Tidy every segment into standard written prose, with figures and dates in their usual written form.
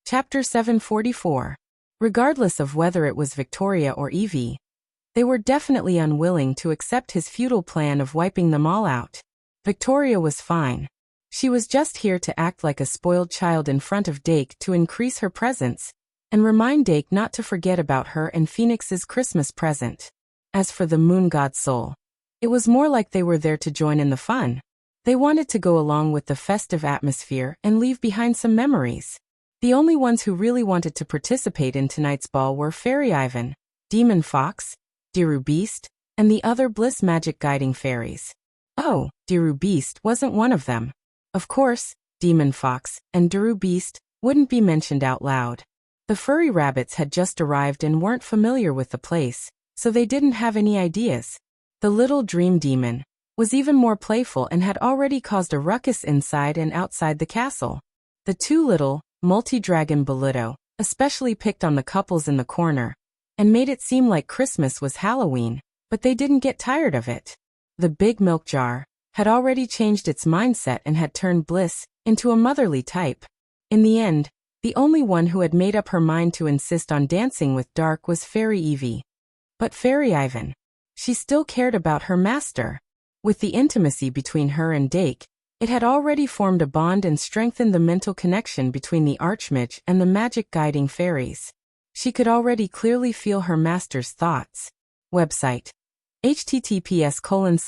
Chapter 744. Regardless of whether it was Victoria or Evie, they were definitely unwilling to accept his futile plan of wiping them all out. Victoria was fine. She was just here to act like a spoiled child in front of Dake to increase her presence and remind Dake not to forget about her and Phoenix's Christmas present. As for the moon god's soul, it was more like they were there to join in the fun. They wanted to go along with the festive atmosphere and leave behind some memories. The only ones who really wanted to participate in tonight's ball were Fairy Ivan, Demon Fox, Diru Beast, and the other Bliss Magic Guiding Fairies. Oh, Diru Beast wasn't one of them. Of course, Demon Fox and Diru Beast wouldn't be mentioned out loud. The furry rabbits had just arrived and weren't familiar with the place, so they didn't have any ideas. The little Dream Demon was even more playful and had already caused a ruckus inside and outside the castle. The two little, multi-dragon Boluto especially picked on the couples in the corner and made it seem like Christmas was Halloween, but they didn't get tired of it. The big milk jar had already changed its mindset and had turned Bliss into a motherly type. In the end, the only one who had made up her mind to insist on dancing with Dark was Fairy Evie. But Fairy Ivan, she still cared about her master. With the intimacy between her and Dake, it had already formed a bond and strengthened the mental connection between the Archmage and the magic guiding fairies. She could already clearly feel her master's thoughts. Website. https://m.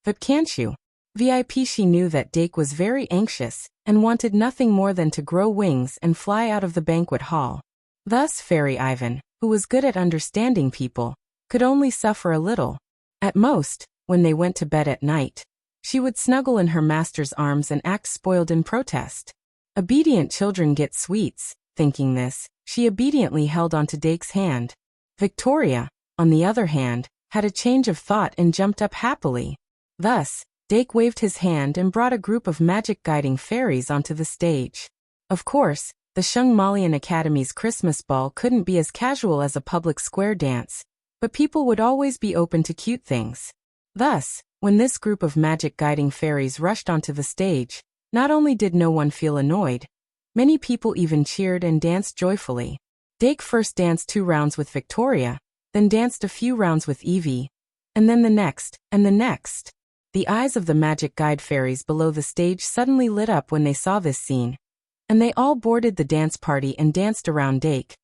But can't you? VIP. She knew that Dake was very anxious and wanted nothing more than to grow wings and fly out of the banquet hall. Thus Fairy Ivan, who was good at understanding people, could only suffer a little. At most, when they went to bed at night, she would snuggle in her master's arms and act spoiled in protest. Obedient children get sweets. Thinking this, she obediently held onto Dake's hand. Victoria, on the other hand, had a change of thought and jumped up happily. Thus, Dake waved his hand and brought a group of magic guiding fairies onto the stage. Of course, the Shungmalian Academy's Christmas ball couldn't be as casual as a public square dance, but people would always be open to cute things. Thus, when this group of magic guiding fairies rushed onto the stage, not only did no one feel annoyed, many people even cheered and danced joyfully. Dake first danced 2 rounds with Victoria, then danced a few rounds with Evie, and then the next, and the next. The eyes of the magic guide fairies below the stage suddenly lit up when they saw this scene, and they all boarded the dance party and danced around Dake,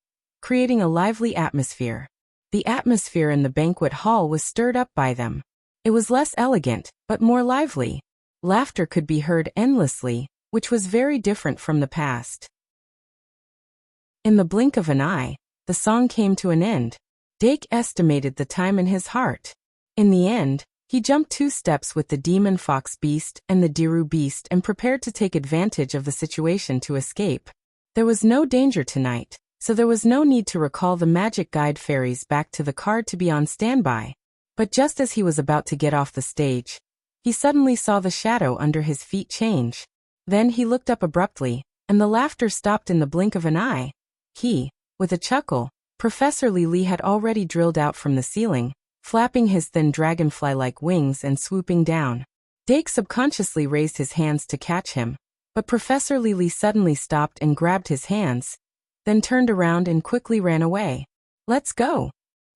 creating a lively atmosphere. The atmosphere in the banquet hall was stirred up by them. It was less elegant, but more lively. Laughter could be heard endlessly, which was very different from the past. In the blink of an eye, the song came to an end. Dake estimated the time in his heart. In the end, he jumped 2 steps with the Demon Fox Beast and the Diru Beast and prepared to take advantage of the situation to escape. There was no danger tonight, so there was no need to recall the magic guide fairies back to the card to be on standby. But just as he was about to get off the stage, he suddenly saw the shadow under his feet change. Then he looked up abruptly, and the laughter stopped in the blink of an eye. With a chuckle, Professor Li had already drilled out from the ceiling, flapping his thin dragonfly-like wings and swooping down. Dake subconsciously raised his hands to catch him, but Professor Li suddenly stopped and grabbed his hands, then turned around and quickly ran away. "Let's go!"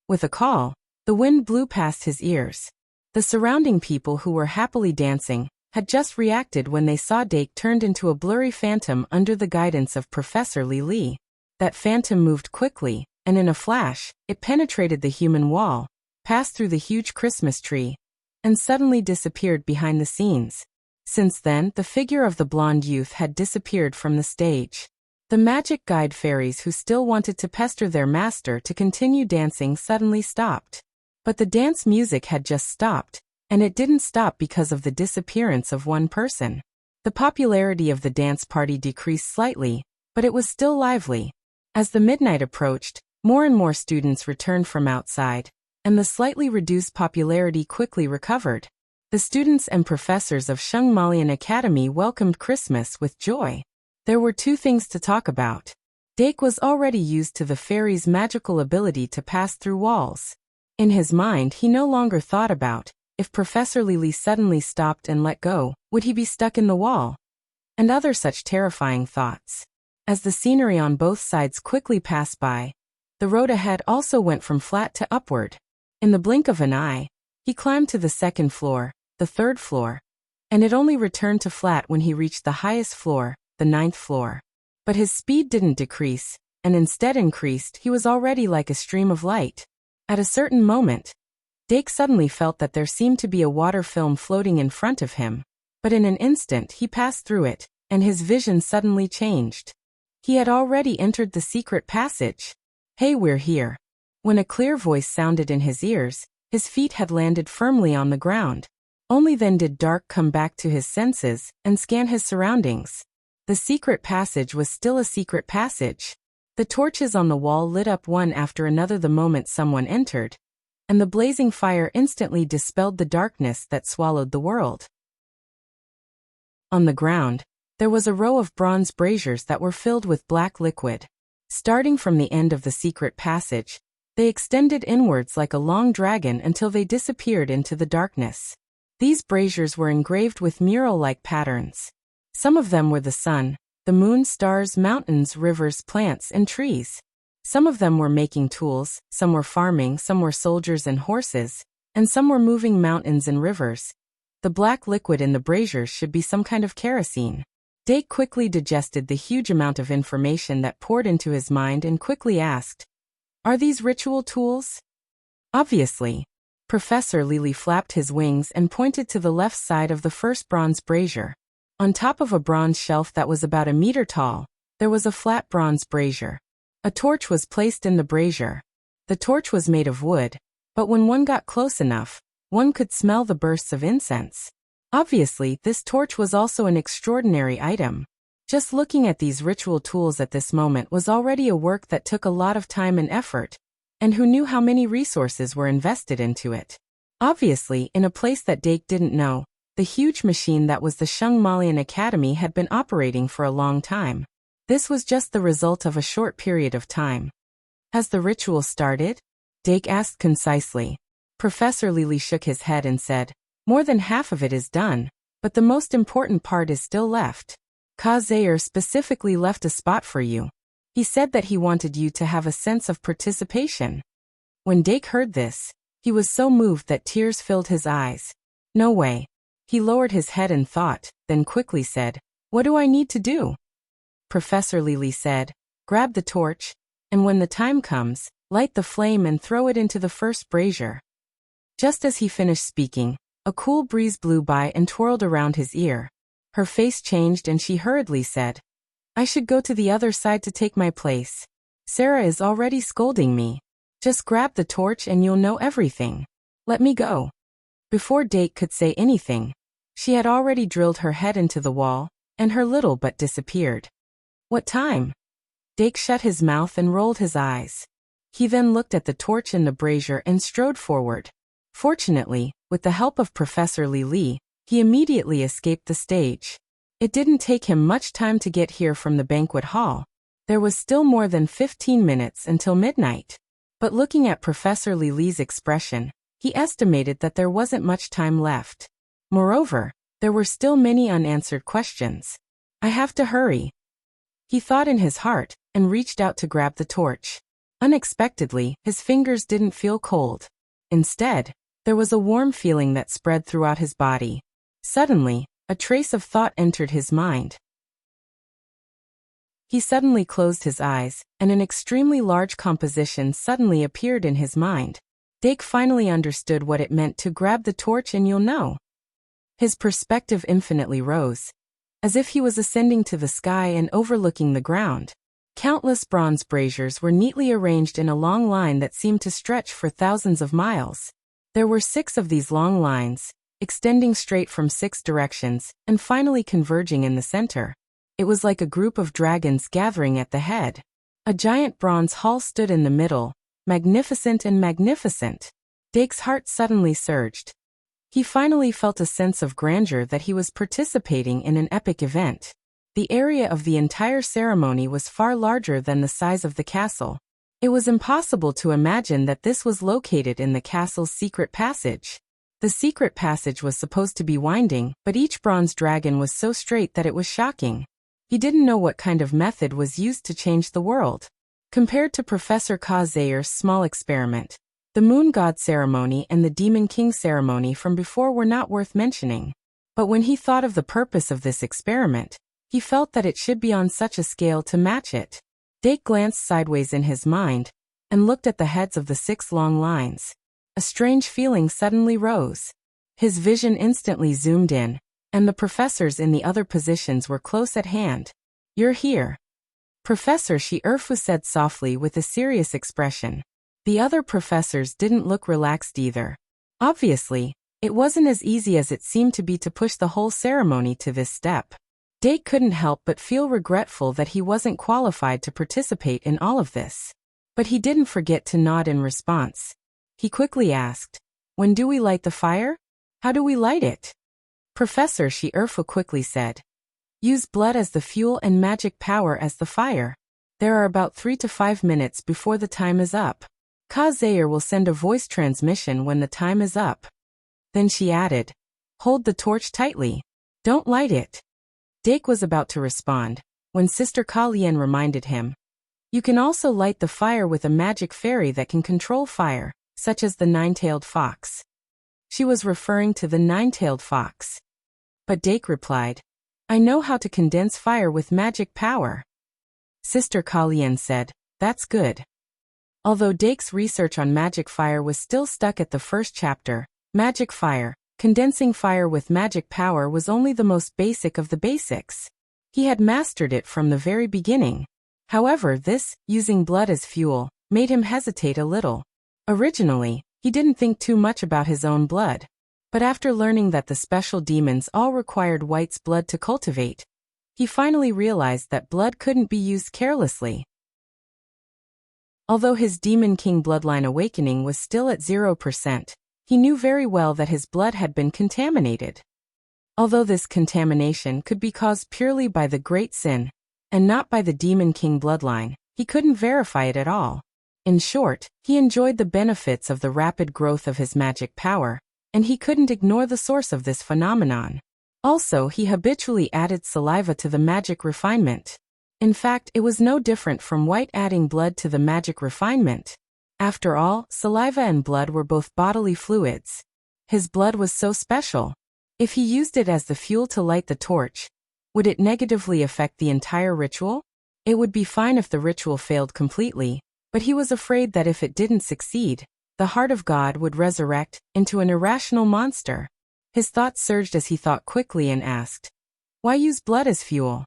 With a call, the wind blew past his ears. The surrounding people who were happily dancing had just reacted when they saw Dake turned into a blurry phantom under the guidance of Professor Li. That phantom moved quickly, and in a flash, it penetrated the human wall, passed through the huge Christmas tree, and suddenly disappeared behind the scenes. Since then, the figure of the blonde youth had disappeared from the stage. The magic guide fairies who still wanted to pester their master to continue dancing suddenly stopped. But the dance music had just stopped, and it didn't stop because of the disappearance of one person. The popularity of the dance party decreased slightly, but it was still lively. As the midnight approached, more and more students returned from outside, and the slightly reduced popularity quickly recovered. The students and professors of Shungmalian Academy welcomed Christmas with joy. There were 2 things to talk about. Dake was already used to the fairies' magical ability to pass through walls. In his mind, he no longer thought about, if Professor Li suddenly stopped and let go, would he be stuck in the wall? And other such terrifying thoughts. As the scenery on both sides quickly passed by, the road ahead also went from flat to upward. In the blink of an eye, he climbed to the second floor, the third floor, and it only returned to flat when he reached the highest floor, the ninth floor. But his speed didn't decrease, and instead increased. He was already like a stream of light. At a certain moment, Dake suddenly felt that there seemed to be a water film floating in front of him, but in an instant he passed through it, and his vision suddenly changed. He had already entered the secret passage. "Hey, we're here." When a clear voice sounded in his ears, his feet had landed firmly on the ground. Only then did Dark come back to his senses and scan his surroundings. The secret passage was still a secret passage. The torches on the wall lit up one after another the moment someone entered, and the blazing fire instantly dispelled the darkness that swallowed the world. On the ground, there was a row of bronze braziers that were filled with black liquid. Starting from the end of the secret passage, they extended inwards like a long dragon until they disappeared into the darkness. These braziers were engraved with mural-like patterns. Some of them were the sun, the moon, stars, mountains, rivers, plants, and trees. Some of them were making tools, some were farming, some were soldiers and horses, and some were moving mountains and rivers. The black liquid in the braziers should be some kind of kerosene. Dake quickly digested the huge amount of information that poured into his mind and quickly asked, "Are these ritual tools?" "Obviously." Professor Lily flapped his wings and pointed to the left side of the first bronze brazier. On top of a bronze shelf that was about a meter tall, there was a flat bronze brazier. A torch was placed in the brazier. The torch was made of wood, but when one got close enough, one could smell the bursts of incense. Obviously, this torch was also an extraordinary item. Just looking at these ritual tools at this moment was already a work that took a lot of time and effort, and who knew how many resources were invested into it. Obviously, in a place that Dake didn't know, the huge machine that was the Shungmalian Academy had been operating for a long time. This was just the result of a short period of time. "Has the ritual started?" Dake asked concisely. Professor Lily shook his head and said, "More than half of it is done, but the most important part is still left. Kazair specifically left a spot for you. He said that he wanted you to have a sense of participation." When Dake heard this, he was so moved that tears filled his eyes. "No way." He lowered his head and thought, then quickly said, "What do I need to do?" Professor Lily said, "Grab the torch, and when the time comes, light the flame and throw it into the first brazier." Just as he finished speaking, a cool breeze blew by and twirled around his ear. Her face changed and she hurriedly said, "I should go to the other side to take my place. Sarah is already scolding me. Just grab the torch and you'll know everything. Let me go." Before Dake could say anything, she had already drilled her head into the wall, and her little butt disappeared. "What time?" Dake shut his mouth and rolled his eyes. He then looked at the torch in the brazier and strode forward. Fortunately, with the help of Professor Lily, he immediately escaped the stage. It didn't take him much time to get here from the banquet hall. There was still more than 15 minutes until midnight. But looking at Professor Lily's expression, he estimated that there wasn't much time left. Moreover, there were still many unanswered questions. "I have to hurry," he thought in his heart, and reached out to grab the torch. Unexpectedly, his fingers didn't feel cold. Instead, there was a warm feeling that spread throughout his body. Suddenly, a trace of thought entered his mind. He suddenly closed his eyes, and an extremely large composition suddenly appeared in his mind. Dake finally understood what it meant to grab the torch and you'll know. His perspective infinitely rose, as if he was ascending to the sky and overlooking the ground. Countless bronze braziers were neatly arranged in a long line that seemed to stretch for thousands of miles. There were 6 of these long lines, extending straight from 6 directions, and finally converging in the center. It was like a group of dragons gathering at the head. A giant bronze hall stood in the middle, magnificent and magnificent. Dake's heart suddenly surged. He finally felt a sense of grandeur that he was participating in an epic event. The area of the entire ceremony was far larger than the size of the castle. It was impossible to imagine that this was located in the castle's secret passage. The secret passage was supposed to be winding, but each bronze dragon was so straight that it was shocking. He didn't know what kind of method was used to change the world. Compared to Professor Ka-Zayer's small experiment, the Moon God ceremony and the Demon King ceremony from before were not worth mentioning. But when he thought of the purpose of this experiment, he felt that it should be on such a scale to match it. Dake glanced sideways in his mind and looked at the heads of the 6 long lines. A strange feeling suddenly rose. His vision instantly zoomed in, and the professors in the other positions were close at hand. "You're here." Professor Shi-Erfu said softly with a serious expression. The other professors didn't look relaxed either. Obviously, it wasn't as easy as it seemed to be to push the whole ceremony to this step. Dake couldn't help but feel regretful that he wasn't qualified to participate in all of this. But he didn't forget to nod in response. He quickly asked, "When do we light the fire? How do we light it?" Professor Shi-Erfu quickly said, "Use blood as the fuel and magic power as the fire. There are about 3 to 5 minutes before the time is up. Ka-Zayer will send a voice transmission when the time is up." Then she added, "Hold the torch tightly. Don't light it." Dake was about to respond, when Sister Ka-Lian reminded him, "You can also light the fire with a magic fairy that can control fire, such as the 9-tailed fox." She was referring to the 9-tailed fox. But Dake replied, "I know how to condense fire with magic power." Sister Ka-Lian said, "That's good." Although Dake's research on magic fire was still stuck at the first chapter, magic fire, condensing fire with magic power was only the most basic of the basics. He had mastered it from the very beginning. However, this, using blood as fuel, made him hesitate a little. Originally, he didn't think too much about his own blood. But after learning that the special demons all required White's blood to cultivate, he finally realized that blood couldn't be used carelessly. Although his Demon King bloodline awakening was still at 0%, he knew very well that his blood had been contaminated. Although this contamination could be caused purely by the Great Sin, and not by the Demon King bloodline, he couldn't verify it at all. In short, he enjoyed the benefits of the rapid growth of his magic power, and he couldn't ignore the source of this phenomenon. Also, he habitually added saliva to the magic refinement. In fact, it was no different from White adding blood to the magic refinement. After all, saliva and blood were both bodily fluids. His blood was so special. If he used it as the fuel to light the torch, would it negatively affect the entire ritual? It would be fine if the ritual failed completely, but he was afraid that if it didn't succeed, the heart of God would resurrect into an irrational monster. His thoughts surged as he thought quickly and asked, "Why use blood as fuel?"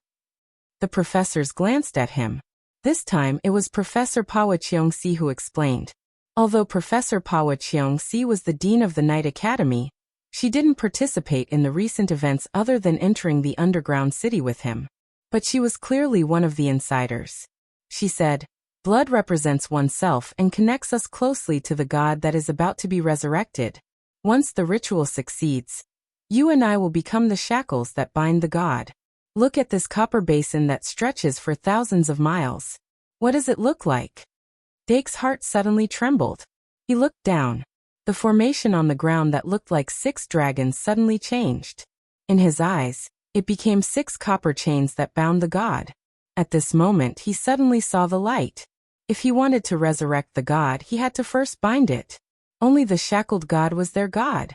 The professors glanced at him. This time it was Professor Pawa Cheong-si who explained. Although Professor Pawa Cheong-si was the dean of the Night Academy, she didn't participate in the recent events other than entering the underground city with him. But she was clearly one of the insiders. She said, "Blood represents oneself and connects us closely to the God that is about to be resurrected. Once the ritual succeeds, you and I will become the shackles that bind the God. Look at this copper basin that stretches for thousands of miles. What does it look like?" Dake's heart suddenly trembled. He looked down. The formation on the ground that looked like 6 dragons suddenly changed. In his eyes, it became 6 copper chains that bound the God. At this moment, he suddenly saw the light. If he wanted to resurrect the God, he had to first bind it. Only the shackled God was their God.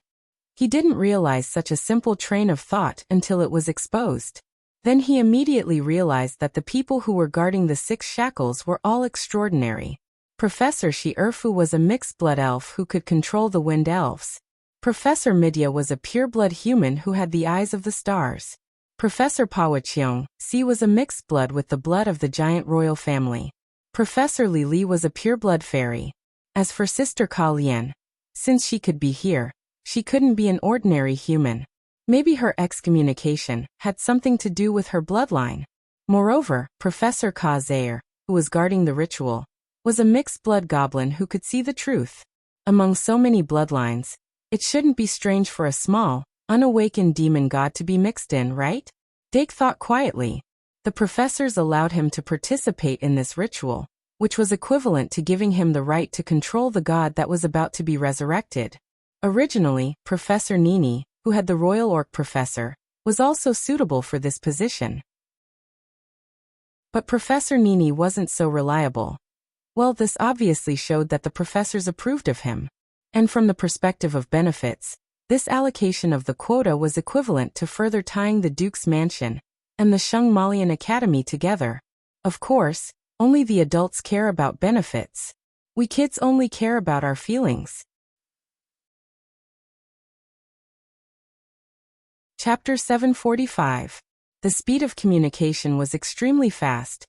He didn't realize such a simple train of thought until it was exposed. Then he immediately realized that the people who were guarding the 6 shackles were all extraordinary. Professor Shi-Erfu was a mixed blood elf who could control the wind elves. Professor Midya was a pure-blood human who had the eyes of the stars. Professor Pawa Cheong-si was a mixed blood with the blood of the giant royal family. Professor Li was a pure-blood fairy. As for Sister Ka-Lian, since she could be here, she couldn't be an ordinary human. Maybe her excommunication had something to do with her bloodline. Moreover, Professor Ka-Zayer, who was guarding the ritual, was a mixed-blood goblin who could see the truth. Among so many bloodlines, it shouldn't be strange for a small, unawakened demon god to be mixed in, right? Dake thought quietly. The professors allowed him to participate in this ritual, which was equivalent to giving him the right to control the god that was about to be resurrected. Originally, Professor Nini, who had the Royal Orc Professor, was also suitable for this position. But Professor Nini wasn't so reliable. Well, this obviously showed that the professors approved of him. And from the perspective of benefits, this allocation of the quota was equivalent to further tying the Duke's mansion and the Shungmalian Academy together. Of course, only the adults care about benefits. We kids only care about our feelings. Chapter 745. The speed of communication was extremely fast,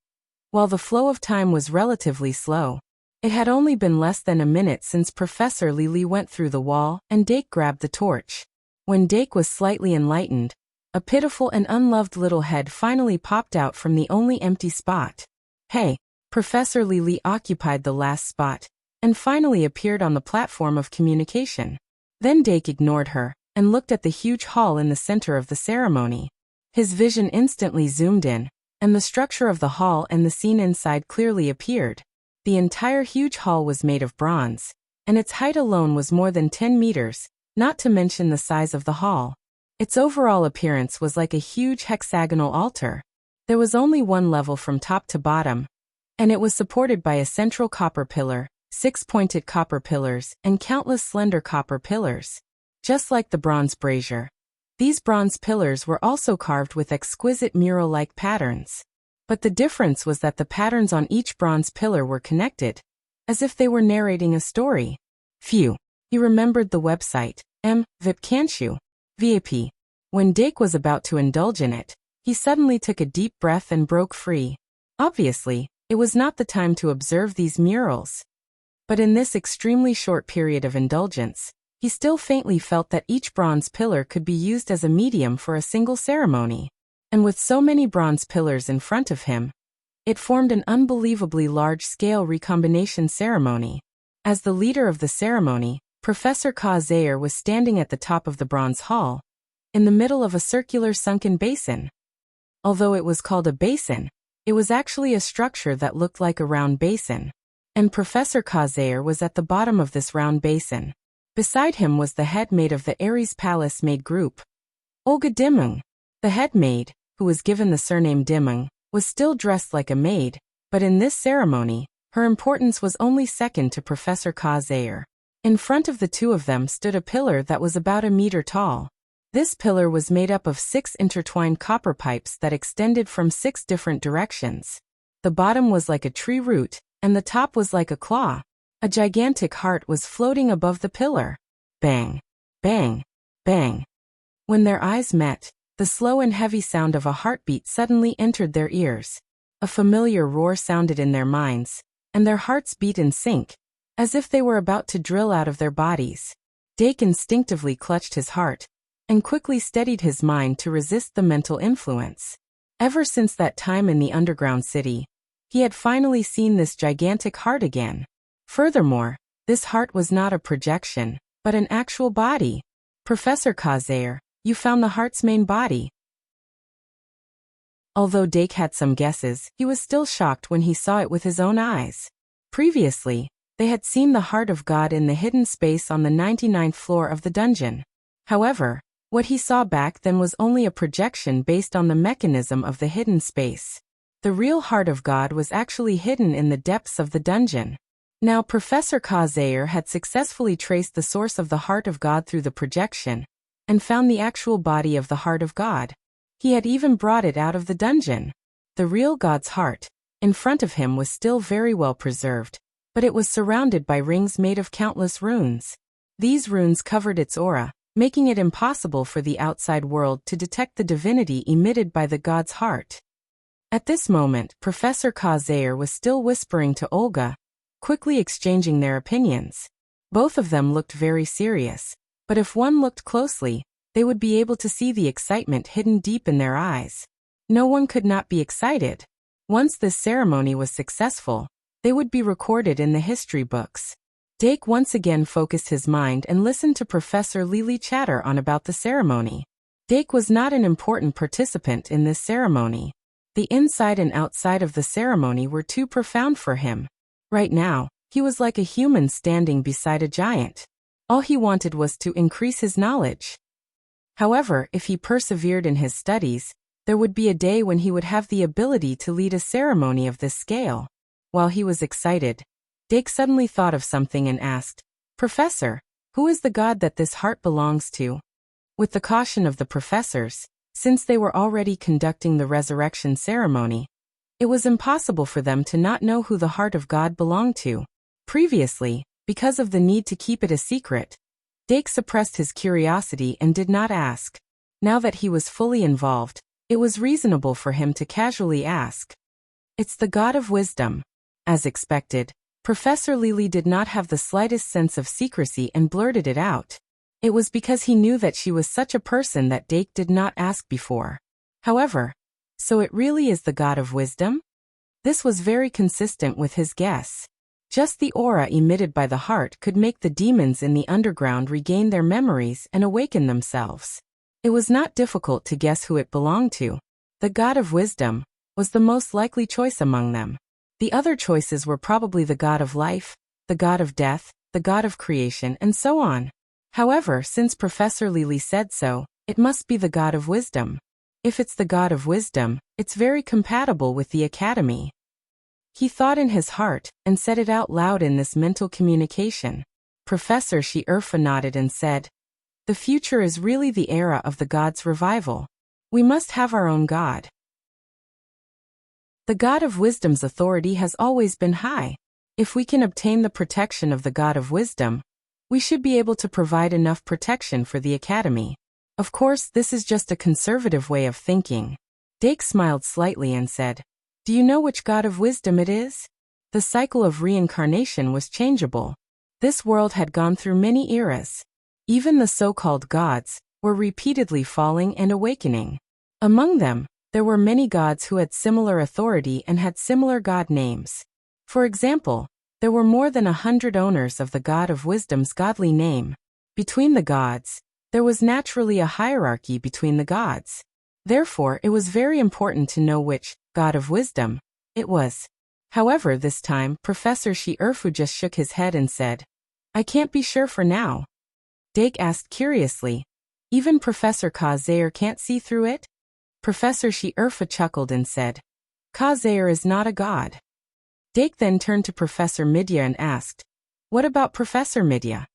while the flow of time was relatively slow. It had only been less than a minute since Professor Lily went through the wall and Dake grabbed the torch. When Dake was slightly enlightened, a pitiful and unloved little head finally popped out from the only empty spot. Hey! Professor Lily occupied the last spot and finally appeared on the platform of communication. Then Dake ignored her and looked at the huge hall in the center of the ceremony. His vision instantly zoomed in, and the structure of the hall and the scene inside clearly appeared. The entire huge hall was made of bronze, and its height alone was more than 10 meters, not to mention the size of the hall. Its overall appearance was like a huge hexagonal altar. There was only one level from top to bottom, and it was supported by a central copper pillar, 6 pointed copper pillars, and countless slender copper pillars. Just like the bronze brazier, these bronze pillars were also carved with exquisite mural-like patterns. But the difference was that the patterns on each bronze pillar were connected, as if they were narrating a story. Phew! He remembered the website, VIP can't you? VIP. When Dake was about to indulge in it, he suddenly took a deep breath and broke free. Obviously, it was not the time to observe these murals. But in this extremely short period of indulgence, he still faintly felt that each bronze pillar could be used as a medium for a single ceremony. And with so many bronze pillars in front of him, it formed an unbelievably large-scale recombination ceremony. As the leader of the ceremony, Professor Ka-Zayer was standing at the top of the bronze hall, in the middle of a circular sunken basin. Although it was called a basin, it was actually a structure that looked like a round basin. And Professor Ka-Zayer was at the bottom of this round basin. Beside him was the head maid of the Ares Palace maid group, Olga Dimung. The head maid, who was given the surname Dimung, was still dressed like a maid, but in this ceremony, her importance was only second to Professor Ka-Zayer. In front of the two of them stood a pillar that was about a meter tall. This pillar was made up of 6 intertwined copper pipes that extended from 6 different directions. The bottom was like a tree root, and the top was like a claw. A gigantic heart was floating above the pillar. Bang! Bang! Bang! When their eyes met, the slow and heavy sound of a heartbeat suddenly entered their ears. A familiar roar sounded in their minds, and their hearts beat in sync, as if they were about to drill out of their bodies. Dake instinctively clutched his heart, and quickly steadied his mind to resist the mental influence. Ever since that time in the underground city, he had finally seen this gigantic heart again. Furthermore, this heart was not a projection, but an actual body. Professor Ka-Zayer, you found the heart's main body. Although Dake had some guesses, he was still shocked when he saw it with his own eyes. Previously, they had seen the heart of God in the hidden space on the 99th floor of the dungeon. However, what he saw back then was only a projection based on the mechanism of the hidden space. The real heart of God was actually hidden in the depths of the dungeon. Now Professor Ka-Zayer had successfully traced the source of the heart of God through the projection, and found the actual body of the heart of God. He had even brought it out of the dungeon. The real God's heart, in front of him, was still very well preserved, but it was surrounded by rings made of countless runes. These runes covered its aura, making it impossible for the outside world to detect the divinity emitted by the God's heart. At this moment, Professor Ka-Zayer was still whispering to Olga, quickly exchanging their opinions. Both of them looked very serious, but if one looked closely, they would be able to see the excitement hidden deep in their eyes. No one could not be excited. Once this ceremony was successful, they would be recorded in the history books. Dake once again focused his mind and listened to Professor Lily chatter on about the ceremony. Dake was not an important participant in this ceremony. The inside and outside of the ceremony were too profound for him. Right now, he was like a human standing beside a giant. All he wanted was to increase his knowledge. However, if he persevered in his studies, There would be a day when he would have the ability to lead a ceremony of this scale. While he was excited, Dake suddenly thought of something and asked, "Professor, who is the god that this heart belongs to?" With the caution of the professors, since they were already conducting the resurrection ceremony, it was impossible for them to not know who the heart of God belonged to. Previously, because of the need to keep it a secret, Dake suppressed his curiosity and did not ask. Now that he was fully involved, it was reasonable for him to casually ask. "It's the god of wisdom." As expected, Professor Lily did not have the slightest sense of secrecy and blurted it out. It was because he knew that she was such a person that Dake did not ask before. However, so it really is the god of wisdom? This was very consistent with his guess. Just the aura emitted by the heart could make the demons in the underground regain their memories and awaken themselves. It was not difficult to guess who it belonged to. The god of wisdom was the most likely choice among them. The other choices were probably the god of life, the god of death, the god of creation, and so on. However, since Professor Lily said so, it must be the god of wisdom. If it's the god of wisdom, it's very compatible with the academy. He thought in his heart, and said it out loud in this mental communication. Professor She-Erfa nodded and said, "The future is really the era of the god's revival. We must have our own god." The god of wisdom's authority has always been high. If we can obtain the protection of the god of wisdom, we should be able to provide enough protection for the academy. Of course, this is just a conservative way of thinking. Dake smiled slightly and said, "Do you know which god of wisdom it is?" The cycle of reincarnation was changeable. This world had gone through many eras. Even the so-called gods were repeatedly falling and awakening. Among them, there were many gods who had similar authority and had similar god names. For example, there were more than 100 owners of the god of wisdom's godly name. Between the gods, there was naturally a hierarchy between the gods. Therefore, it was very important to know which god of wisdom it was. However, this time, Professor She-Erfu just shook his head and said, "I can't be sure for now." Dake asked curiously, "Even Professor Ka-Zair can't see through it?" Professor She-Erfa chuckled and said, "Ka-Zair is not a god." Dake then turned to Professor Midya and asked, "What about Professor Midya?"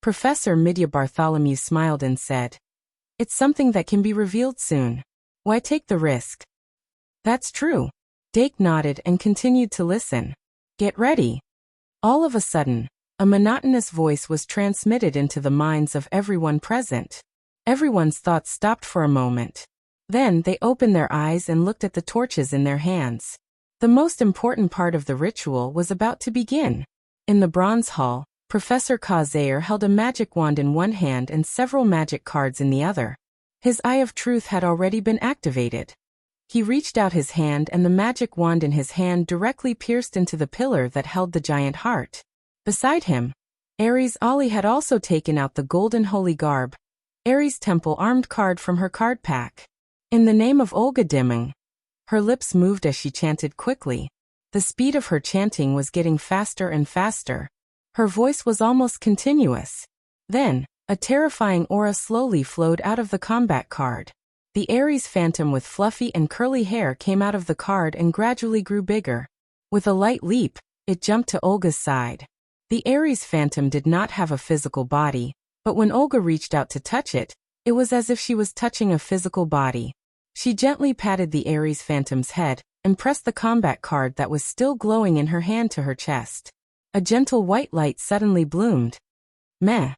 Professor Midya Bartholomew smiled and said, "It's something that can be revealed soon. Why take the risk?" "That's true." Dake nodded and continued to listen. "Get ready." All of a sudden, a monotonous voice was transmitted into the minds of everyone present. Everyone's thoughts stopped for a moment. Then they opened their eyes and looked at the torches in their hands. The most important part of the ritual was about to begin. In the bronze hall, Professor Ka-Zair held a magic wand in one hand and several magic cards in the other. His Eye of Truth had already been activated. He reached out his hand and the magic wand in his hand directly pierced into the pillar that held the giant heart. Beside him, Aries Ali had also taken out the golden holy garb, Aries Temple armed card from her card pack. In the name of Olga Dimming. Her lips moved as she chanted quickly. The speed of her chanting was getting faster and faster. Her voice was almost continuous. Then, a terrifying aura slowly flowed out of the combat card. The Aries phantom with fluffy and curly hair came out of the card and gradually grew bigger. With a light leap, it jumped to Olga's side. The Aries phantom did not have a physical body, but when Olga reached out to touch it, it was as if she was touching a physical body. She gently patted the Aries phantom's head and pressed the combat card that was still glowing in her hand to her chest. A gentle white light suddenly bloomed. "Meh."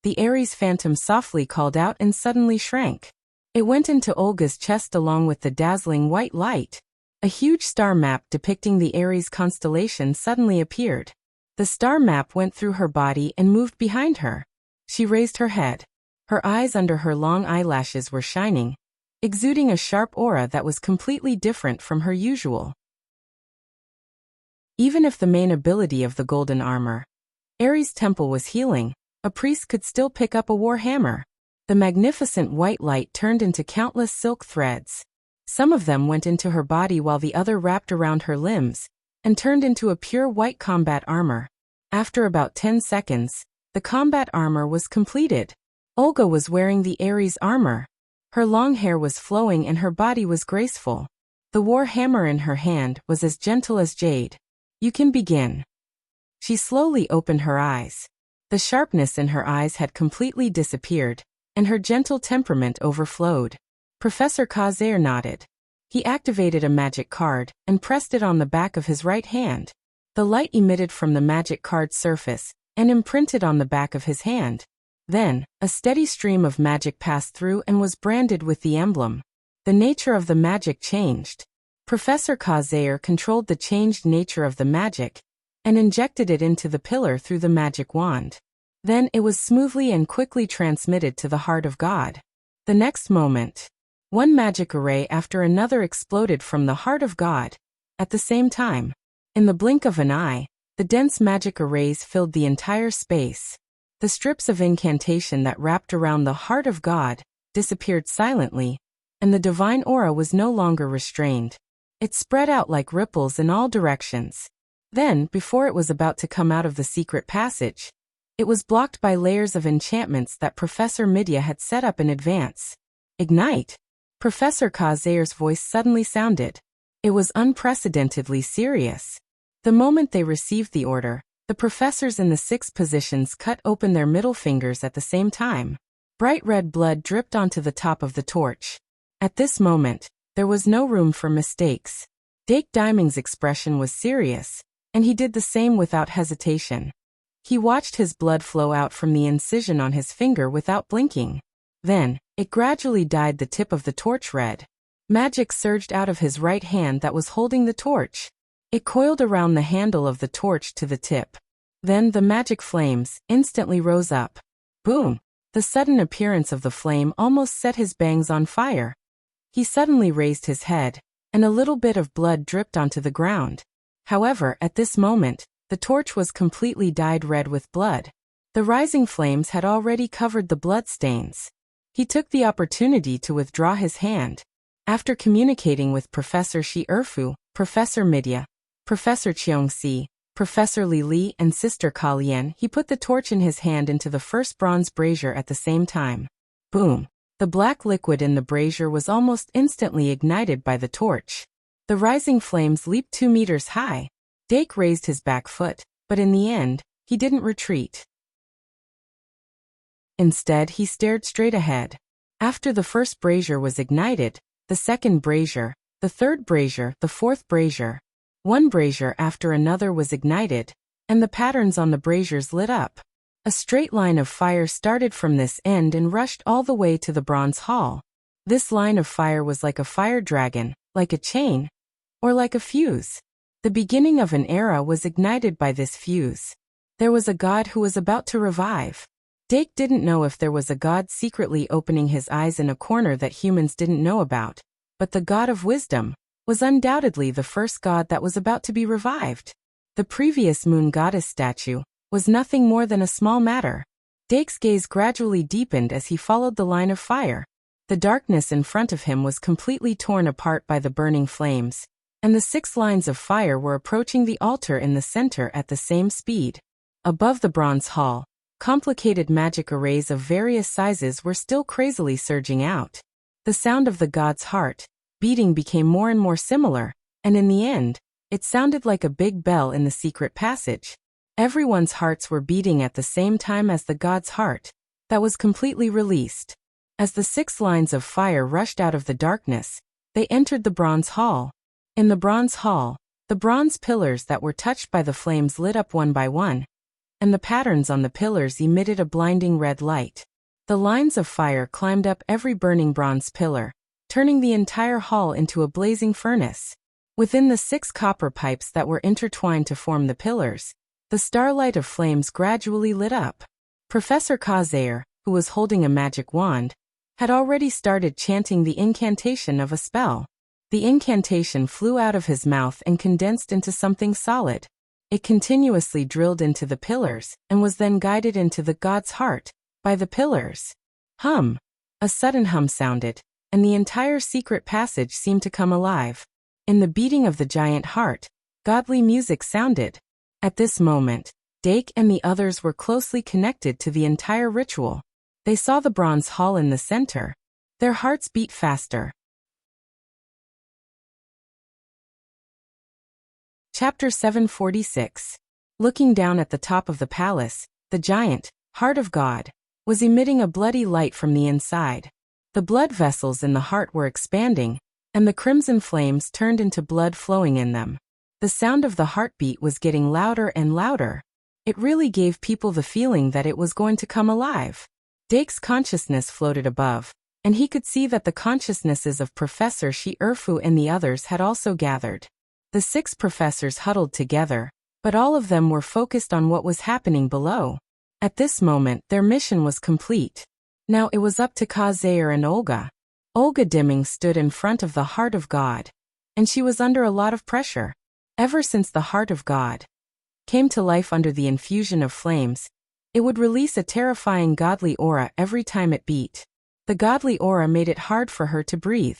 The Aries phantom softly called out and suddenly shrank. It went into Olga's chest along with the dazzling white light. A huge star map depicting the Aries constellation suddenly appeared. The star map went through her body and moved behind her. She raised her head. Her eyes under her long eyelashes were shining, exuding a sharp aura that was completely different from her usual. Even if the main ability of the golden armor, Aries Temple, was healing, a priest could still pick up a war hammer. The magnificent white light turned into countless silk threads. Some of them went into her body while the other wrapped around her limbs, and turned into a pure white combat armor. After about 10 seconds, the combat armor was completed. Olga was wearing the Aries armor. Her long hair was flowing and her body was graceful. The war hammer in her hand was as gentle as jade. "You can begin." She slowly opened her eyes. The sharpness in her eyes had completely disappeared, and her gentle temperament overflowed. Professor Kazair nodded. He activated a magic card and pressed it on the back of his right hand. The light emitted from the magic card's surface and imprinted on the back of his hand. Then, a steady stream of magic passed through and was branded with the emblem. The nature of the magic changed. Professor Kazair controlled the changed nature of the magic and injected it into the pillar through the magic wand. Then it was smoothly and quickly transmitted to the heart of God. The next moment, one magic array after another exploded from the heart of God. At the same time, in the blink of an eye, the dense magic arrays filled the entire space. The strips of incantation that wrapped around the heart of God disappeared silently, and the divine aura was no longer restrained. It spread out like ripples in all directions. Then, before it was about to come out of the secret passage, it was blocked by layers of enchantments that Professor Midya had set up in advance. "Ignite!" Professor Kazair's voice suddenly sounded. It was unprecedentedly serious. The moment they received the order, the professors in the 6 positions cut open their middle fingers at the same time. Bright red blood dripped onto the top of the torch. At this moment, there was no room for mistakes. Dake Diming's expression was serious, and he did the same without hesitation. He watched his blood flow out from the incision on his finger without blinking. Then, it gradually dyed the tip of the torch red. Magic surged out of his right hand that was holding the torch. It coiled around the handle of the torch to the tip. Then the magic flames instantly rose up. Boom! The sudden appearance of the flame almost set his bangs on fire. He suddenly raised his head, and a little bit of blood dripped onto the ground. However, at this moment, the torch was completely dyed red with blood. The rising flames had already covered the blood stains. He took the opportunity to withdraw his hand. After communicating with Professor Shi Erfu, Professor Midya, Professor Cheongsi, Professor Li Li and Sister Kalien, he put the torch in his hand into the first bronze brazier at the same time. Boom! The black liquid in the brazier was almost instantly ignited by the torch. The rising flames leaped 2 meters high. Dake raised his back foot, but in the end, he didn't retreat. Instead, he stared straight ahead. After the first brazier was ignited, the second brazier, the third brazier, the fourth brazier, one brazier after another was ignited, and the patterns on the braziers lit up. A straight line of fire started from this end and rushed all the way to the bronze hall. This line of fire was like a fire dragon, like a chain, or like a fuse. The beginning of an era was ignited by this fuse. There was a god who was about to revive. Dake didn't know if there was a god secretly opening his eyes in a corner that humans didn't know about, but the god of wisdom was undoubtedly the first god that was about to be revived. The previous moon goddess statue was nothing more than a small matter. Dake's gaze gradually deepened as he followed the line of fire. The darkness in front of him was completely torn apart by the burning flames, and the 6 lines of fire were approaching the altar in the center at the same speed. Above the bronze hall, complicated magic arrays of various sizes were still crazily surging out. The sound of the god's heart beating became more and more similar, and in the end, it sounded like a big bell in the secret passage. Everyone's hearts were beating at the same time as the god's heart that was completely released. As the 6 lines of fire rushed out of the darkness, they entered the bronze hall. In the bronze hall, the bronze pillars that were touched by the flames lit up one by one, and the patterns on the pillars emitted a blinding red light. The lines of fire climbed up every burning bronze pillar, turning the entire hall into a blazing furnace. Within the 6 copper pipes that were intertwined to form the pillars, the starlight of flames gradually lit up. Professor Kazair, who was holding a magic wand, had already started chanting the incantation of a spell. The incantation flew out of his mouth and condensed into something solid. It continuously drilled into the pillars and was then guided into the god's heart by the pillars. Hum! A sudden hum sounded, and the entire secret passage seemed to come alive. In the beating of the giant heart, godly music sounded. At this moment, Dake and the others were closely connected to the entire ritual. They saw the bronze hall in the center. Their hearts beat faster. Chapter 746. Looking down at the top of the palace, the giant, heart of God, was emitting a bloody light from the inside. The blood vessels in the heart were expanding, and the crimson flames turned into blood flowing in them. The sound of the heartbeat was getting louder and louder. It really gave people the feeling that it was going to come alive. Dake's consciousness floated above, and he could see that the consciousnesses of Professor Shi-Erfu and the others had also gathered. The 6 professors huddled together, but all of them were focused on what was happening below. At this moment, their mission was complete. Now it was up to Kazair and Olga. Olga Dimming stood in front of the Heart of God, and she was under a lot of pressure. Ever since the Heart of God came to life under the infusion of flames, it would release a terrifying godly aura every time it beat. The godly aura made it hard for her to breathe.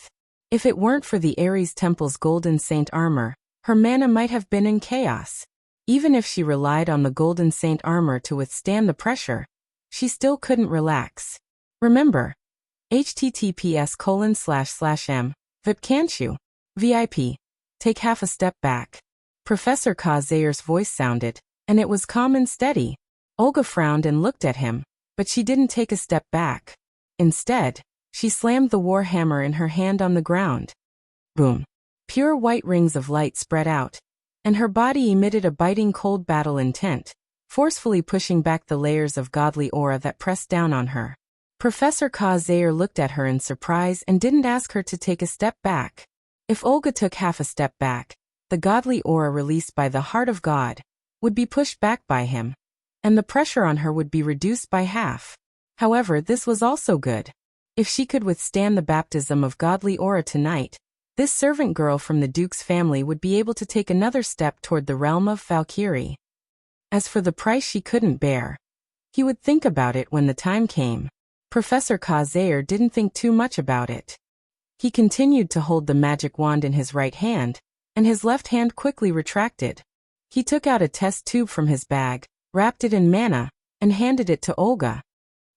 If it weren't for the Ares Temple's golden saint armor, her mana might have been in chaos. Even if she relied on the golden saint armor to withstand the pressure, she still couldn't relax. Remember, https://m, VIP can't you? VIP. Take half a step back. Professor Kazair's voice sounded, and it was calm and steady. Olga frowned and looked at him, but she didn't take a step back. Instead, she slammed the war hammer in her hand on the ground. Boom. Pure white rings of light spread out, and her body emitted a biting cold battle intent, forcefully pushing back the layers of godly aura that pressed down on her. Professor Kazair looked at her in surprise and didn't ask her to take a step back. If Olga took half a step back, the godly aura released by the Heart of God would be pushed back by him, and the pressure on her would be reduced by half. However, this was also good. If she could withstand the baptism of godly aura tonight, this servant girl from the Duke's family would be able to take another step toward the realm of Valkyrie. As for the price she couldn't bear, he would think about it when the time came. Professor Kazair didn't think too much about it. He continued to hold the magic wand in his right hand, and his left hand quickly retracted. He took out a test tube from his bag, wrapped it in mana, and handed it to Olga.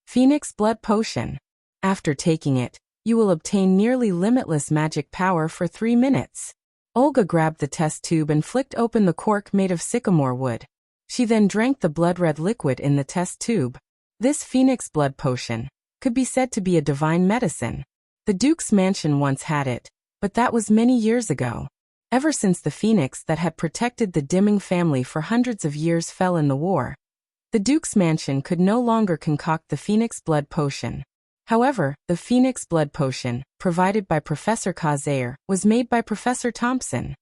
Phoenix Blood Potion. After taking it, you will obtain nearly limitless magic power for 3 minutes. Olga grabbed the test tube and flicked open the cork made of sycamore wood. She then drank the blood-red liquid in the test tube. This Phoenix Blood Potion could be said to be a divine medicine. The Duke's mansion once had it, but that was many years ago. Ever since the Phoenix that had protected the Dimming family for hundreds of years fell in the war, the Duke's mansion could no longer concoct the Phoenix Blood Potion. However, the Phoenix Blood Potion, provided by Professor Kazair, was made by Professor Thompson.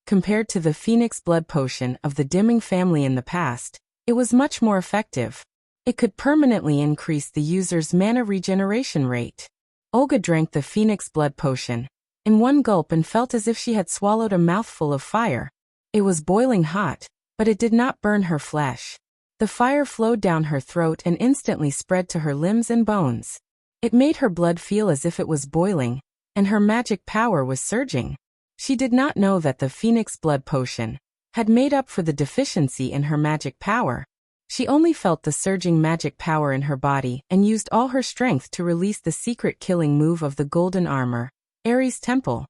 Compared to the Phoenix Blood Potion of the Dimming family in the past, it was much more effective. It could permanently increase the user's mana regeneration rate. Olga drank the Phoenix Blood Potion in one gulp and felt as if she had swallowed a mouthful of fire. It was boiling hot, but it did not burn her flesh. The fire flowed down her throat and instantly spread to her limbs and bones. It made her blood feel as if it was boiling, and her magic power was surging. She did not know that the Phoenix Blood Potion had made up for the deficiency in her magic power. She only felt the surging magic power in her body and used all her strength to release the secret killing move of the golden armor, Ares Temple.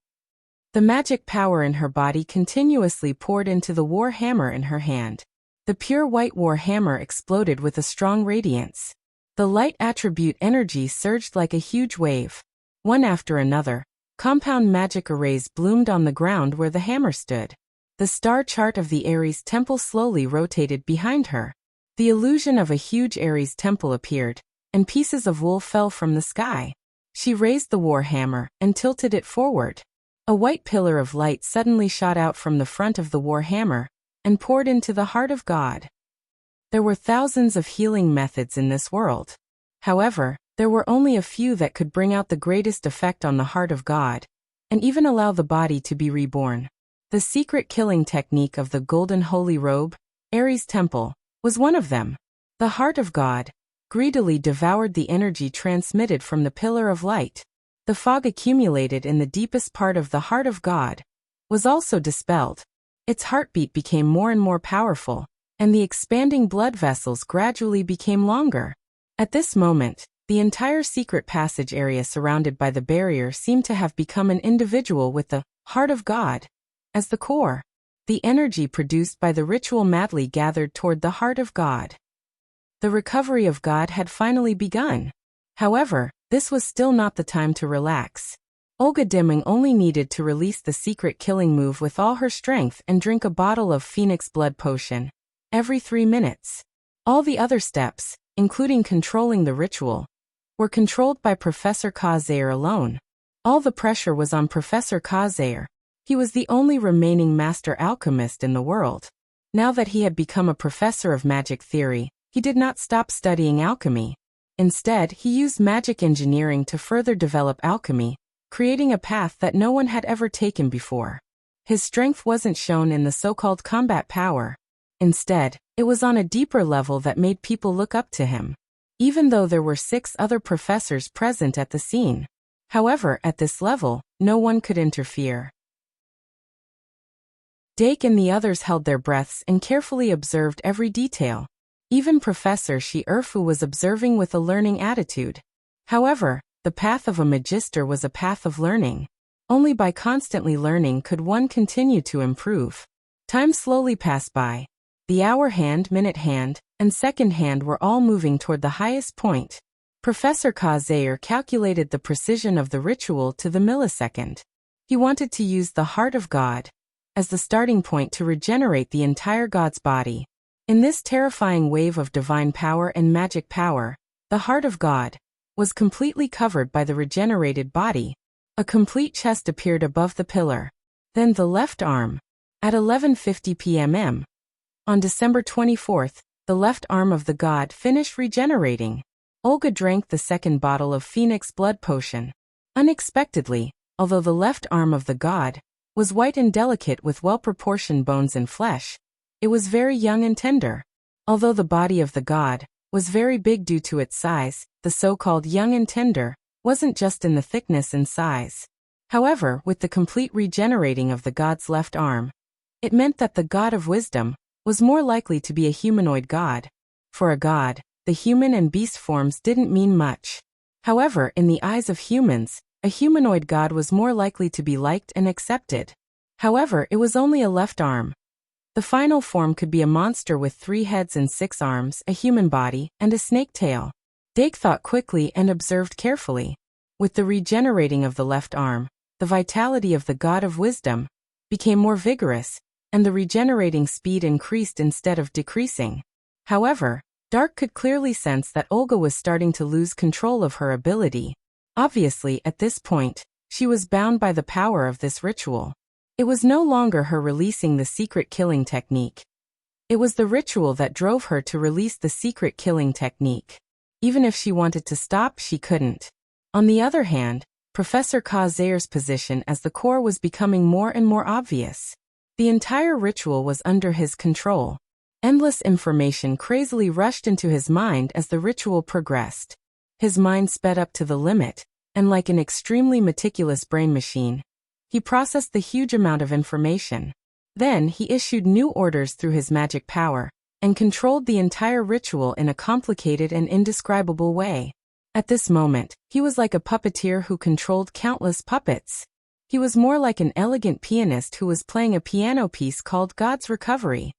The magic power in her body continuously poured into the war hammer in her hand. The pure white war hammer exploded with a strong radiance. The light attribute energy surged like a huge wave. One after another, compound magic arrays bloomed on the ground where the hammer stood. The star chart of the Ares Temple slowly rotated behind her. The illusion of a huge Ares Temple appeared, and pieces of wool fell from the sky. She raised the war hammer and tilted it forward. A white pillar of light suddenly shot out from the front of the war hammer and poured into the Heart of God. There were thousands of healing methods in this world. However, there were only a few that could bring out the greatest effect on the Heart of God, and even allow the body to be reborn. The secret killing technique of the Golden Holy Robe, Ares Temple, was one of them. The Heart of God greedily devoured the energy transmitted from the pillar of light. The fog accumulated in the deepest part of the Heart of God was also dispelled. Its heartbeat became more and more powerful, and the expanding blood vessels gradually became longer. At this moment, The entire secret passage area surrounded by the barrier seemed to have become an individual with the heart of God as the core. The energy produced by the ritual madly gathered toward the heart of God. The recovery of God had finally begun. However, this was still not the time to relax. Olga Deming only needed to release the secret killing move with all her strength and drink a bottle of Phoenix blood potion every 3 minutes. All the other steps, including controlling the ritual, were controlled by Professor Kazair alone. All the pressure was on Professor Kazair. He was the only remaining master alchemist in the world. Now that he had become a professor of magic theory, he did not stop studying alchemy. Instead, he used magic engineering to further develop alchemy, creating a path that no one had ever taken before. His strength wasn't shown in the so-called combat power. Instead, it was on a deeper level that made people look up to him. Even though there were 6 other professors present at the scene. However, at this level, no one could interfere. Dake and the others held their breaths and carefully observed every detail. Even Professor Shi Erfu was observing with a learning attitude. However, the path of a magister was a path of learning. Only by constantly learning could one continue to improve. Time slowly passed by. The hour hand, minute hand, and second hand were all moving toward the highest point. Professor Kazair calculated the precision of the ritual to the millisecond. He wanted to use the heart of God as the starting point to regenerate the entire God's body. In this terrifying wave of divine power and magic power, the heart of God was completely covered by the regenerated body. A complete chest appeared above the pillar. Then the left arm. At 11:50 p.m. on December 24th, the left arm of the god finished regenerating. Olga drank the second bottle of Phoenix blood potion. Unexpectedly, although the left arm of the god was white and delicate with well-proportioned bones and flesh, it was very young and tender. Although the body of the god was very big due to its size, the so-called young and tender wasn't just in the thickness and size. However, with the complete regenerating of the god's left arm, it meant that the god of wisdom was more likely to be a humanoid god. For a god, the human and beast forms didn't mean much. However, in the eyes of humans, a humanoid god was more likely to be liked and accepted. However, it was only a left arm. The final form could be a monster with 3 heads and 6 arms, a human body, and a snake tail. Dake thought quickly and observed carefully. With the regenerating of the left arm, the vitality of the god of wisdom became more vigorous, and the regenerating speed increased instead of decreasing. However, Dark could clearly sense that Olga was starting to lose control of her ability. Obviously, at this point, she was bound by the power of this ritual. It was no longer her releasing the secret killing technique. It was the ritual that drove her to release the secret killing technique. Even if she wanted to stop, she couldn't. On the other hand, Professor Kazair's position as the core was becoming more and more obvious. The entire ritual was under his control. Endless information crazily rushed into his mind as the ritual progressed. His mind sped up to the limit, and like an extremely meticulous brain machine, he processed the huge amount of information. Then he issued new orders through his magic power, and controlled the entire ritual in a complicated and indescribable way. At this moment, he was like a puppeteer who controlled countless puppets. He was more like an elegant pianist who was playing a piano piece called God's Recovery.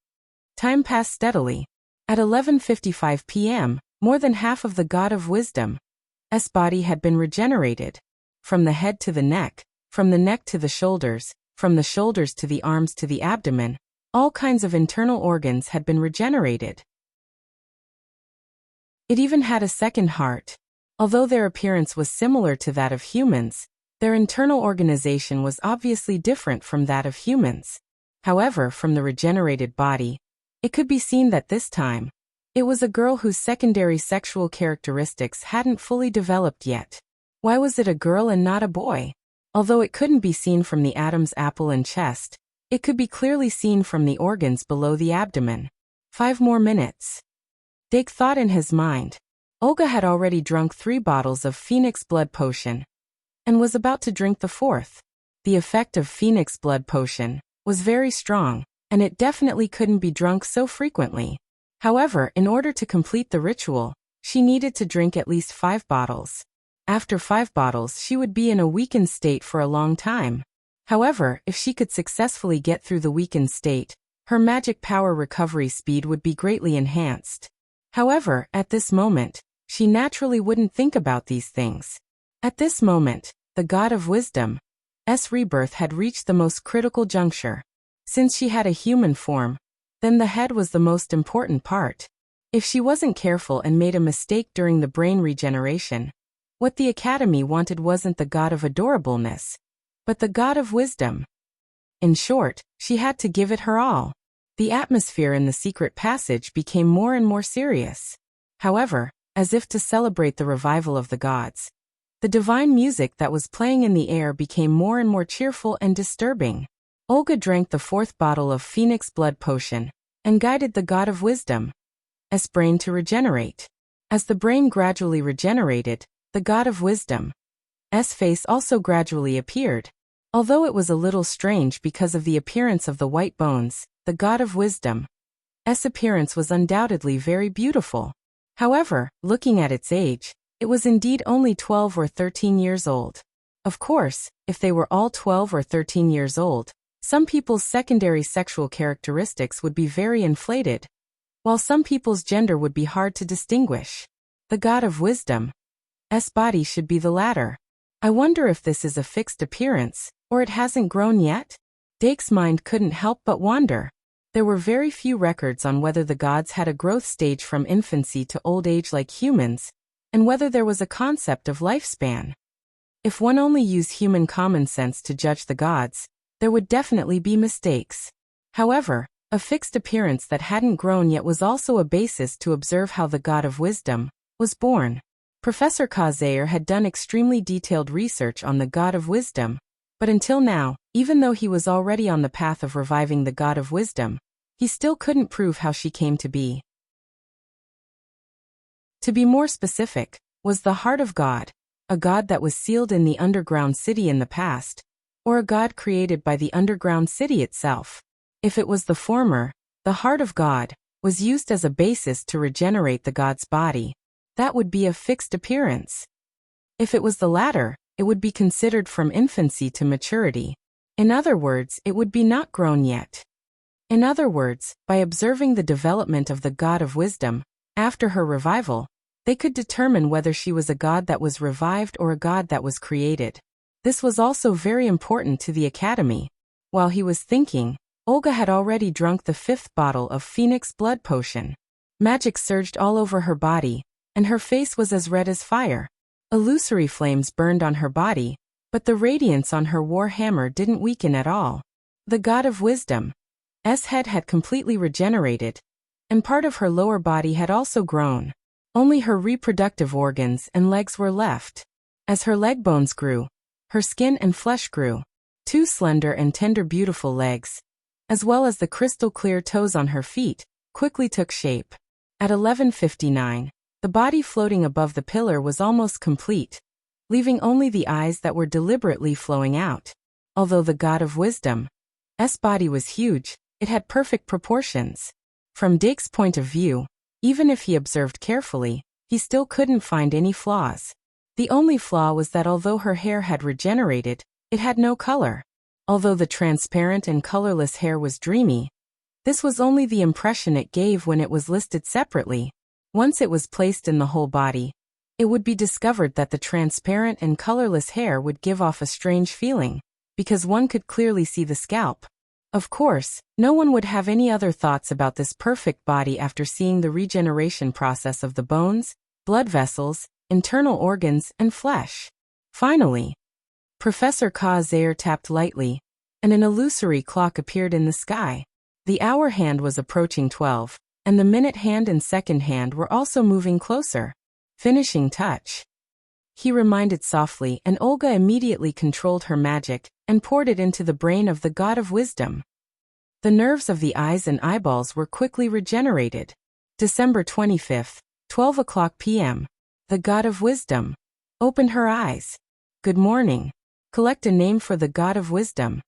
Time passed steadily. At 11:55 p.m., more than half of the God of Wisdom's body had been regenerated. From the head to the neck, from the neck to the shoulders, from the shoulders to the arms to the abdomen, all kinds of internal organs had been regenerated. It even had a second heart. Although their appearance was similar to that of humans, their internal organization was obviously different from that of humans. However, from the regenerated body, it could be seen that this time, it was a girl whose secondary sexual characteristics hadn't fully developed yet. Why was it a girl and not a boy? Although it couldn't be seen from the Adam's apple and chest, it could be clearly seen from the organs below the abdomen. 5 more minutes. Dake thought in his mind. Olga had already drunk 3 bottles of Phoenix blood potion, and was about to drink the 4th. The effect of Phoenix blood potion was very strong, and it definitely couldn't be drunk so frequently. However, in order to complete the ritual, She needed to drink at least 5 bottles. After 5 bottles, she would be in a weakened state for a long time. However, if she could successfully get through the weakened state, her magic power recovery speed would be greatly enhanced. However, at this moment, she naturally wouldn't think about these things. At this moment, the God of Wisdom's rebirth had reached the most critical juncture. Since she had a human form, then the head was the most important part. If she wasn't careful and made a mistake during the brain regeneration, what the Academy wanted wasn't the God of adorableness, but the God of Wisdom. In short, she had to give it her all. The atmosphere in the secret passage became more and more serious. However, as if to celebrate the revival of the gods, the divine music that was playing in the air became more and more cheerful and disturbing. Olga drank the 4th bottle of Phoenix blood potion and guided the God of Wisdom's brain to regenerate. As the brain gradually regenerated, the God of Wisdom's face also gradually appeared. Although it was a little strange because of the appearance of the white bones, the God of Wisdom's appearance was undoubtedly very beautiful. However, looking at its age, it was indeed only 12 or 13 years old. Of course, if they were all 12 or 13 years old, some people's secondary sexual characteristics would be very inflated, while some people's gender would be hard to distinguish. The God of Wisdom's body should be the latter. I wonder if this is a fixed appearance, or it hasn't grown yet? Dake's mind couldn't help but wonder. There were very few records on whether the gods had a growth stage from infancy to old age like humans, and whether there was a concept of lifespan. If one only used human common sense to judge the gods, there would definitely be mistakes. However, a fixed appearance that hadn't grown yet was also a basis to observe how the God of Wisdom was born. Professor Kazair had done extremely detailed research on the God of Wisdom, but until now, even though he was already on the path of reviving the God of Wisdom, he still couldn't prove how she came to be. To be more specific, was the heart of God a god that was sealed in the underground city in the past, or a god created by the underground city itself? If it was the former, the heart of God was used as a basis to regenerate the god's body. That would be a fixed appearance. If it was the latter, it would be considered from infancy to maturity. In other words, it would be not grown yet. In other words, by observing the development of the God of Wisdom, after her revival, they could determine whether she was a god that was revived or a god that was created. This was also very important to the Academy. While he was thinking, Olga had already drunk the 5th bottle of Phoenix blood potion. Magic surged all over her body, and her face was as red as fire. Illusory flames burned on her body, but the radiance on her war hammer didn't weaken at all. The God of Wisdom's head had completely regenerated, and part of her lower body had also grown. Only her reproductive organs and legs were left. As her leg bones grew, her skin and flesh grew. 2 slender and tender beautiful legs, as well as the crystal clear toes on her feet, quickly took shape. At 11:59, the body floating above the pillar was almost complete, leaving only the eyes that were deliberately flowing out. Although the God of Wisdom's body was huge, it had perfect proportions. From Dake's point of view, even if he observed carefully, he still couldn't find any flaws. The only flaw was that although her hair had regenerated, it had no color. Although the transparent and colorless hair was dreamy, this was only the impression it gave when it was listed separately. Once it was placed in the whole body, it would be discovered that the transparent and colorless hair would give off a strange feeling, because one could clearly see the scalp. Of course, no one would have any other thoughts about this perfect body after seeing the regeneration process of the bones, blood vessels, internal organs, and flesh. Finally, Professor Kazair tapped lightly, and an illusory clock appeared in the sky. The hour hand was approaching 12, and the minute hand and second hand were also moving closer. Finishing touch. He reminded softly, and Olga immediately controlled her magic and poured it into the brain of the God of Wisdom. The nerves of the eyes and eyeballs were quickly regenerated. December 25th, 12 o'clock p.m. The God of Wisdom opened her eyes. Good morning. Collect a name for the God of Wisdom.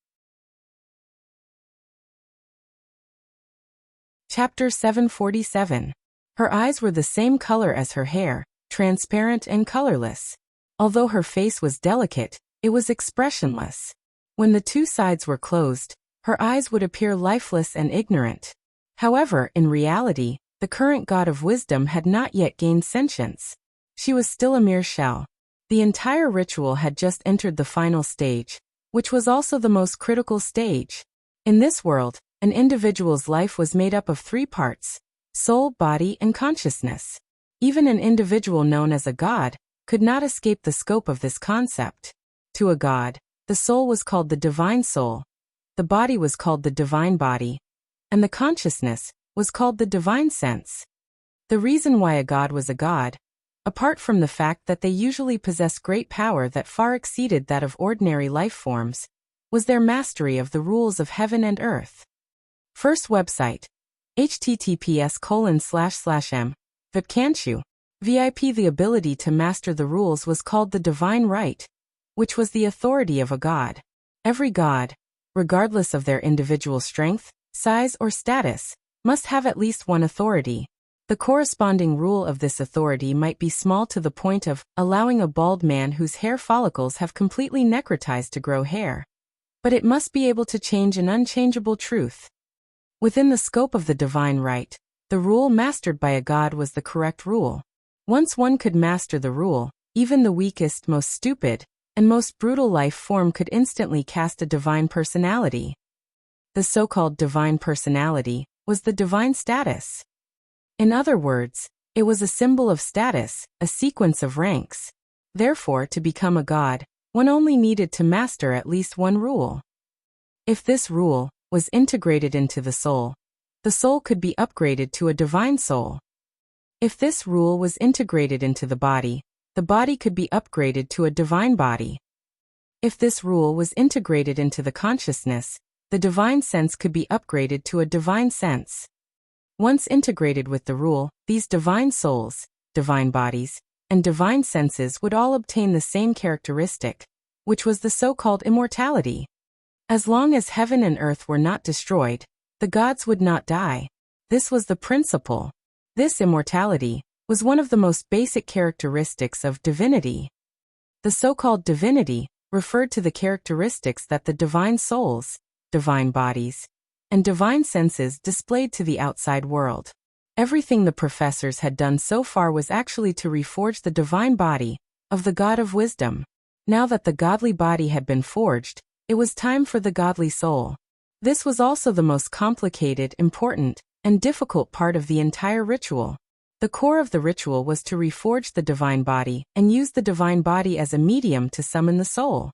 Chapter 747. Her eyes were the same color as her hair, transparent and colorless. Although her face was delicate, it was expressionless. When the two sides were closed, her eyes would appear lifeless and ignorant. However, in reality, the current god of wisdom had not yet gained sentience. She was still a mere shell. The entire ritual had just entered the final stage, which was also the most critical stage. In this world, an individual's life was made up of three parts: soul, body, and consciousness. Even an individual known as a god could not escape the scope of this concept. To a god, the soul was called the divine soul, the body was called the divine body, and the consciousness was called the divine sense. The reason why a god was a god, apart from the fact that they usually possessed great power that far exceeded that of ordinary life forms, was their mastery of the rules of heaven and earth. First website, https://m. Vipcanchu. VIP. The ability to master the rules was called the divine right, which was the authority of a god. Every god, regardless of their individual strength, size, or status, must have at least one authority. The corresponding rule of this authority might be small to the point of allowing a bald man whose hair follicles have completely necrotized to grow hair. But it must be able to change an unchangeable truth. Within the scope of the divine right, the rule mastered by a god was the correct rule. Once one could master the rule, even the weakest, most stupid, and most brutal life form could instantly cast a divine personality. The so-called divine personality was the divine status. In other words, it was a symbol of status, a sequence of ranks. Therefore, to become a god, one only needed to master at least one rule. If this rule was integrated into the soul could be upgraded to a divine soul. If this rule was integrated into the body could be upgraded to a divine body. If this rule was integrated into the consciousness, the divine sense could be upgraded to a divine sense. Once integrated with the rule, these divine souls, divine bodies, and divine senses would all obtain the same characteristic, which was the so-called immortality. As long as heaven and earth were not destroyed, the gods would not die. This was the principle. This immortality was one of the most basic characteristics of divinity. The so-called divinity referred to the characteristics that the divine souls, divine bodies, and divine senses displayed to the outside world. Everything the professors had done so far was actually to reforge the divine body of the God of wisdom. Now that the godly body had been forged, it was time for the godly soul. This was also the most complicated, important, and difficult part of the entire ritual. The core of the ritual was to reforge the divine body and use the divine body as a medium to summon the soul.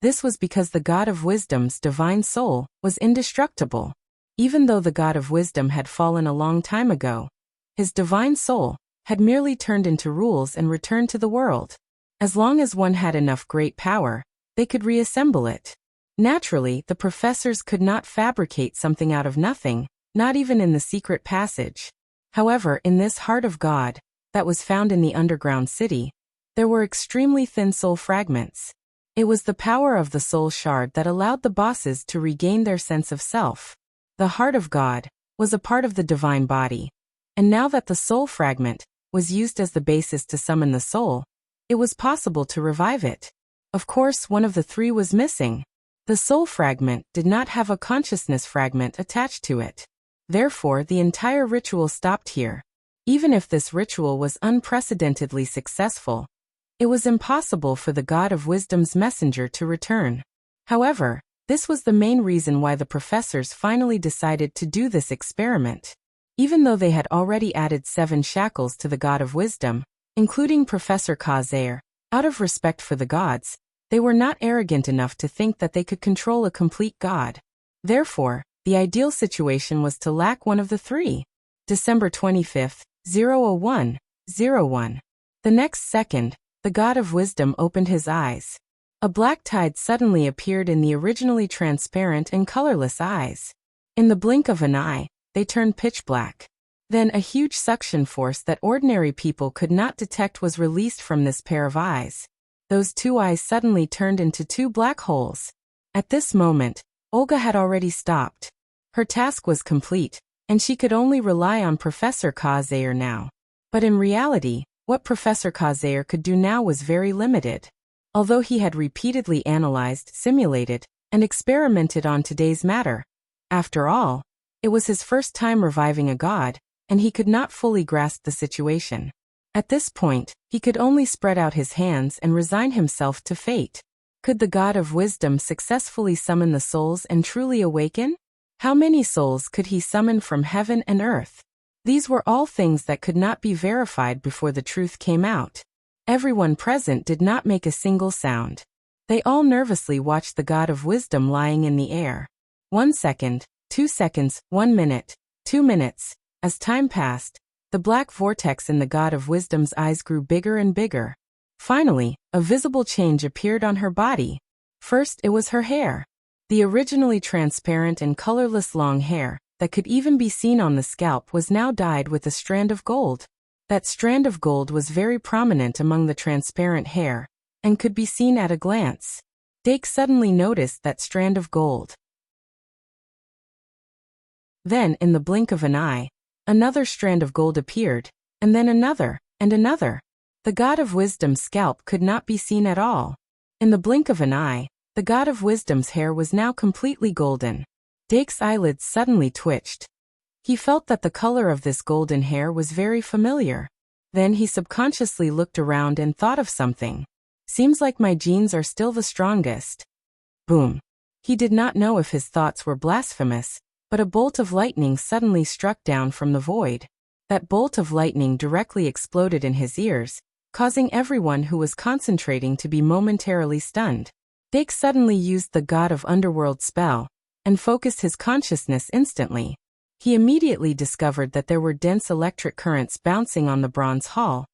This was because the God of Wisdom's divine soul was indestructible. Even though the God of Wisdom had fallen a long time ago, his divine soul had merely turned into rules and returned to the world. As long as one had enough great power, they could reassemble it. Naturally, the professors could not fabricate something out of nothing, not even in the secret passage. However, in this heart of God, that was found in the underground city, there were extremely thin soul fragments. It was the power of the soul shard that allowed the bosses to regain their sense of self. The heart of God was a part of the divine body, and now that the soul fragment was used as the basis to summon the soul, it was possible to revive it. Of course, one of the three was missing. The soul fragment did not have a consciousness fragment attached to it. Therefore, the entire ritual stopped here. Even if this ritual was unprecedentedly successful, it was impossible for the God of Wisdom's messenger to return. However, this was the main reason why the professors finally decided to do this experiment. Even though they had already added 7 shackles to the God of Wisdom, including Professor Kazair, out of respect for the gods, they were not arrogant enough to think that they could control a complete god. Therefore, the ideal situation was to lack one of the three. December 25, 001, 01. The next second, the God of Wisdom opened his eyes. A black tide suddenly appeared in the originally transparent and colorless eyes. In the blink of an eye, they turned pitch black. Then a huge suction force that ordinary people could not detect was released from this pair of eyes. Those 2 eyes suddenly turned into 2 black holes. At this moment, Olga had already stopped. Her task was complete, and she could only rely on Professor Kazair now. But in reality, what Professor Kazair could do now was very limited. Although he had repeatedly analyzed, simulated, and experimented on today's matter, after all, it was his first time reviving a god, and he could not fully grasp the situation. At this point, he could only spread out his hands and resign himself to fate. Could the god of wisdom successfully summon the souls and truly awaken? How many souls could he summon from heaven and earth? These were all things that could not be verified before the truth came out. Everyone present did not make a single sound. They all nervously watched the god of wisdom lying in the air. 1 second, 2 seconds, 1 minute, 2 minutes. As time passed, the black vortex in the god of wisdom's eyes grew bigger and bigger. Finally, a visible change appeared on her body. First, it was her hair. The originally transparent and colorless long hair, that could even be seen on the scalp, was now dyed with a strand of gold. That strand of gold was very prominent among the transparent hair, and could be seen at a glance. Dake suddenly noticed that strand of gold. Then, in the blink of an eye, another strand of gold appeared, and then another, and another. The god of wisdom's scalp could not be seen at all. In the blink of an eye, the god of wisdom's hair was now completely golden. Dake's eyelids suddenly twitched. He felt that the color of this golden hair was very familiar. Then he subconsciously looked around and thought of something. Seems like my genes are still the strongest. Boom. He did not know if his thoughts were blasphemous, but a bolt of lightning suddenly struck down from the void. That bolt of lightning directly exploded in his ears, causing everyone who was concentrating to be momentarily stunned. Dake suddenly used the god of underworld spell, and focused his consciousness instantly. He immediately discovered that there were dense electric currents bouncing on the bronze hall,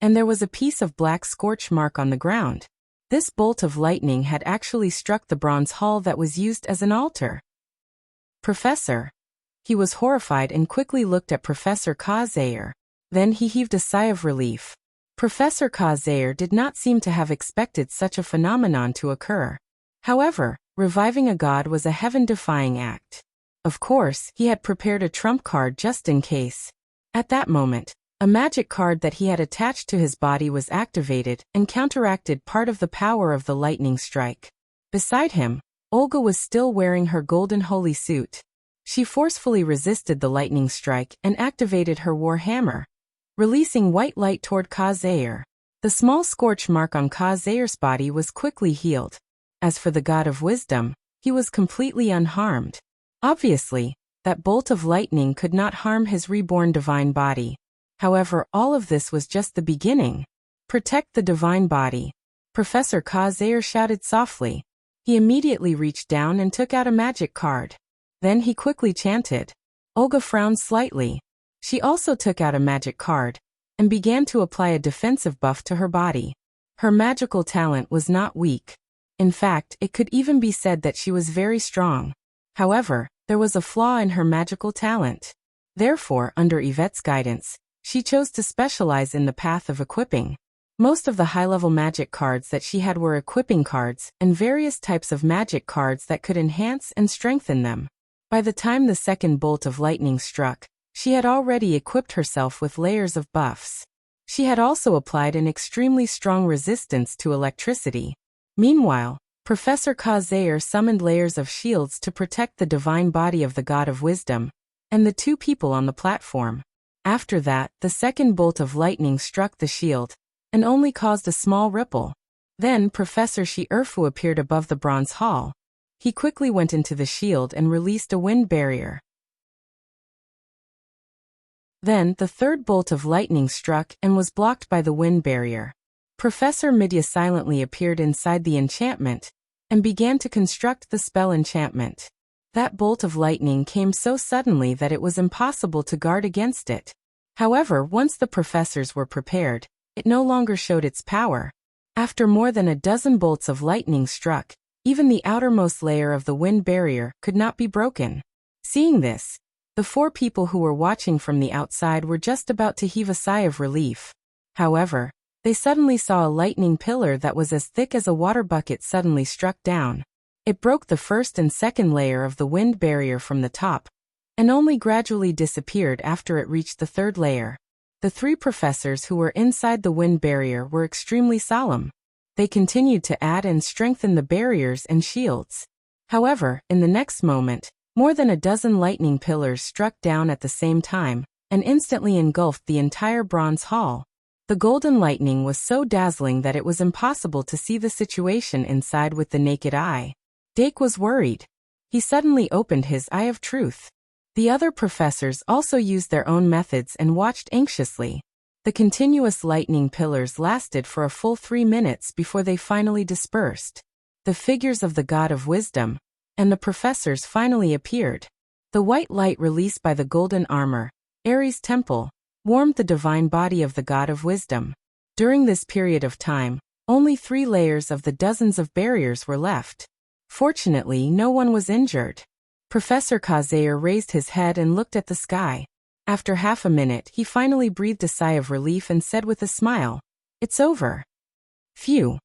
and there was a piece of black scorch mark on the ground. This bolt of lightning had actually struck the bronze hall that was used as an altar. Professor. He was horrified and quickly looked at Professor Kazair. Then he heaved a sigh of relief. Professor Kazair did not seem to have expected such a phenomenon to occur. However, reviving a god was a heaven-defying act. Of course, he had prepared a trump card just in case. At that moment, a magic card that he had attached to his body was activated and counteracted part of the power of the lightning strike. Beside him, Olga was still wearing her golden holy suit. She forcefully resisted the lightning strike and activated her war hammer, releasing white light toward Kazair. The small scorch mark on Kazair's body was quickly healed. As for the god of wisdom, he was completely unharmed. Obviously, that bolt of lightning could not harm his reborn divine body. However, all of this was just the beginning. Protect the divine body. Professor Kazair shouted softly. He immediately reached down and took out a magic card. Then he quickly chanted. Olga frowned slightly. She also took out a magic card, and began to apply a defensive buff to her body. Her magical talent was not weak. In fact, it could even be said that she was very strong. However, there was a flaw in her magical talent. Therefore, under Yvette's guidance, she chose to specialize in the path of equipping. Most of the high-level magic cards that she had were equipping cards and various types of magic cards that could enhance and strengthen them. By the time the second bolt of lightning struck, she had already equipped herself with layers of buffs. She had also applied an extremely strong resistance to electricity. Meanwhile, Professor Kazair summoned layers of shields to protect the divine body of the god of wisdom, and the two people on the platform. After that, the second bolt of lightning struck the shield, and only caused a small ripple. Then Professor Shi-Erfu appeared above the bronze hall. He quickly went into the shield and released a wind barrier. Then, the third bolt of lightning struck and was blocked by the wind barrier. Professor Midya silently appeared inside the enchantment, and began to construct the spell enchantment. That bolt of lightning came so suddenly that it was impossible to guard against it. However, once the professors were prepared, it no longer showed its power. After more than a dozen bolts of lightning struck, even the outermost layer of the wind barrier could not be broken. Seeing this, the four people who were watching from the outside were just about to heave a sigh of relief. However, they suddenly saw a lightning pillar that was as thick as a water bucket suddenly struck down. It broke the first and second layer of the wind barrier from the top, and only gradually disappeared after it reached the third layer. The three professors who were inside the wind barrier were extremely solemn. They continued to add and strengthen the barriers and shields. However, in the next moment, more than a dozen lightning pillars struck down at the same time, and instantly engulfed the entire bronze hall. The golden lightning was so dazzling that it was impossible to see the situation inside with the naked eye. Dake was worried. He suddenly opened his eye of truth. The other professors also used their own methods and watched anxiously. The continuous lightning pillars lasted for a full 3 minutes before they finally dispersed. The figures of the God of Wisdom and the professors finally appeared. The white light released by the golden armor, Ares' temple, warmed the divine body of the God of Wisdom. During this period of time, only 3 layers of the dozens of barriers were left. Fortunately, no one was injured. Professor Kazair raised his head and looked at the sky. After half a minute, he finally breathed a sigh of relief and said with a smile, "It's over." Phew.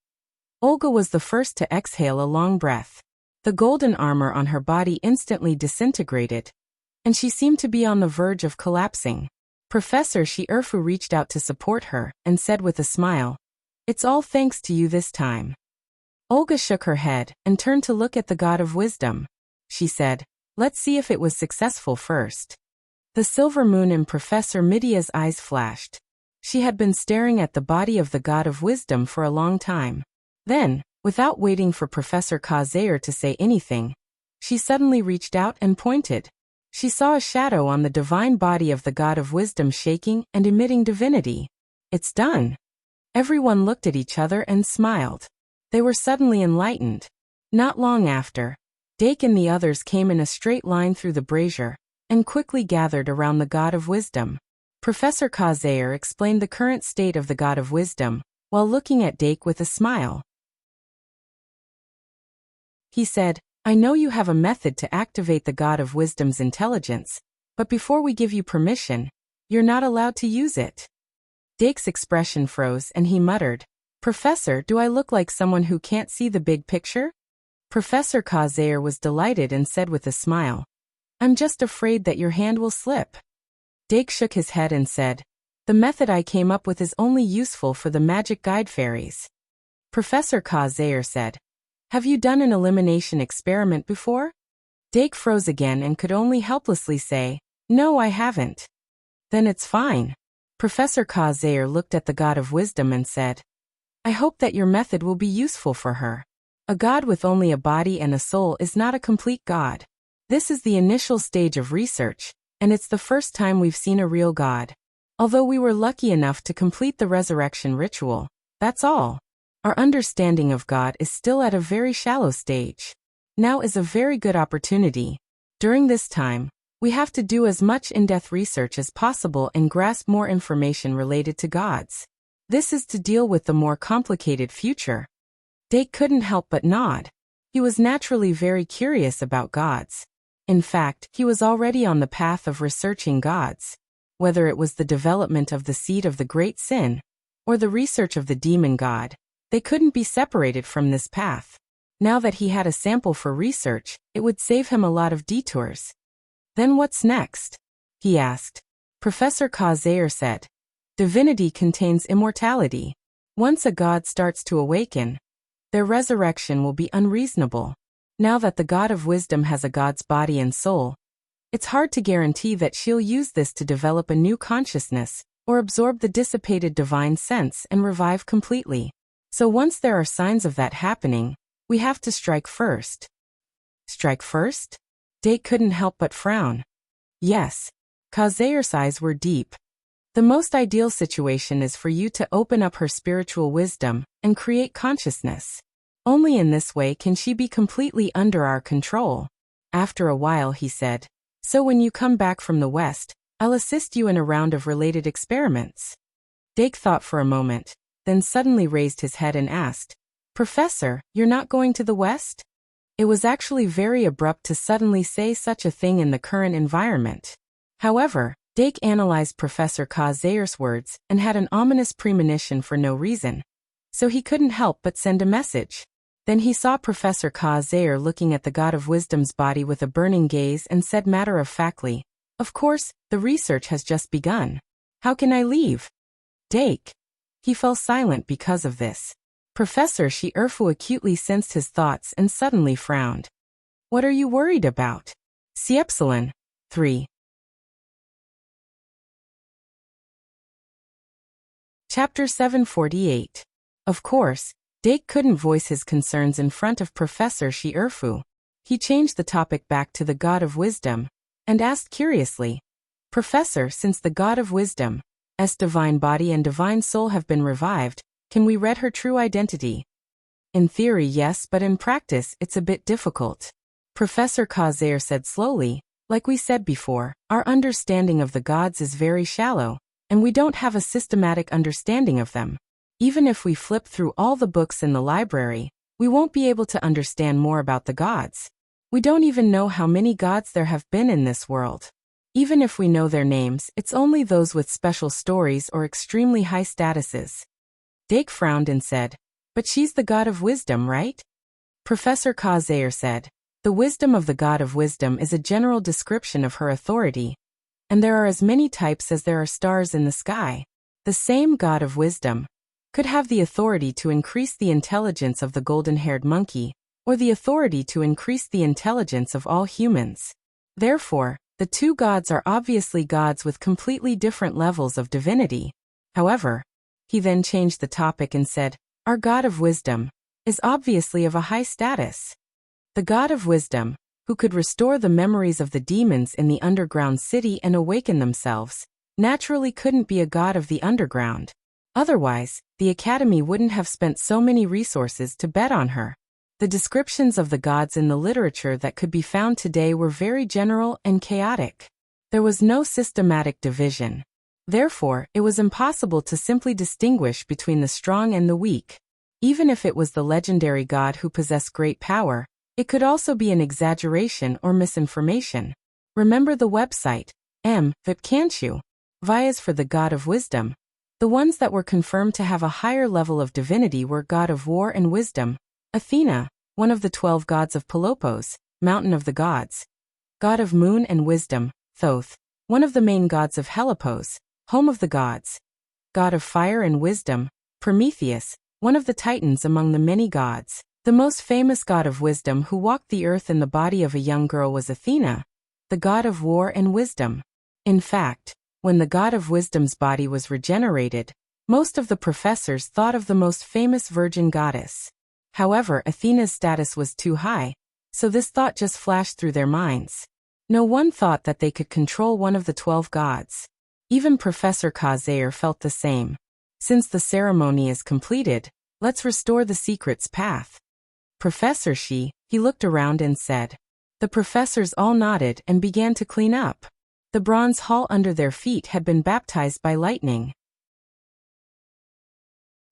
Olga was the first to exhale a long breath. The golden armor on her body instantly disintegrated, and she seemed to be on the verge of collapsing. Professor Shierfu reached out to support her and said with a smile, "It's all thanks to you this time." Olga shook her head and turned to look at the God of Wisdom. She said, "Let's see if it was successful first." The silver moon in Professor Midia's eyes flashed. She had been staring at the body of the God of Wisdom for a long time. Then, without waiting for Professor Kazair to say anything, she suddenly reached out and pointed. She saw a shadow on the divine body of the God of Wisdom shaking and emitting divinity. "It's done." Everyone looked at each other and smiled. They were suddenly enlightened. Not long after, Dake and the others came in a straight line through the brazier and quickly gathered around the God of Wisdom. Professor Kazair explained the current state of the God of Wisdom while looking at Dake with a smile. He said, "I know you have a method to activate the God of Wisdom's intelligence, but before we give you permission, you're not allowed to use it." Dake's expression froze and he muttered, "Professor, do I look like someone who can't see the big picture?" Professor Kazair was delighted and said with a smile, "I'm just afraid that your hand will slip." Dake shook his head and said, "The method I came up with is only useful for the magic guide fairies." Professor Kazair said, "Have you done an elimination experiment before?" Dake froze again and could only helplessly say, "No, I haven't." "Then it's fine." Professor Kazair looked at the God of Wisdom and said, "I hope that your method will be useful for her. A god with only a body and a soul is not a complete god. This is the initial stage of research, and it's the first time we've seen a real god. Although we were lucky enough to complete the resurrection ritual, that's all. Our understanding of God is still at a very shallow stage. Now is a very good opportunity. During this time, we have to do as much in-depth research as possible and grasp more information related to gods. This is to deal with the more complicated future." Dake couldn't help but nod. He was naturally very curious about gods. In fact, he was already on the path of researching gods. Whether it was the development of the seed of the great sin, or the research of the demon god, they couldn't be separated from this path. Now that he had a sample for research, it would save him a lot of detours. "Then what's next?" he asked. Professor Kazair said, "Divinity contains immortality. Once a god starts to awaken, their resurrection will be unreasonable. Now that the God of Wisdom has a god's body and soul, it's hard to guarantee that she'll use this to develop a new consciousness, or absorb the dissipated divine sense and revive completely. So once there are signs of that happening, we have to strike first." "Strike first?" Dake couldn't help but frown. "Yes." Kazair's eyes were deep. "The most ideal situation is for you to open up her spiritual wisdom and create consciousness. Only in this way can she be completely under our control." After a while he said, "So when you come back from the West, I'll assist you in a round of related experiments." Dake thought for a moment, then suddenly raised his head and asked, "Professor, you're not going to the West?" It was actually very abrupt to suddenly say such a thing in the current environment. However, Dake analyzed Professor Kazair's words and had an ominous premonition for no reason. So he couldn't help but send a message. Then he saw Professor Ka-Zayer looking at the God of Wisdom's body with a burning gaze and said matter-of-factly, "Of course, the research has just begun. How can I leave?" Dake. He fell silent because of this. Professor Shi-Erfu acutely sensed his thoughts and suddenly frowned. "What are you worried about?" Epsilon 3. Chapter 748. Of course, Dake couldn't voice his concerns in front of Professor Shi-Erfu. He changed the topic back to the God of Wisdom, and asked curiously, "Professor, since the God of Wisdom's divine body and divine soul have been revived, can we read her true identity?" "In theory, yes, but in practice, it's a bit difficult." Professor Ka-Zayer said slowly, "Like we said before, our understanding of the gods is very shallow, and we don't have a systematic understanding of them. Even if we flip through all the books in the library, we won't be able to understand more about the gods. We don't even know how many gods there have been in this world. Even if we know their names, it's only those with special stories or extremely high statuses." Dake frowned and said, "But she's the God of Wisdom, right?" Professor Ka-Zayer said, "The wisdom of the God of Wisdom is a general description of her authority, and there are as many types as there are stars in the sky. The same God of Wisdom could have the authority to increase the intelligence of the golden-haired monkey, or the authority to increase the intelligence of all humans. Therefore, the two gods are obviously gods with completely different levels of divinity. However," he then changed the topic and said, "our God of Wisdom is obviously of a high status. The God of Wisdom, who could restore the memories of the demons in the underground city and awaken themselves, naturally couldn't be a god of the underground. Otherwise, the Academy wouldn't have spent so many resources to bet on her." The descriptions of the gods in the literature that could be found today were very general and chaotic. There was no systematic division. Therefore, it was impossible to simply distinguish between the strong and the weak. Even if it was the legendary god who possessed great power, it could also be an exaggeration or misinformation. Remember the website, VIP, can't you? Vias for the God of Wisdom. The ones that were confirmed to have a higher level of divinity were God of War and Wisdom, Athena, one of the 12 gods of Pelopos, Mountain of the Gods, God of Moon and Wisdom, Thoth, one of the main gods of Helipos, Home of the Gods, God of Fire and Wisdom, Prometheus, one of the Titans among the many gods. The most famous God of Wisdom who walked the earth in the body of a young girl was Athena, the God of War and Wisdom. In fact, when the God of Wisdom's body was regenerated, most of the professors thought of the most famous virgin goddess. However, Athena's status was too high, so this thought just flashed through their minds. No one thought that they could control one of the 12 gods. Even Professor Ka-Zayer felt the same. Since the ceremony is completed, let's restore the secret's path. Professor Shi, he looked around and said. The professors all nodded and began to clean up. The bronze hall under their feet had been baptized by lightning.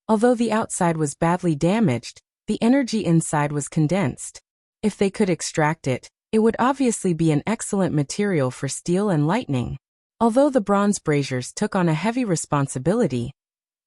Although the outside was badly damaged, the energy inside was condensed. If they could extract it, it would obviously be an excellent material for steel and lightning. Although the bronze braziers took on a heavy responsibility,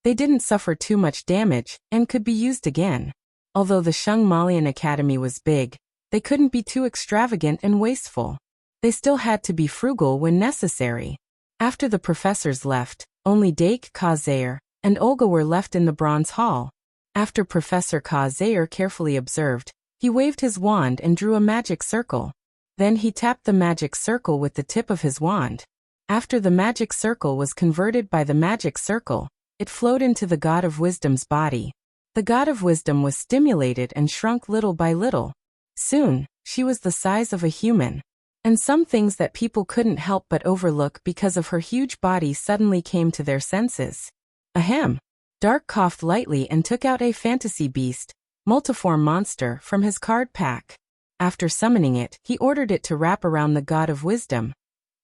they didn't suffer too much damage and could be used again. Although the Shung Malian Academy was big, they couldn't be too extravagant and wasteful. They still had to be frugal when necessary. After the professors left, only Dake, Ka-Zayer, and Olga were left in the bronze hall. After Professor Ka-Zayer carefully observed, he waved his wand and drew a magic circle. Then he tapped the magic circle with the tip of his wand. After the magic circle was converted by the magic circle, it flowed into the God of Wisdom's body. The God of Wisdom was stimulated and shrunk little by little. Soon, she was the size of a human. And some things that people couldn't help but overlook because of her huge body suddenly came to their senses. Ahem. Dark coughed lightly and took out a fantasy beast, multiform monster, from his card pack. After summoning it, he ordered it to wrap around the God of Wisdom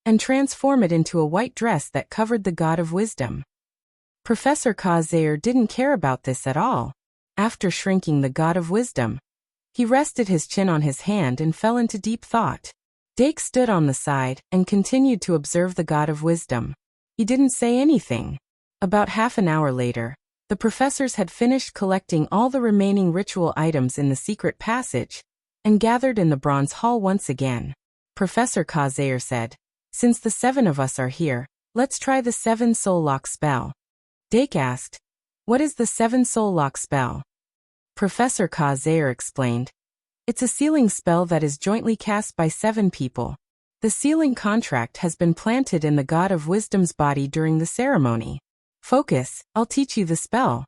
and transform it into a white dress that covered the God of Wisdom. Professor Ka-Zayer didn't care about this at all. After shrinking the God of Wisdom, he rested his chin on his hand and fell into deep thought. Dake stood on the side and continued to observe the God of Wisdom. He didn't say anything. About half an hour later, The professors had finished collecting all the remaining ritual items in the secret passage and gathered in the bronze hall once again. Professor Kazair said, "Since the 7 of us are here, let's try the 7 soul lock spell." Dake asked, "What is the 7 soul lock spell?" Professor Kazair explained, "It's a sealing spell that is jointly cast by 7 people. The sealing contract has been planted in the God of Wisdom's body during the ceremony. Focus, I'll teach you the spell."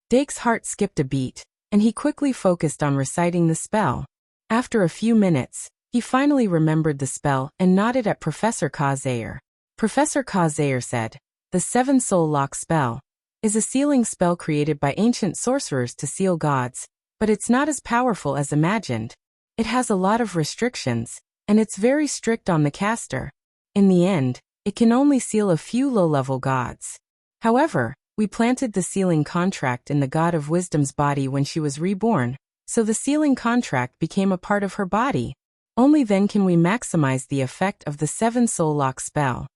Dake's heart skipped a beat, and he quickly focused on reciting the spell. After a few minutes, he finally remembered the spell and nodded at Professor Kazair. Professor Kazair said, "The 7 soul lock spell is a sealing spell created by ancient sorcerers to seal gods, but it's not as powerful as imagined. It has a lot of restrictions, and it's very strict on the caster. In the end, it can only seal a few low-level gods. However, we planted the sealing contract in the God of Wisdom's body when she was reborn, so the sealing contract became a part of her body. Only then can we maximize the effect of the 7 soul lock spell.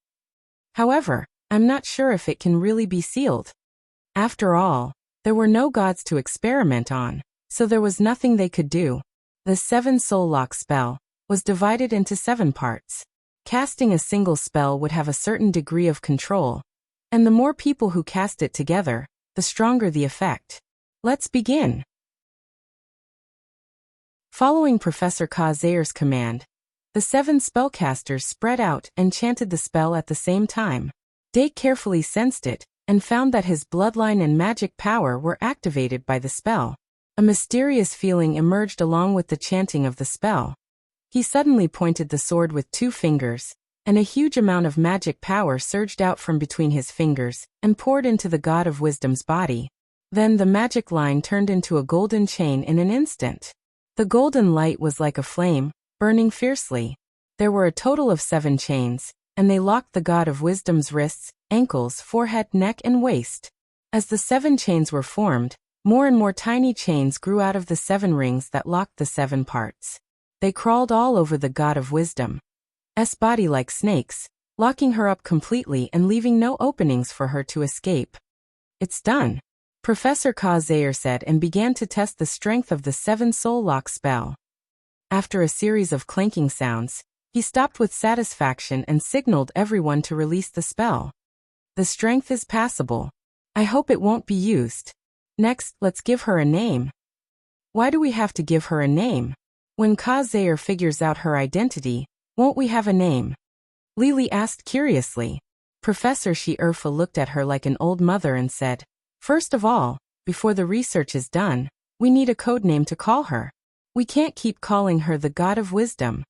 However, I'm not sure if it can really be sealed." After all, there were no gods to experiment on, so there was nothing they could do. The 7 soul lock spell was divided into 7 parts. Casting a single spell would have a certain degree of control, and the more people who cast it together, the stronger the effect. Let's begin. Following Professor Kazair's command, the 7 spellcasters spread out and chanted the spell at the same time. Dake carefully sensed it and found that his bloodline and magic power were activated by the spell. A mysterious feeling emerged along with the chanting of the spell. He suddenly pointed the sword with 2 fingers, and a huge amount of magic power surged out from between his fingers and poured into the God of Wisdom's body. Then the magic line turned into a golden chain in an instant. The golden light was like a flame, burning fiercely. There were a total of 7 chains, and they locked the God of Wisdom's wrists, ankles, forehead, neck, and waist. As the 7 chains were formed, more and more tiny chains grew out of the 7 rings that locked the 7 parts. They crawled all over the God of Wisdom's body like snakes, locking her up completely and leaving no openings for her to escape. "It's done," Professor Kazair said, and began to test the strength of the 7 soul lock spell. After a series of clanking sounds, he stopped with satisfaction and signaled everyone to release the spell. "The strength is passable. I hope it won't be used. Next, let's give her a name." "Why do we have to give her a name? When Kazair figures out her identity, won't we have a name?" Lily asked curiously. Professor Shierfa looked at her like an old mother and said, "First of all, before the research is done, we need a code name to call her. We can't keep calling her the God of Wisdom.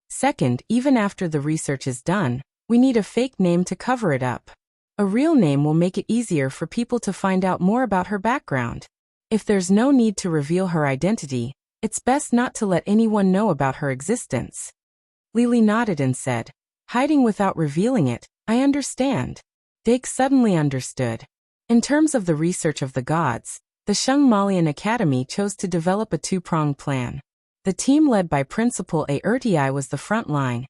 Second, even after the research is done, we need a fake name to cover it up. A real name will make it easier for people to find out more about her background. If there's no need to reveal her identity, it's best not to let anyone know about her existence." Lily nodded and said, "Hiding without revealing it, I understand." Dake suddenly understood. In terms of the research of the gods, the Shung Malian Academy chose to develop a 2-pronged plan. The team led by Principal Aerti was the front line,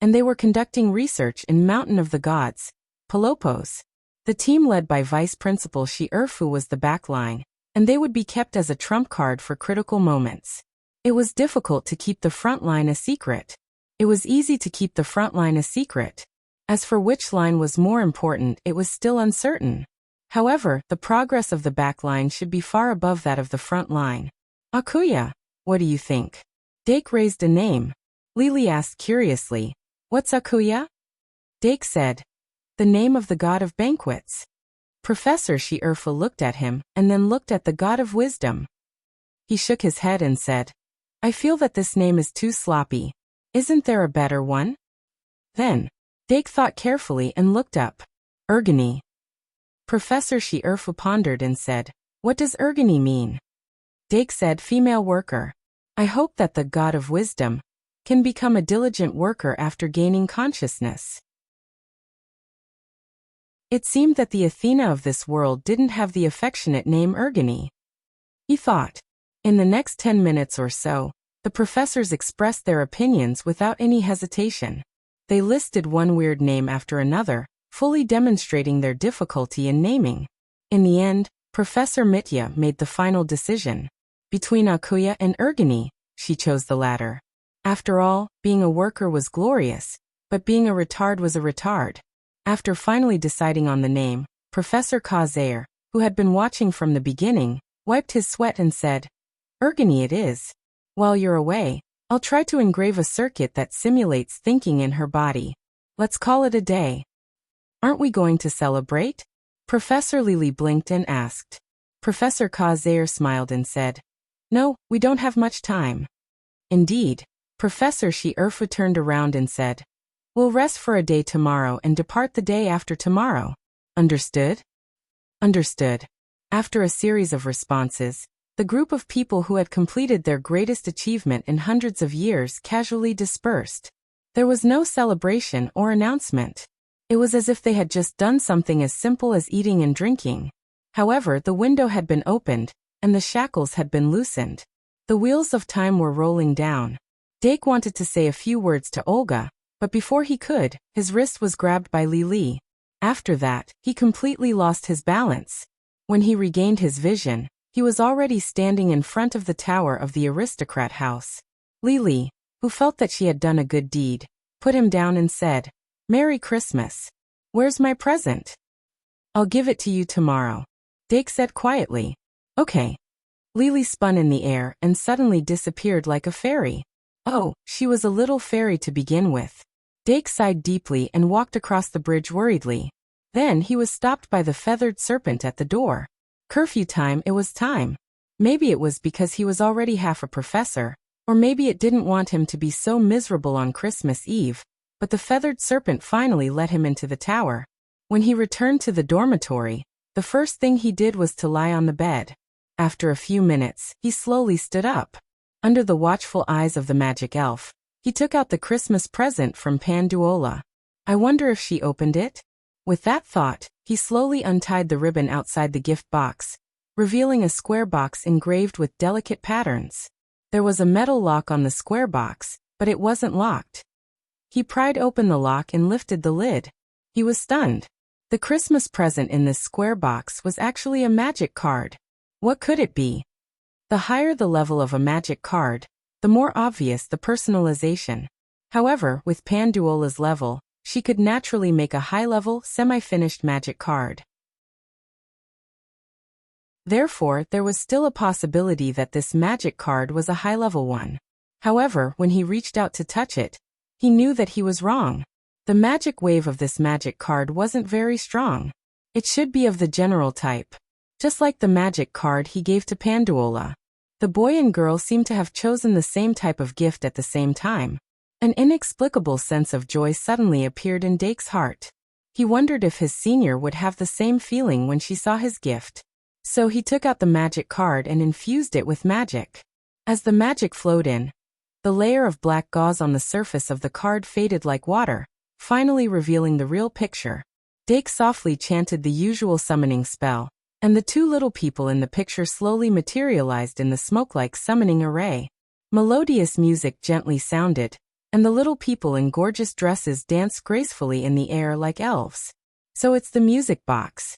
and they were conducting research in Mountain of the Gods, Pelopos. The team led by Vice Principal Shierfu was the back line, and they would be kept as a trump card for critical moments. It was difficult to keep the front line a secret. It was easy to keep the front line a secret. As for which line was more important, it was still uncertain. However, the progress of the back line should be far above that of the front line. "Akuya, what do you think?" Dake raised a name. Lily asked curiously, "What's Akuya?" Dake said, "The name of the God of Banquets." Professor Shierfa looked at him and then looked at the God of Wisdom. He shook his head and said, "I feel that this name is too sloppy. Isn't there a better one?" Then, Dake thought carefully and looked up. "Ergony." Professor Shierfa pondered and said, "What does Ergony mean?" Dake said, "Female worker. I hope that the God of Wisdom can become a diligent worker after gaining consciousness." It seemed that the Athena of this world didn't have the affectionate name Ergony. He thought. In the next 10 minutes or so, the professors expressed their opinions without any hesitation. They listed one weird name after another, fully demonstrating their difficulty in naming. In the end, Professor Mitya made the final decision. Between Akuya and Ergony, she chose the latter. After all, being a worker was glorious, but being a retard was a retard. After finally deciding on the name, Professor Kazair, who had been watching from the beginning, wiped his sweat and said, "Ergony it is. While you're away, I'll try to engrave a circuit that simulates thinking in her body. Let's call it a day." "Aren't we going to celebrate?" Professor Lily blinked and asked. Professor Kazair smiled and said, "No, we don't have much time." Indeed, Professor Shi-Erfu turned around and said, "We'll rest for a day tomorrow and depart the day after tomorrow. Understood?" Understood. After a series of responses, the group of people who had completed their greatest achievement in hundreds of years casually dispersed. There was no celebration or announcement. It was as if they had just done something as simple as eating and drinking. However, the window had been opened, and the shackles had been loosened. The wheels of time were rolling down. Dake wanted to say a few words to Olga, but before he could, his wrist was grabbed by Lili. After that, he completely lost his balance. When he regained his vision, he was already standing in front of the tower of the aristocrat house. Lili, who felt that she had done a good deed, put him down and said, "Merry Christmas. Where's my present?" "I'll give it to you tomorrow," Dake said quietly. "Okay." Lili spun in the air and suddenly disappeared like a fairy. Oh, she was a little fairy to begin with. Dake sighed deeply and walked across the bridge worriedly. Then he was stopped by the feathered serpent at the door. Curfew time, it was time. Maybe it was because he was already half a professor, or maybe it didn't want him to be so miserable on Christmas Eve, but the feathered serpent finally let him into the tower. When he returned to the dormitory, the first thing he did was to lie on the bed. After a few minutes, he slowly stood up. Under the watchful eyes of the magic elf, he took out the Christmas present from Panduola. I wonder if she opened it? With that thought, he slowly untied the ribbon outside the gift box, revealing a square box engraved with delicate patterns. There was a metal lock on the square box, but it wasn't locked. He pried open the lock and lifted the lid. He was stunned. The Christmas present in this square box was actually a magic card. What could it be? The higher the level of a magic card, the more obvious the personalization. However, with Panduola's level, she could naturally make a high-level, semi-finished magic card. Therefore, there was still a possibility that this magic card was a high-level one. However, when he reached out to touch it, he knew that he was wrong. The magic wave of this magic card wasn't very strong. It should be of the general type. Just like the magic card he gave to Panduola. The boy and girl seemed to have chosen the same type of gift at the same time. An inexplicable sense of joy suddenly appeared in Dake's heart. He wondered if his senior would have the same feeling when she saw his gift. So he took out the magic card and infused it with magic. As the magic flowed in, the layer of black gauze on the surface of the card faded like water, finally revealing the real picture. Dake softly chanted the usual summoning spell, and the two little people in the picture slowly materialized in the smoke-like summoning array. Melodious music gently sounded, and the little people in gorgeous dresses danced gracefully in the air like elves. So it's the music box.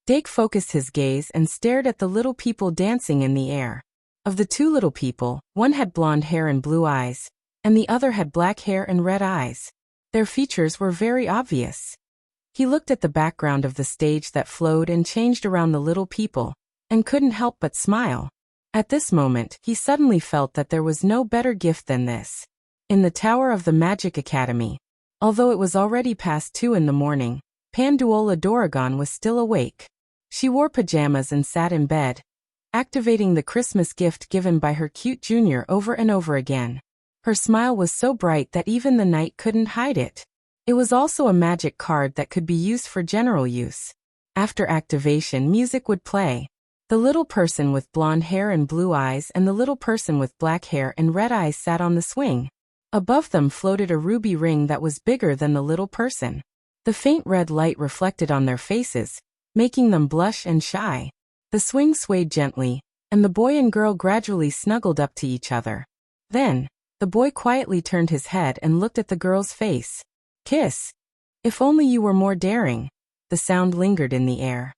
Dake focused his gaze and stared at the little people dancing in the air. Of the two little people, one had blonde hair and blue eyes, and the other had black hair and red eyes. Their features were very obvious. He looked at the background of the stage that flowed and changed around the little people, and couldn't help but smile. At this moment, he suddenly felt that there was no better gift than this. In the tower of the Magic Academy, although it was already past 2 in the morning, Panduola Doragon was still awake. She wore pajamas and sat in bed, activating the Christmas gift given by her cute junior over and over again. Her smile was so bright that even the night couldn't hide it. It was also a magic card that could be used for general use. After activation, music would play. The little person with blonde hair and blue eyes and the little person with black hair and red eyes sat on the swing. Above them floated a ruby ring that was bigger than the little person. The faint red light reflected on their faces, making them blush and shy. The swing swayed gently, and the boy and girl gradually snuggled up to each other. Then, the boy quietly turned his head and looked at the girl's face. Kiss. If only you were more daring. The sound lingered in the air.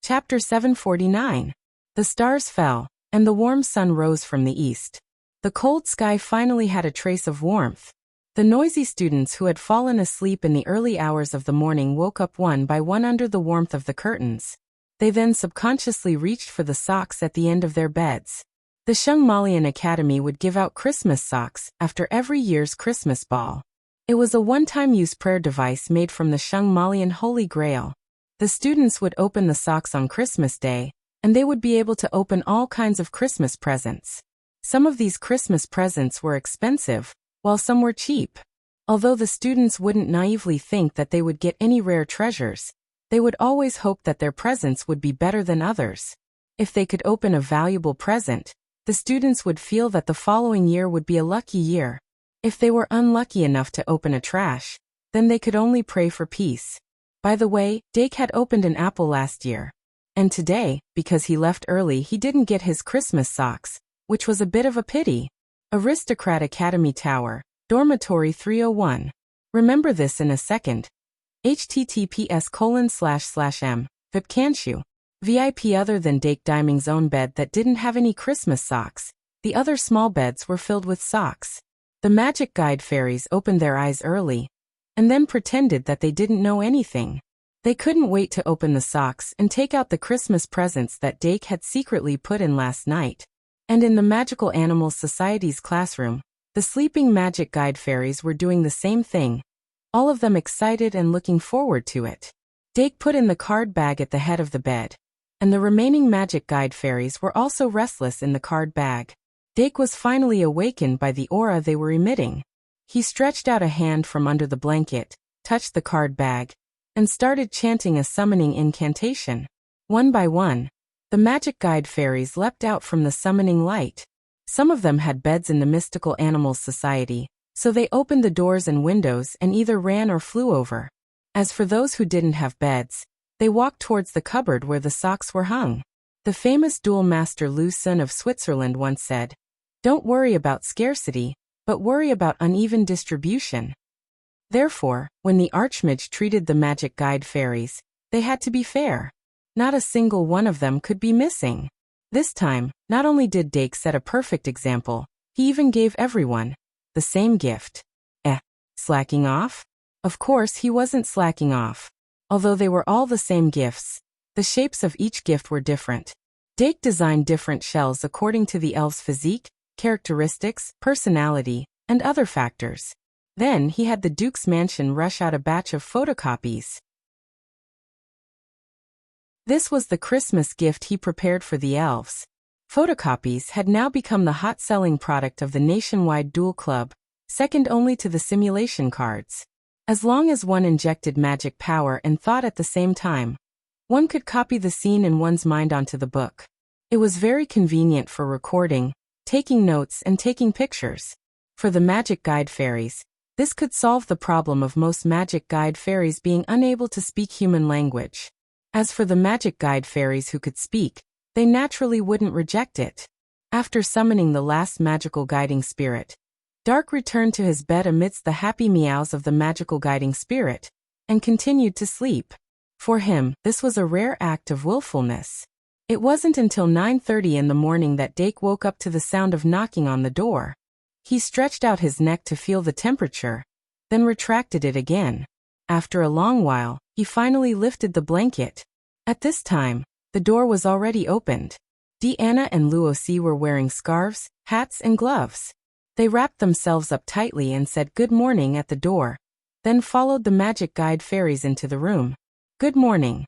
Chapter 749. The stars fell, and the warm sun rose from the east. The cold sky finally had a trace of warmth. The noisy students who had fallen asleep in the early hours of the morning woke up one by one under the warmth of the curtains. They then subconsciously reached for the socks at the end of their beds. The Shungmalian Academy would give out Christmas socks after every year's Christmas ball. It was a one-time use prayer device made from the Shungmalian Holy Grail. The students would open the socks on Christmas Day, and they would be able to open all kinds of Christmas presents. Some of these Christmas presents were expensive, while some were cheap. Although the students wouldn't naively think that they would get any rare treasures, they would always hope that their presents would be better than others. If they could open a valuable present, the students would feel that the following year would be a lucky year. If they were unlucky enough to open a trash, then they could only pray for peace. By the way, Dake had opened an apple last year. And today, because he left early, he didn't get his Christmas socks, which was a bit of a pity. Aristocrat Academy Tower, Dormitory 301. Remember this in a second. https://m. Vipcanshu. VIP. Other than Dake Diming's own bed that didn't have any Christmas socks, the other small beds were filled with socks. The magic guide fairies opened their eyes early, and then pretended that they didn't know anything. They couldn't wait to open the socks and take out the Christmas presents that Dake had secretly put in last night. And in the Magical Animals Society's classroom, the sleeping magic guide fairies were doing the same thing, all of them excited and looking forward to it. Dake put in the card bag at the head of the bed, and the remaining magic guide fairies were also restless in the card bag. Dake was finally awakened by the aura they were emitting. He stretched out a hand from under the blanket, touched the card bag, and started chanting a summoning incantation. One by one, the magic guide fairies leapt out from the summoning light. Some of them had beds in the Mystical Animals Society, so they opened the doors and windows and either ran or flew over. As for those who didn't have beds, they walked towards the cupboard where the socks were hung. The famous duel master Lu Sun of Switzerland once said, "Don't worry about scarcity, but worry about uneven distribution." Therefore, when the Archmage treated the magic guide fairies, they had to be fair. Not a single one of them could be missing. This time, not only did Dake set a perfect example, he even gave everyone the same gift. Slacking off? Of course he wasn't slacking off. Although they were all the same gifts, the shapes of each gift were different. Dake designed different shells according to the elf's physique, characteristics, personality, and other factors. Then he had the Duke's mansion rush out a batch of photocopies. This was the Christmas gift he prepared for the elves. Photocopies had now become the hot-selling product of the nationwide duel club, second only to the simulation cards. As long as one injected magic power and thought at the same time, one could copy the scene in one's mind onto the book. It was very convenient for recording, taking notes, and taking pictures. For the magic guide fairies, this could solve the problem of most magic guide fairies being unable to speak human language. As for the magic guide fairies who could speak, they naturally wouldn't reject it. After summoning the last magical guiding spirit, Dark returned to his bed amidst the happy meows of the magical guiding spirit, and continued to sleep. For him, this was a rare act of willfulness. It wasn't until 9:30 in the morning that Dake woke up to the sound of knocking on the door. He stretched out his neck to feel the temperature, then retracted it again. After a long while, he finally lifted the blanket. At this time, the door was already opened. Deanna and Luosi were wearing scarves, hats, and gloves. They wrapped themselves up tightly and said good morning at the door, then followed the magic guide fairies into the room. Good morning.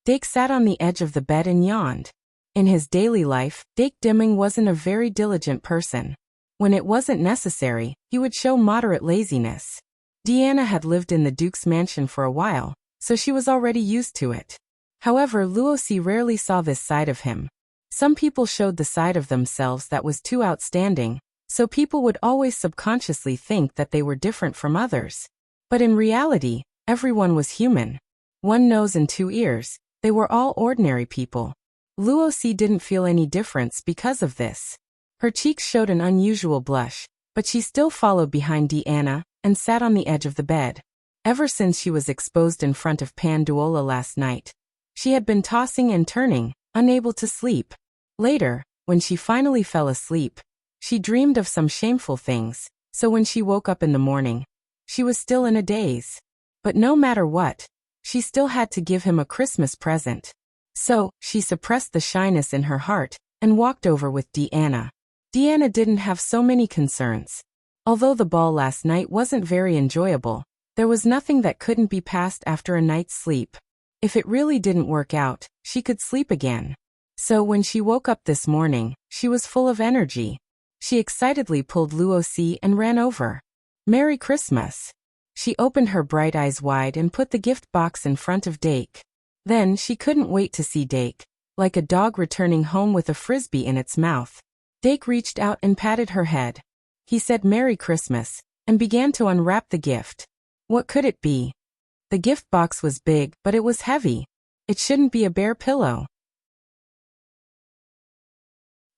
Dake sat on the edge of the bed and yawned. In his daily life, Dake Diming wasn't a very diligent person. When it wasn't necessary, he would show moderate laziness. Deanna had lived in the Duke's mansion for a while, so she was already used to it. However, Luosi rarely saw this side of him. Some people showed the side of themselves that was too outstanding, so people would always subconsciously think that they were different from others. But in reality, everyone was human. One nose and two ears, they were all ordinary people. Luosi didn't feel any difference because of this. Her cheeks showed an unusual blush, but she still followed behind Deanna and sat on the edge of the bed. Ever since she was exposed in front of Panduola last night, She had been tossing and turning, unable to sleep. Later, when she finally fell asleep, she dreamed of some shameful things, so when she woke up in the morning, she was still in a daze. But no matter what, she still had to give him a Christmas present. So, she suppressed the shyness in her heart and walked over with Deanna. Deanna didn't have so many concerns. Although the ball last night wasn't very enjoyable, there was nothing that couldn't be passed after a night's sleep. If it really didn't work out, she could sleep again. So when she woke up this morning, she was full of energy. She excitedly pulled Lucy and ran over. "Merry Christmas." She opened her bright eyes wide and put the gift box in front of Dake. Then she couldn't wait to see Dake, like a dog returning home with a frisbee in its mouth. Dake reached out and patted her head. He said "Merry Christmas," and began to unwrap the gift. What could it be? The gift box was big, but it was heavy. It shouldn't be a bear pillow.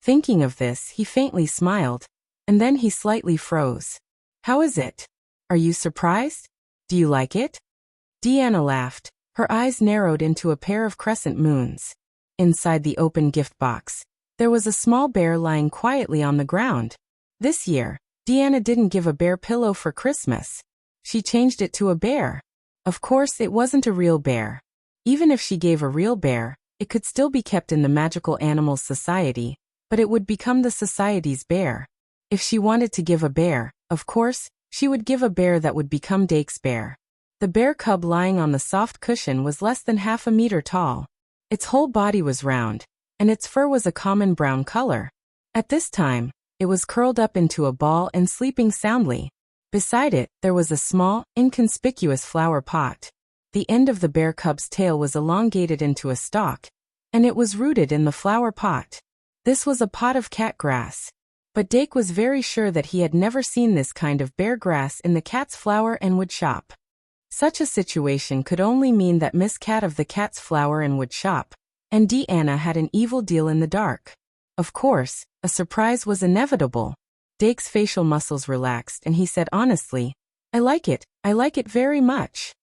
Thinking of this, he faintly smiled, and then he slightly froze. "How is it? Are you surprised? Do you like it?" Deanna laughed. Her eyes narrowed into a pair of crescent moons. Inside the open gift box, there was a small bear lying quietly on the ground. This year, Deanna didn't give a bear pillow for Christmas. She changed it to a bear. Of course, it wasn't a real bear. Even if she gave a real bear, it could still be kept in the Magical Animals Society, but it would become the society's bear. If she wanted to give a bear, of course, she would give a bear that would become Dake's bear. The bear cub lying on the soft cushion was less than half a meter tall. Its whole body was round, and its fur was a common brown color. At this time, it was curled up into a ball and sleeping soundly. Beside it, there was a small, inconspicuous flower pot. The end of the bear cub's tail was elongated into a stalk, and it was rooted in the flower pot. This was a pot of cat grass. But Dake was very sure that he had never seen this kind of bear grass in the cat's flower and wood shop. Such a situation could only mean that Miss Cat of the Cat's Flower and Wood Shop and Deanna had an evil deal in the dark. Of course, a surprise was inevitable. Dake's facial muscles relaxed and he said honestly, I like it very much."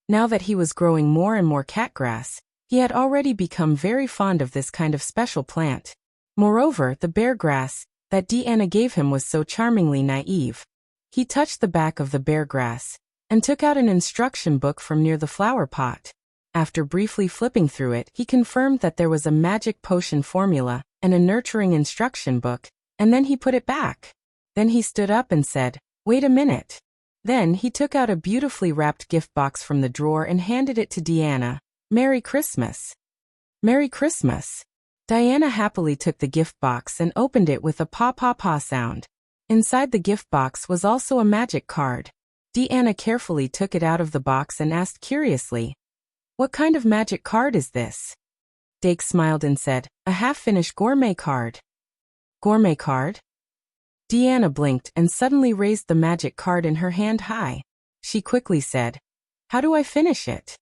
Now that he was growing more and more catgrass, he had already become very fond of this kind of special plant. Moreover, the bear grass that Deanna gave him was so charmingly naive. He touched the back of the bear grass and took out an instruction book from near the flower pot. After briefly flipping through it, he confirmed that there was a magic potion formula and a nurturing instruction book, and then he put it back. Then he stood up and said, "Wait a minute." Then he took out a beautifully wrapped gift box from the drawer and handed it to Deanna. "Merry Christmas." "Merry Christmas." Diana happily took the gift box and opened it with a paw sound. Inside the gift box was also a magic card. Deanna carefully took it out of the box and asked curiously, "What kind of magic card is this?" Dake smiled and said, "A half-finished gourmet card." "Gourmet card?" Deanna blinked and suddenly raised the magic card in her hand high. She quickly said, "How do I finish it?"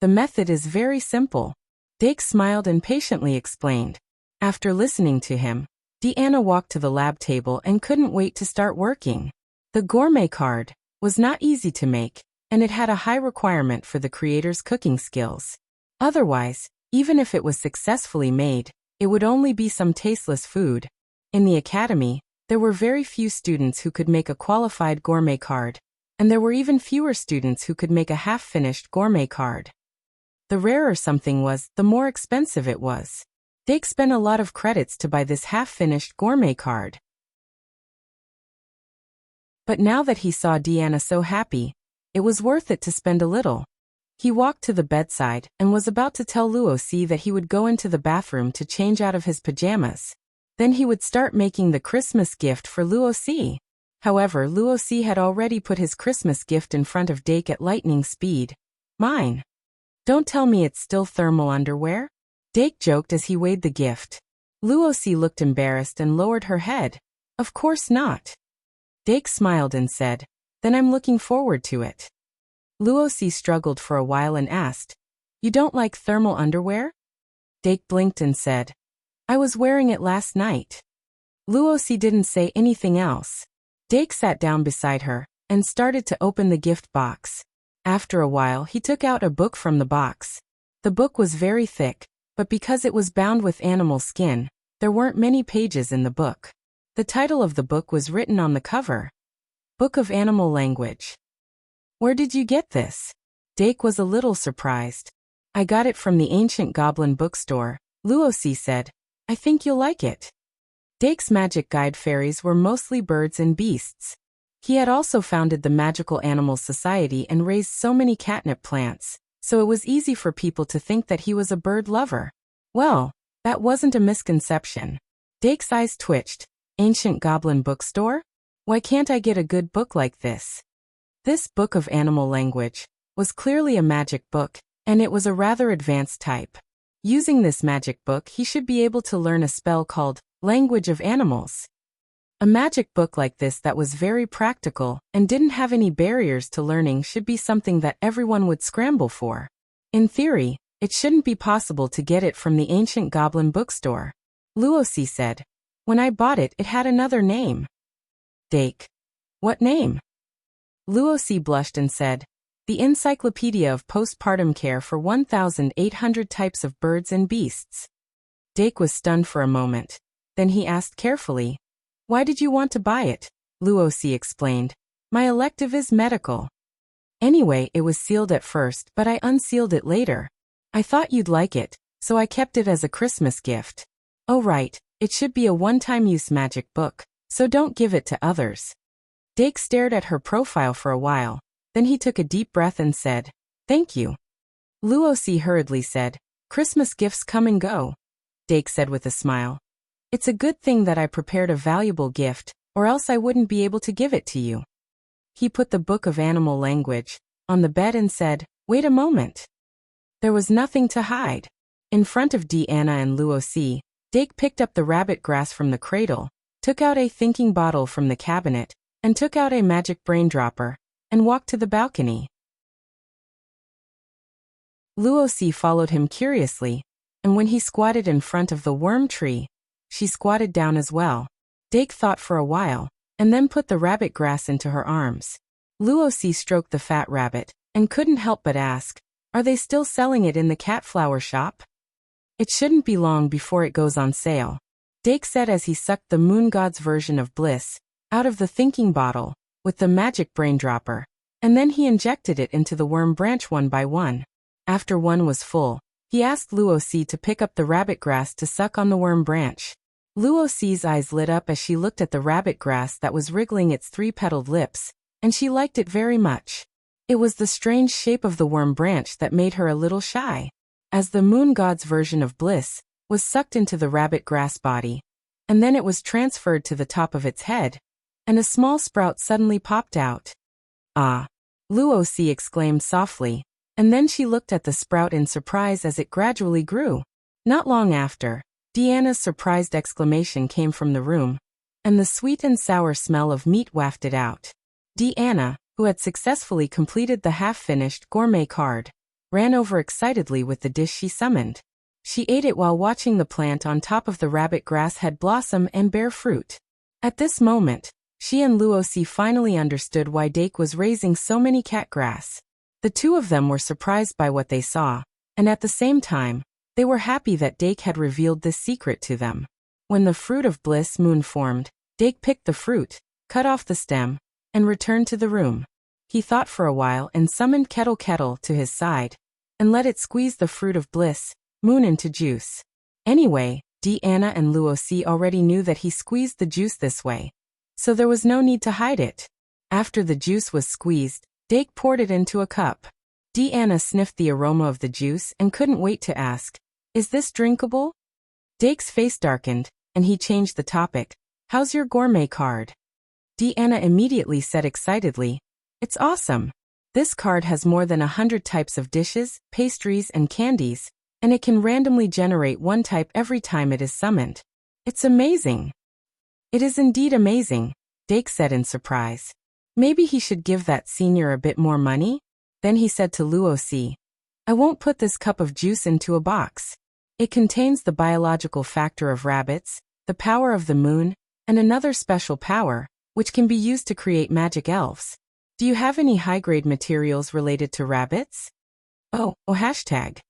"The method is very simple." Dake smiled and patiently explained. After listening to him, Deanna walked to the lab table and couldn't wait to start working. The gourmet card was not easy to make, and it had a high requirement for the creator's cooking skills. Otherwise, even if it was successfully made, it would only be some tasteless food. In the academy, there were very few students who could make a qualified gourmet card, and there were even fewer students who could make a half-finished gourmet card. The rarer something was, the more expensive it was. Dake spent a lot of credits to buy this half-finished gourmet card. But now that he saw Deanna so happy, it was worth it to spend a little. He walked to the bedside and was about to tell Lucy that he would go into the bathroom to change out of his pajamas. Then he would start making the Christmas gift for Lucy. However, Lucy had already put his Christmas gift in front of Dake at lightning speed. "Mine. Don't tell me it's still thermal underwear?" Dake joked as he weighed the gift. Lucy looked embarrassed and lowered her head. "Of course not." Dake smiled and said, "Then I'm looking forward to it." Lucy struggled for a while and asked, "You don't like thermal underwear?" Dake blinked and said, "I was wearing it last night." Lucy didn't say anything else. Dake sat down beside her and started to open the gift box. After a while, he took out a book from the box. The book was very thick, but because it was bound with animal skin, there weren't many pages in the book. The title of the book was written on the cover. Book of Animal Language. Where did you get this? Dake was a little surprised. I got it from the ancient goblin bookstore, Luosi said. I think you'll like it. Dake's magic guide fairies were mostly birds and beasts. He had also founded the Magical Animals Society and raised so many catnip plants, so it was easy for people to think that he was a bird lover. Well, that wasn't a misconception. Dake's eyes twitched. Ancient goblin bookstore? Why can't I get a good book like this? This Book of Animal Language was clearly a magic book, and it was a rather advanced type. Using this magic book, he should be able to learn a spell called Language of Animals. A magic book like this that was very practical and didn't have any barriers to learning should be something that everyone would scramble for. In theory, it shouldn't be possible to get it from the ancient goblin bookstore. Luosi said. When I bought it, it had another name. Dake. What name? Luosi blushed and said, The Encyclopedia of Postpartum Care for 1,800 Types of Birds and Beasts. Dake was stunned for a moment. Then he asked carefully, Why did you want to buy it? Luosi explained, My elective is medical. Anyway, it was sealed at first, but I unsealed it later. I thought you'd like it, so I kept it as a Christmas gift. Oh right, it should be a one-time use magic book, so don't give it to others. Dake stared at her profile for a while, then he took a deep breath and said, Thank you. Luosi hurriedly said, Christmas gifts come and go. Dake said with a smile. It's a good thing that I prepared a valuable gift, or else I wouldn't be able to give it to you. He put the Book of Animal Language on the bed and said, Wait a moment. There was nothing to hide. In front of Deanna and Luosi, Dake picked up the rabbit grass from the cradle, took out a thinking bottle from the cabinet, and took out a magic brain dropper, and walked to the balcony. Luosi followed him curiously, and when he squatted in front of the worm tree, she squatted down as well. Dake thought for a while, and then put the rabbit grass into her arms. Luosi stroked the fat rabbit, and couldn't help but ask, Are they still selling it in the cat flower shop? It shouldn't be long before it goes on sale, Dake said as he sucked the moon god's version of bliss out of the thinking bottle with the magic brain dropper, and then he injected it into the worm branch one by one. After one was full, he asked Luosi to pick up the rabbit grass to suck on the worm branch. Luosi's eyes lit up as she looked at the rabbit grass that was wriggling its three-petaled lips, and she liked it very much. It was the strange shape of the worm branch that made her a little shy. As the moon god's version of bliss was sucked into the rabbit grass body, and then it was transferred to the top of its head, and a small sprout suddenly popped out. Ah! Luosi exclaimed softly, and then she looked at the sprout in surprise as it gradually grew. Not long after, Deanna's surprised exclamation came from the room, and the sweet and sour smell of meat wafted out. Deanna, who had successfully completed the half-finished gourmet card, ran over excitedly with the dish she summoned. She ate it while watching the plant on top of the rabbit grass head blossom and bear fruit. At this moment, she and Luosi finally understood why Dake was raising so many cat grass. The two of them were surprised by what they saw, and at the same time, they were happy that Dake had revealed this secret to them. When the fruit of bliss moon formed, Dake picked the fruit, cut off the stem, and returned to the room. He thought for a while and summoned Kettle Kettle to his side, and let it squeeze the fruit of bliss moon into juice. Anyway, Deanna and Luosi already knew that he squeezed the juice this way, so there was no need to hide it. After the juice was squeezed, Dake poured it into a cup. Deanna sniffed the aroma of the juice and couldn't wait to ask, Is this drinkable? Dake's face darkened, and he changed the topic. How's your gourmet card? Deanna immediately said excitedly, It's awesome. This card has more than 100 types of dishes, pastries, and candies, and it can randomly generate one type every time it is summoned. It's amazing. It is indeed amazing, Dake said in surprise. Maybe he should give that senior a bit more money? Then he said to Luosi, I won't put this cup of juice into a box. It contains the biological factor of rabbits, the power of the moon, and another special power, which can be used to create magic elves. Do you have any high-grade materials related to rabbits? Oh, hashtag.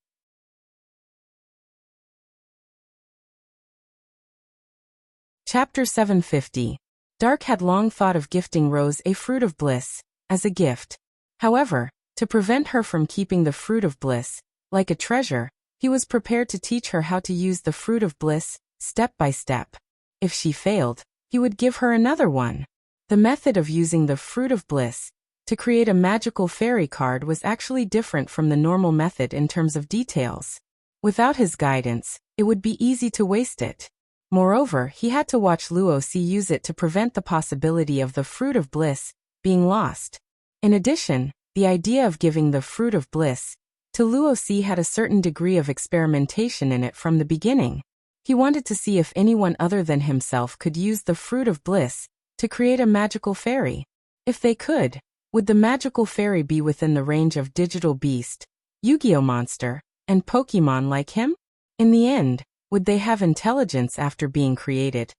Chapter 750. Dark had long thought of gifting Rose a fruit of bliss, as a gift. However, to prevent her from keeping the fruit of bliss, like a treasure, he was prepared to teach her how to use the fruit of bliss, step by step. If she failed, he would give her another one. The method of using the fruit of bliss to create a magical fairy card was actually different from the normal method in terms of details. Without his guidance, it would be easy to waste it. Moreover, he had to watch Luosi use it to prevent the possibility of the fruit of bliss being lost. In addition, the idea of giving the fruit of bliss to Luosi had a certain degree of experimentation in it from the beginning. He wanted to see if anyone other than himself could use the fruit of bliss to create a magical fairy. If they could, would the magical fairy be within the range of digital beast, Yu-Gi-Oh monster, and Pokemon like him? In the end, would they have intelligence after being created?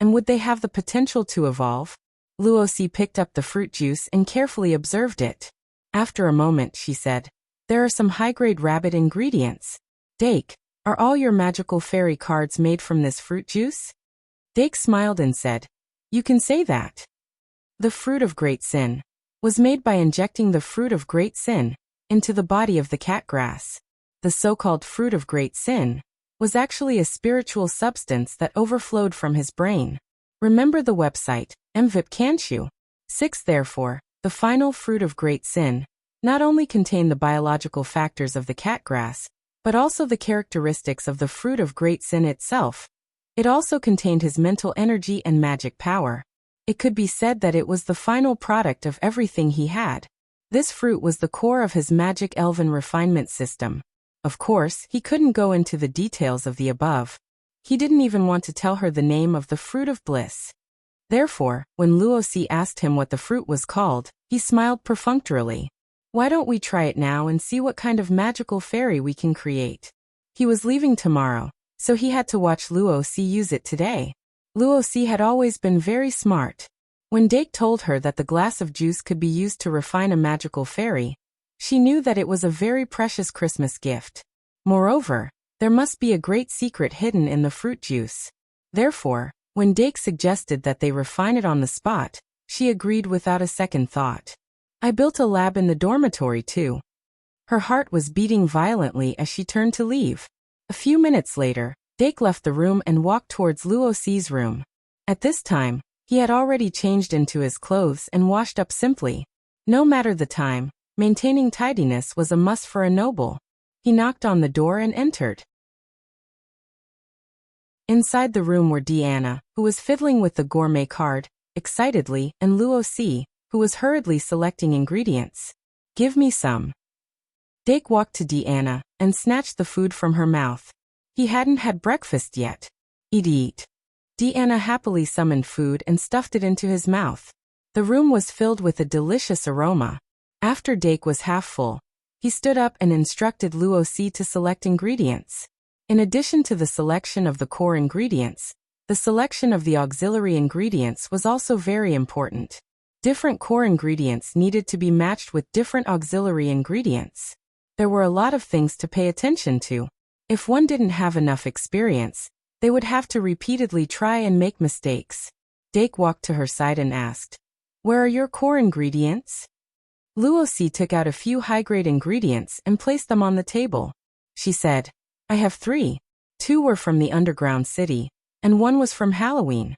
And would they have the potential to evolve? Luosi picked up the fruit juice and carefully observed it. After a moment, she said, "There are some high-grade rabbit ingredients. Dake, are all your magical fairy cards made from this fruit juice?" Dake smiled and said, "You can say that." The fruit of great sin was made by injecting the fruit of great sin into the body of the catgrass. The so-called fruit of great sin was actually a spiritual substance that overflowed from his brain. Remember the website, MVIP, can't you? 6. Therefore, the final fruit of great sin not only contained the biological factors of the catgrass, but also the characteristics of the fruit of great sin itself. It also contained his mental energy and magic power. It could be said that it was the final product of everything he had. This fruit was the core of his magic elven refinement system. Of course, he couldn't go into the details of the above. He didn't even want to tell her the name of the fruit of bliss. Therefore, when Luosi asked him what the fruit was called, he smiled perfunctorily. "Why don't we try it now and see what kind of magical fairy we can create?" He was leaving tomorrow, so he had to watch Luosi use it today. Luosi had always been very smart. When Dake told her that the glass of juice could be used to refine a magical fairy, she knew that it was a very precious Christmas gift. Moreover, there must be a great secret hidden in the fruit juice. Therefore, when Dake suggested that they refine it on the spot, she agreed without a second thought. "I built a lab in the dormitory too." Her heart was beating violently as she turned to leave. A few minutes later, Dake left the room and walked towards Luosi's room. At this time, he had already changed into his clothes and washed up simply. No matter the time, maintaining tidiness was a must for a noble. He knocked on the door and entered. Inside the room were Deanna, who was fiddling with the gourmet card, excitedly, and Luosi, who was hurriedly selecting ingredients. "Give me some." Dake walked to Deanna and snatched the food from her mouth. He hadn't had breakfast yet. Eat. Deanna happily summoned food and stuffed it into his mouth. The room was filled with a delicious aroma. After Dake was half full, he stood up and instructed Luosi to select ingredients. In addition to the selection of the core ingredients, the selection of the auxiliary ingredients was also very important. Different core ingredients needed to be matched with different auxiliary ingredients. There were a lot of things to pay attention to. If one didn't have enough experience, they would have to repeatedly try and make mistakes. Dake walked to her side and asked, "Where are your core ingredients?" Luosi took out a few high-grade ingredients and placed them on the table. She said, "I have 3. 2 were from the underground city, and 1 was from Halloween."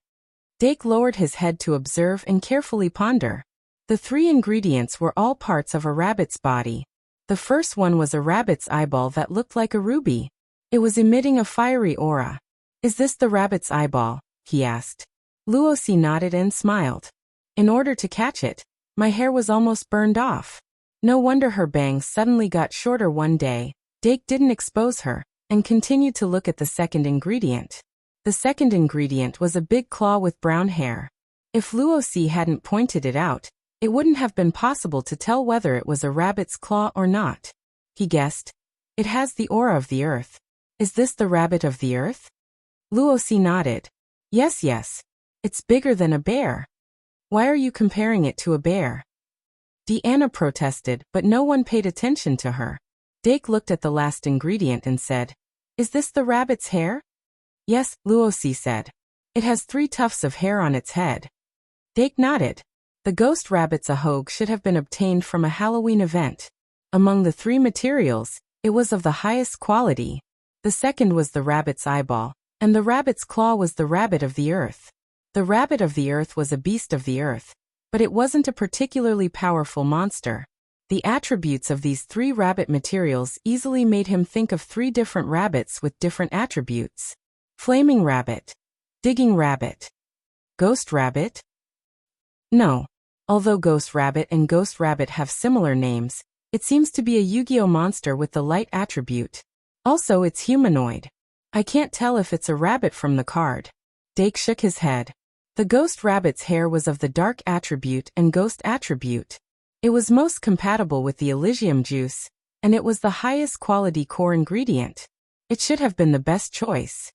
Dake lowered his head to observe and carefully ponder. The 3 ingredients were all parts of a rabbit's body. The first one was a rabbit's eyeball that looked like a ruby. It was emitting a fiery aura. "Is this the rabbit's eyeball?" he asked. Luosi nodded and smiled. "In order to catch it, my hair was almost burned off." No wonder her bangs suddenly got shorter one day. Dake didn't expose her, and continued to look at the second ingredient. The second ingredient was a big claw with brown hair. If Luosi hadn't pointed it out, it wouldn't have been possible to tell whether it was a rabbit's claw or not. He guessed, "It has the aura of the earth. Is this the rabbit of the earth?" Luosi nodded. Yes. It's bigger than a bear." "Why are you comparing it to a bear?" Deanna protested, but no one paid attention to her. Dake looked at the last ingredient and said, "Is this the rabbit's hair?" "Yes," Luosi said. It has 3 tufts of hair on its head. Dake nodded. The ghost rabbit's ahogue should have been obtained from a Halloween event. Among the 3 materials, it was of the highest quality. The second was the rabbit's eyeball, and the rabbit's claw was the rabbit of the earth. The rabbit of the earth was a beast of the earth, but it wasn't a particularly powerful monster. The attributes of these 3 rabbit materials easily made him think of 3 different rabbits with different attributes. Flaming rabbit. Digging rabbit. Ghost rabbit? No. Although ghost rabbit and ghost rabbit have similar names, it seems to be a Yu-Gi-Oh monster with the light attribute. Also, it's humanoid. I can't tell if it's a rabbit from the card. Dake shook his head. The ghost rabbit's hair was of the dark attribute and ghost attribute. It was most compatible with the Elysium juice, and it was the highest quality core ingredient. It should have been the best choice.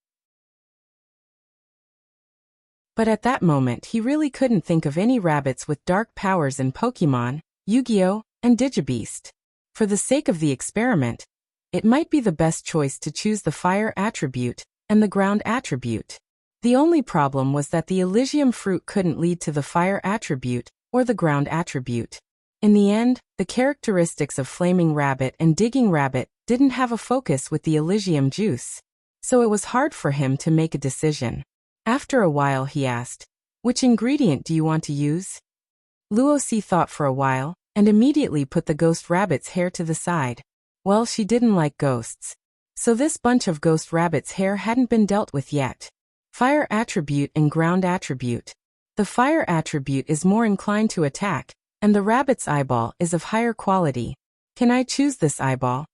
But at that moment he really couldn't think of any rabbits with dark powers in Pokemon, Yu-Gi-Oh, and Digibeast. For the sake of the experiment, it might be the best choice to choose the fire attribute and the ground attribute. The only problem was that the Elysium fruit couldn't lead to the fire attribute or the ground attribute. In the end, the characteristics of Flaming Rabbit and Digging Rabbit didn't have a focus with the Elysium juice, so it was hard for him to make a decision. After a while he asked, "Which ingredient do you want to use?" Luosi thought for a while, and immediately put the ghost rabbit's hair to the side. Well, she didn't like ghosts. So this bunch of ghost rabbit's hair hadn't been dealt with yet. Fire attribute and ground attribute. The fire attribute is more inclined to attack, and the rabbit's eyeball is of higher quality. Can I choose this eyeball?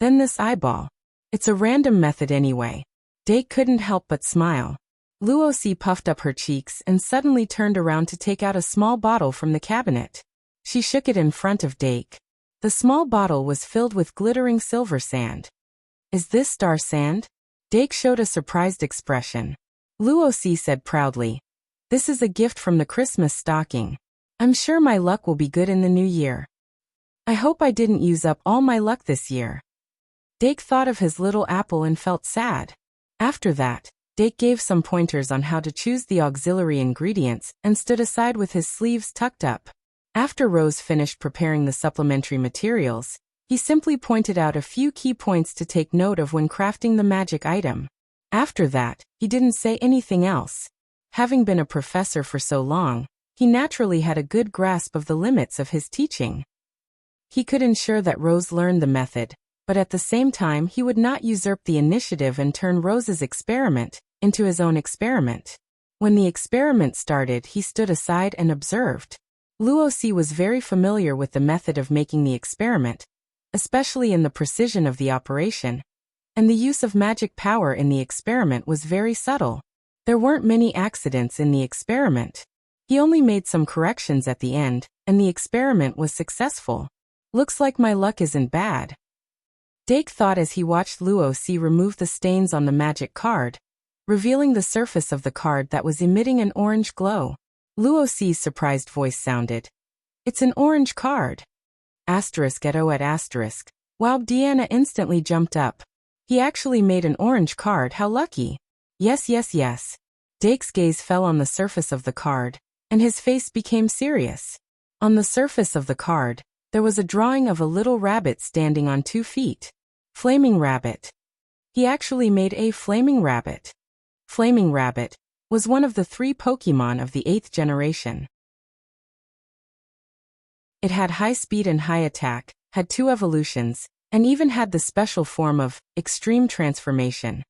Then this eyeball. It's a random method anyway. Dake couldn't help but smile. Luosi puffed up her cheeks and suddenly turned around to take out a small bottle from the cabinet. She shook it in front of Dake. The small bottle was filled with glittering silver sand. Is this star sand? Dake showed a surprised expression. Luosi said proudly, "This is a gift from the Christmas stocking. I'm sure my luck will be good in the new year. I hope I didn't use up all my luck this year." Dake thought of his little apple and felt sad. After that, Dake gave some pointers on how to choose the auxiliary ingredients and stood aside with his sleeves tucked up. After Rose finished preparing the supplementary materials, he simply pointed out a few key points to take note of when crafting the magic item. After that, he didn't say anything else. Having been a professor for so long, he naturally had a good grasp of the limits of his teaching. He could ensure that Rose learned the method, but at the same time he would not usurp the initiative and turn Rose's experiment into his own experiment. When the experiment started, he stood aside and observed. Luosi was very familiar with the method of making the experiment, especially in the precision of the operation, and the use of magic power in the experiment was very subtle. There weren't many accidents in the experiment. He only made some corrections at the end, and the experiment was successful. Looks like my luck isn't bad. Dake thought as he watched Luosi remove the stains on the magic card, revealing the surface of the card that was emitting an orange glow. Luosi's surprised voice sounded. "It's an orange card." Asterisk at O at asterisk. Wow, Deanna instantly jumped up. He actually made an orange card, how lucky. Yes, yes, yes. Dake's gaze fell on the surface of the card, and his face became serious. On the surface of the card, there was a drawing of a little rabbit standing on 2 feet. Flaming Rabbit. He actually made a Flaming Rabbit. Flaming Rabbit was one of the 3 Pokemon of the 8th generation. It had high speed and high attack, had 2 evolutions, and even had the special form of Extreme Transformation.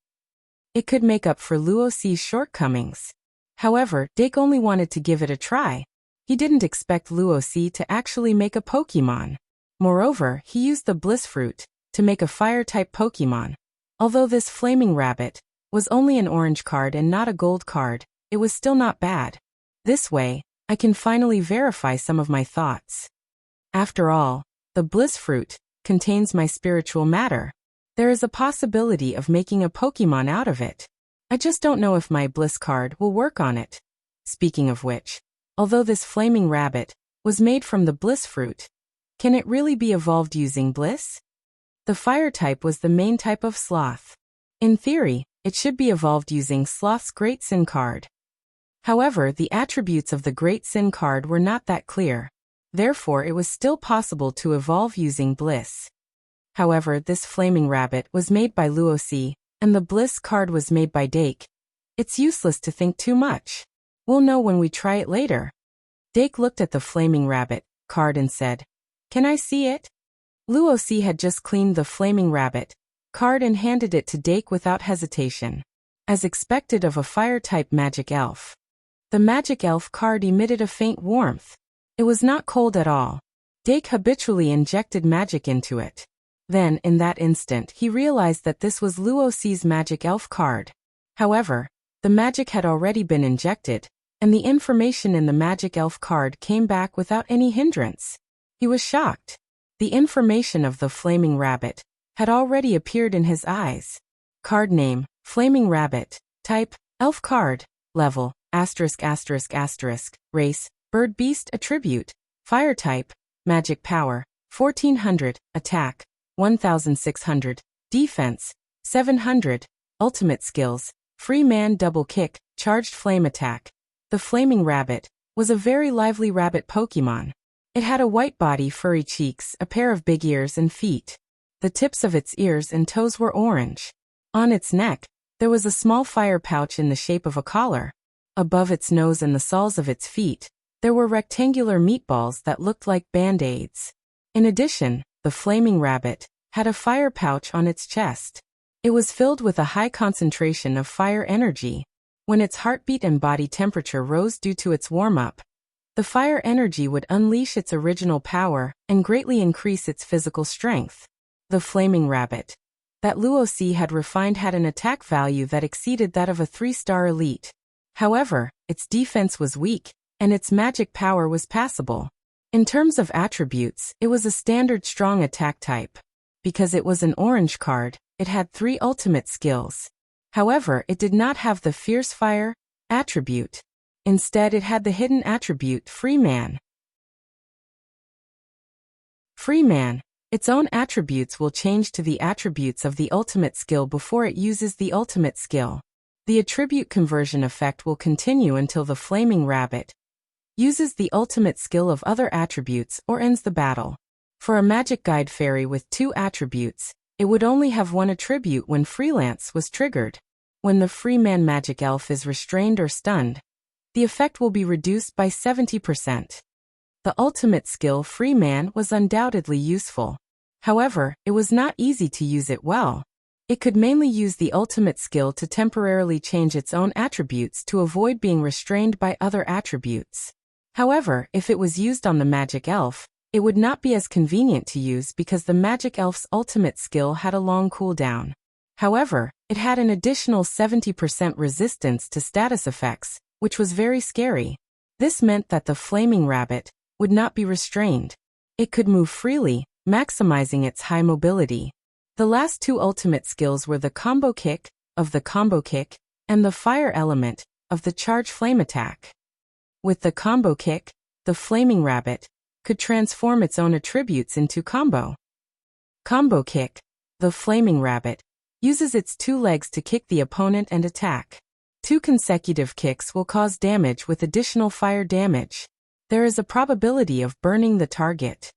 It could make up for Luosi's shortcomings. However, Dake only wanted to give it a try. He didn't expect Luosi to actually make a Pokemon. Moreover, he used the Bliss Fruit to make a Fire-type Pokemon. Although this Flaming Rabbit was only an orange card and not a gold card, it was still not bad. This way, I can finally verify some of my thoughts. After all, the Bliss Fruit contains my spiritual matter. There is a possibility of making a Pokemon out of it. I just don't know if my Bliss card will work on it. Speaking of which, although this Flaming Rabbit was made from the Bliss Fruit, can it really be evolved using Bliss? The Fire type was the main type of Sloth. In theory, it should be evolved using Sloth's Great Sin card. However, the attributes of the Great Sin card were not that clear. Therefore, it was still possible to evolve using Bliss. However, this flaming rabbit was made by Luosi, and the Bliss card was made by Dake. It's useless to think too much. We'll know when we try it later. Dake looked at the flaming rabbit card and said, "Can I see it?" Luosi had just cleaned the flaming rabbit card and handed it to Dake without hesitation. As expected of a fire-type magic elf. The magic elf card emitted a faint warmth. It was not cold at all. Dake habitually injected magic into it. Then, in that instant, he realized that this was Luosi's magic elf card. However, the magic had already been injected, and the information in the magic elf card came back without any hindrance. He was shocked. The information of the flaming rabbit had already appeared in his eyes. Card name, Flaming Rabbit. Type, Elf card. Level, *****. Race, Bird Beast. Attribute, Fire type. Magic power, 1400. Attack, 1600. Defense, 700. Ultimate skills, Free Man Double Kick, Charged Flame Attack. The Flaming Rabbit was a very lively rabbit Pokemon. It had a white body, furry cheeks, a pair of big ears and feet. The tips of its ears and toes were orange. On its neck, there was a small fire pouch in the shape of a collar. Above its nose and the soles of its feet, there were rectangular meatballs that looked like band-aids. In addition, the flaming rabbit had a fire pouch on its chest. It was filled with a high concentration of fire energy. When its heartbeat and body temperature rose due to its warm-up, the fire energy would unleash its original power and greatly increase its physical strength. The flaming rabbit that Luosi had refined had an attack value that exceeded that of a 3-star elite. However, its defense was weak, and its magic power was passable. In terms of attributes, it was a standard strong attack type. Because it was an orange card, it had 3 ultimate skills. However, it did not have the Fierce Fire attribute. Instead, it had the hidden attribute Free Man. Free Man. Its own attributes will change to the attributes of the ultimate skill before it uses the ultimate skill. The attribute conversion effect will continue until the flaming rabbit uses the ultimate skill of other attributes or ends the battle. For a magic guide fairy with 2 attributes, it would only have 1 attribute when Freelance was triggered. When the Free Man magic elf is restrained or stunned, the effect will be reduced by 70%. The ultimate skill Free Man was undoubtedly useful. However, it was not easy to use it well. It could mainly use the ultimate skill to temporarily change its own attributes to avoid being restrained by other attributes. However, if it was used on the magic elf, it would not be as convenient to use because the magic elf's ultimate skill had a long cooldown. However, it had an additional 70% resistance to status effects, which was very scary. This meant that the flaming rabbit would not be restrained. It could move freely, maximizing its high mobility. The last 2 ultimate skills were the Combo Kick of the Combo Kick and the Fire Element of the Charge Flame Attack. With the Combo Kick, the flaming rabbit could transform its own attributes into combo. Combo Kick. The flaming rabbit uses its 2 legs to kick the opponent and attack. 2 consecutive kicks will cause damage with additional fire damage. There is a probability of burning the target.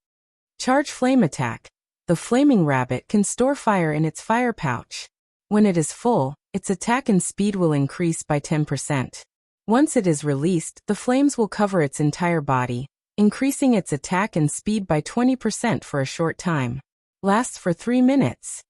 Charge Flame Attack. The flaming rabbit can store fire in its fire pouch. When it is full, its attack and speed will increase by 10%. Once it is released, the flames will cover its entire body, increasing its attack and speed by 20% for a short time. Lasts for 3 minutes.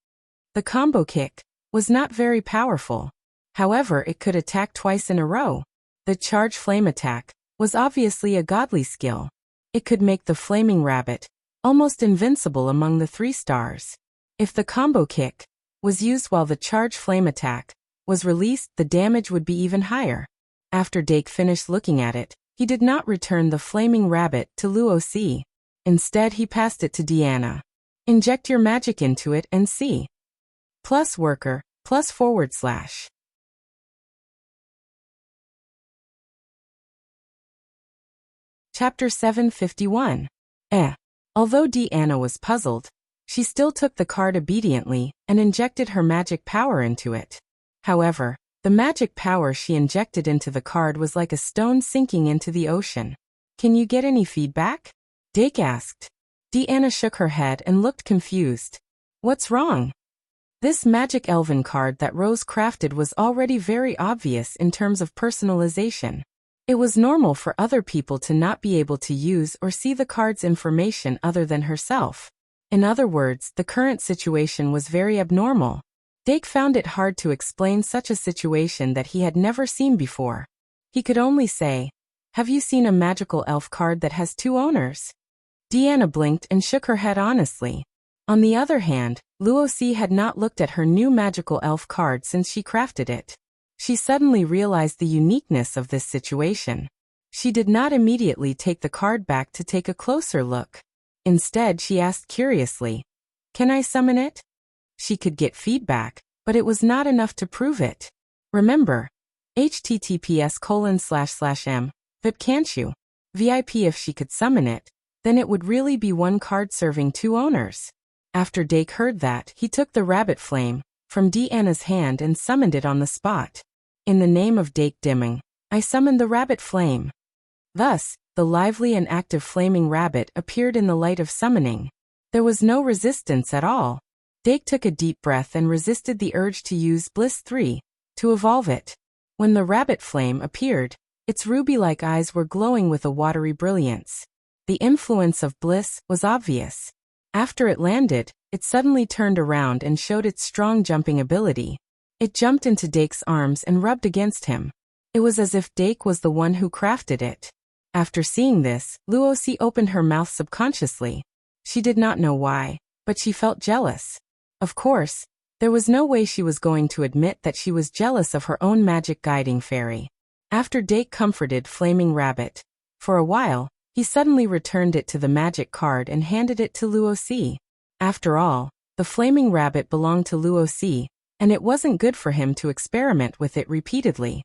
The Combo Kick was not very powerful. However, it could attack twice in a row. The Charge Flame Attack was obviously a godly skill. It could make the flaming rabbit almost invincible among the 3 stars. If the Combo Kick was used while the Charge Flame Attack was released, the damage would be even higher. After Dake finished looking at it, he did not return the flaming rabbit to Luosi. Instead, he passed it to Deanna. Inject your magic into it and see. Plus worker, plus /. Chapter 751. Although Deanna was puzzled, she still took the card obediently and injected her magic power into it. However, the magic power she injected into the card was like a stone sinking into the ocean. Can you get any feedback? Dake asked. Deanna shook her head and looked confused. What's wrong? This magic elven card that Rose crafted was already very obvious in terms of personalization. It was normal for other people to not be able to use or see the card's information other than herself. In other words, the current situation was very abnormal. Dake found it hard to explain such a situation that he had never seen before. He could only say, "Have you seen a magical elf card that has two owners?" Deanna blinked and shook her head honestly. On the other hand, Luosi had not looked at her new magical elf card since she crafted it. She suddenly realized the uniqueness of this situation. She did not immediately take the card back to take a closer look. Instead, she asked curiously, "Can I summon it?" She could get feedback, but it was not enough to prove it. Remember, https://m, but can't you? VIP if she could summon it, then it would really be one card serving two owners. After Dake heard that, he took the rabbit flame from Deanna's hand and summoned it on the spot. In the name of Dake Dimming, I summoned the rabbit flame. Thus, the lively and active flaming rabbit appeared in the light of summoning. There was no resistance at all. Dake took a deep breath and resisted the urge to use Bliss 3 to evolve it. When the rabbit flame appeared, its ruby-like eyes were glowing with a watery brilliance. The influence of Bliss was obvious. After it landed, it suddenly turned around and showed its strong jumping ability. It jumped into Dake's arms and rubbed against him. It was as if Dake was the one who crafted it. After seeing this, Luosi opened her mouth subconsciously. She did not know why, but she felt jealous. Of course, there was no way she was going to admit that she was jealous of her own magic guiding fairy. After Dake comforted Flaming Rabbit for a while, he suddenly returned it to the magic card and handed it to Luosi. After all, the Flaming Rabbit belonged to Luosi, and it wasn't good for him to experiment with it repeatedly.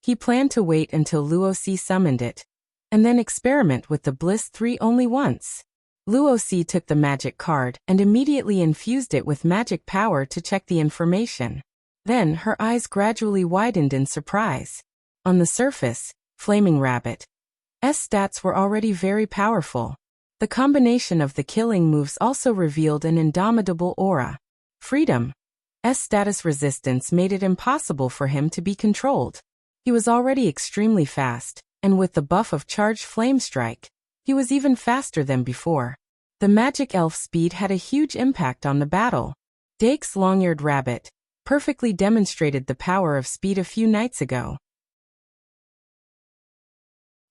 He planned to wait until Luosi summoned it, and then experiment with the Bliss 3 only once. Luosi took the magic card and immediately infused it with magic power to check the information. Then her eyes gradually widened in surprise. On the surface, Flaming Rabbit's stats were already very powerful. The combination of the killing moves also revealed an indomitable aura. Freedom's status resistance made it impossible for him to be controlled. He was already extremely fast, and with the buff of Charged Flame Strike, he was even faster than before. The magic elf speed had a huge impact on the battle. Dake's long-eared rabbit perfectly demonstrated the power of speed a few nights ago.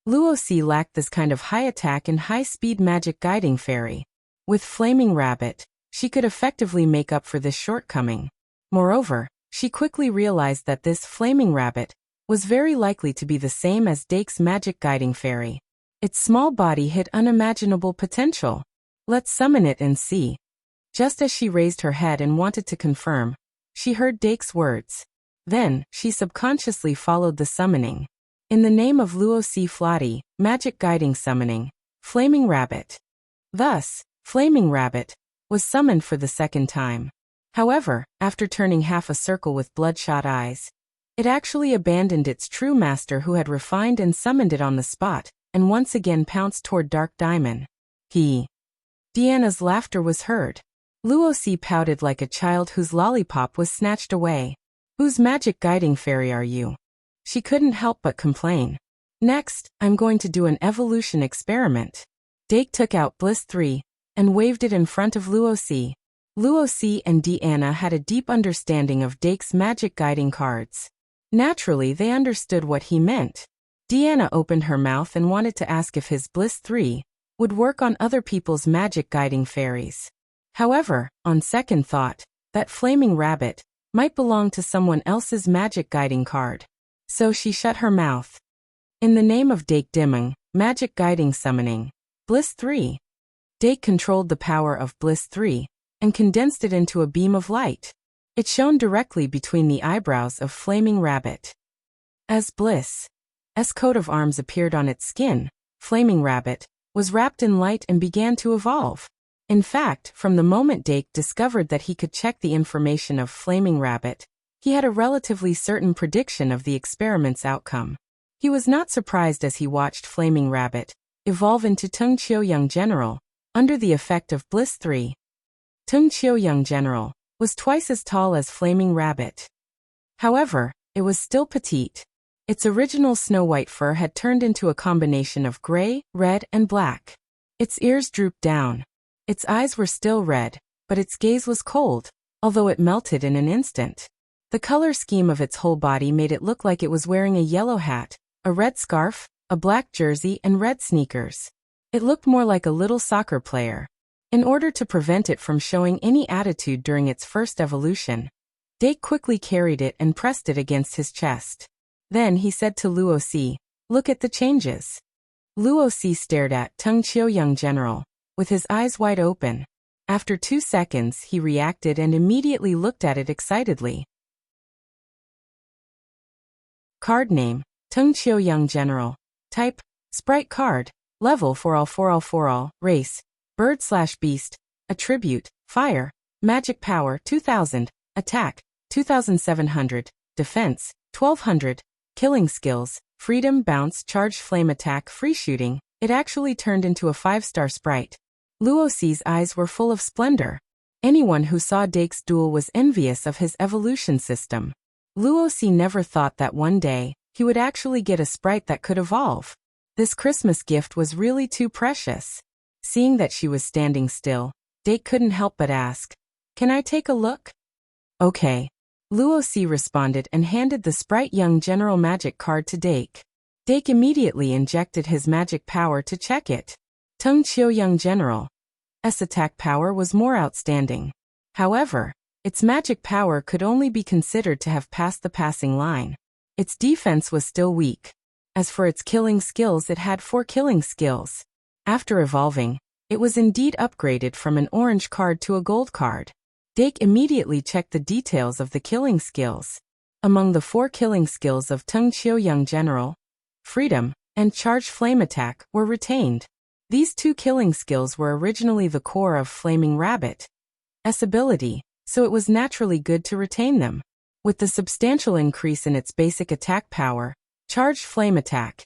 Luosi lacked this kind of high attack and high-speed magic guiding fairy. With Flaming Rabbit, she could effectively make up for this shortcoming. Moreover, she quickly realized that this Flaming Rabbit was very likely to be the same as Dake's magic guiding fairy. Its small body hid unimaginable potential. Let's summon it and see. Just as she raised her head and wanted to confirm, she heard Dake's words. Then, she subconsciously followed the summoning. In the name of Luosi Flati, magic guiding summoning, Flaming Rabbit. Thus, Flaming Rabbit was summoned for the second time. However, after turning half a circle with bloodshot eyes, it actually abandoned its true master who had refined and summoned it on the spot, and once again pounced toward Dark Diamond. Deanna's laughter was heard. Luosi pouted like a child whose lollipop was snatched away. Whose magic guiding fairy are you? She couldn't help but complain. Next, I'm going to do an evolution experiment. Dake took out Bliss 3 and waved it in front of Luosi. Luosi and Deanna had a deep understanding of Dake's magic guiding cards. Naturally, they understood what he meant. Deanna opened her mouth and wanted to ask if his Bliss 3 would work on other people's magic guiding fairies. However, on second thought, that Flaming Rabbit might belong to someone else's magic guiding card. So she shut her mouth. In the name of Dake Dimming, magic guiding summoning, Bliss 3. Dake controlled the power of Bliss 3 and condensed it into a beam of light. It shone directly between the eyebrows of Flaming Rabbit. As Bliss's coat of arms appeared on its skin, Flaming Rabbit was wrapped in light and began to evolve. In fact, from the moment Dake discovered that he could check the information of Flaming Rabbit, He had a relatively certain prediction of the experiment's outcome. He was not surprised as he watched Flaming Rabbit evolve into Tung Chiu-Young General, under the effect of Bliss 3. Tung Chiu-Young General was twice as tall as Flaming Rabbit. However, it was still petite. Its original snow-white fur had turned into a combination of gray, red, and black. Its ears drooped down. Its eyes were still red, but its gaze was cold, although it melted in an instant. The color scheme of its whole body made it look like it was wearing a yellow hat, a red scarf, a black jersey, and red sneakers. It looked more like a little soccer player. In order to prevent it from showing any attitude during its first evolution, Dake quickly carried it and pressed it against his chest. Then he said to Luo Si, "Look at the changes." Luo Si stared at Tung Chiu-Young General, with his eyes wide open. After 2 seconds he reacted and immediately looked at it excitedly. Card name, Tung Chiu-Young General. Type, Sprite card. Level 4all. Race, Bird/Beast. Attribute, Fire. Magic power 2000. Attack, 2700. Defense, 1200. Killing skills, Freedom, Bounce, Charged Flame Attack, Free Shooting. It actually turned into a 5-star sprite. Luo Si's eyes were full of splendor. Anyone who saw Dake's duel was envious of his evolution system. Luo Si never thought that one day, he would actually get a sprite that could evolve. This Christmas gift was really too precious. Seeing that she was standing still, Dake couldn't help but ask, "Can I take a look?" "Okay." Luo Si responded and handed the Sprite Young General magic card to Dake. Dake immediately injected his magic power to check it. Tung Chiu-Young General's attack power was more outstanding. However, its magic power could only be considered to have passed the passing line. Its defense was still weak. As for its killing skills, it had 4 killing skills. After evolving, it was indeed upgraded from an orange card to a gold card. Dake immediately checked the details of the killing skills. Among the 4 killing skills of Tung Chiu-Young General, Freedom and Charged Flame Attack were retained. These 2 killing skills were originally the core of Flaming Rabbit's ability, so it was naturally good to retain them. With the substantial increase in its basic attack power, Charged Flame Attack's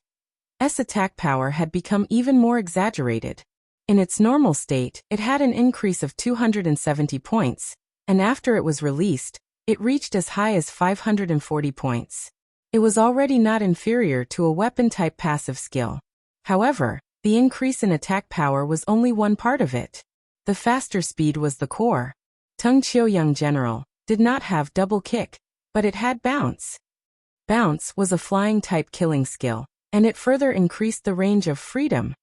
attack power had become even more exaggerated. In its normal state, it had an increase of 270 points, and after it was released, it reached as high as 540 points. It was already not inferior to a weapon-type passive skill. However, the increase in attack power was only one part of it. The faster speed was the core. Tung Chiu-Young General did not have double kick, but it had bounce. Bounce was a flying-type killing skill, and it further increased the range of Freedom.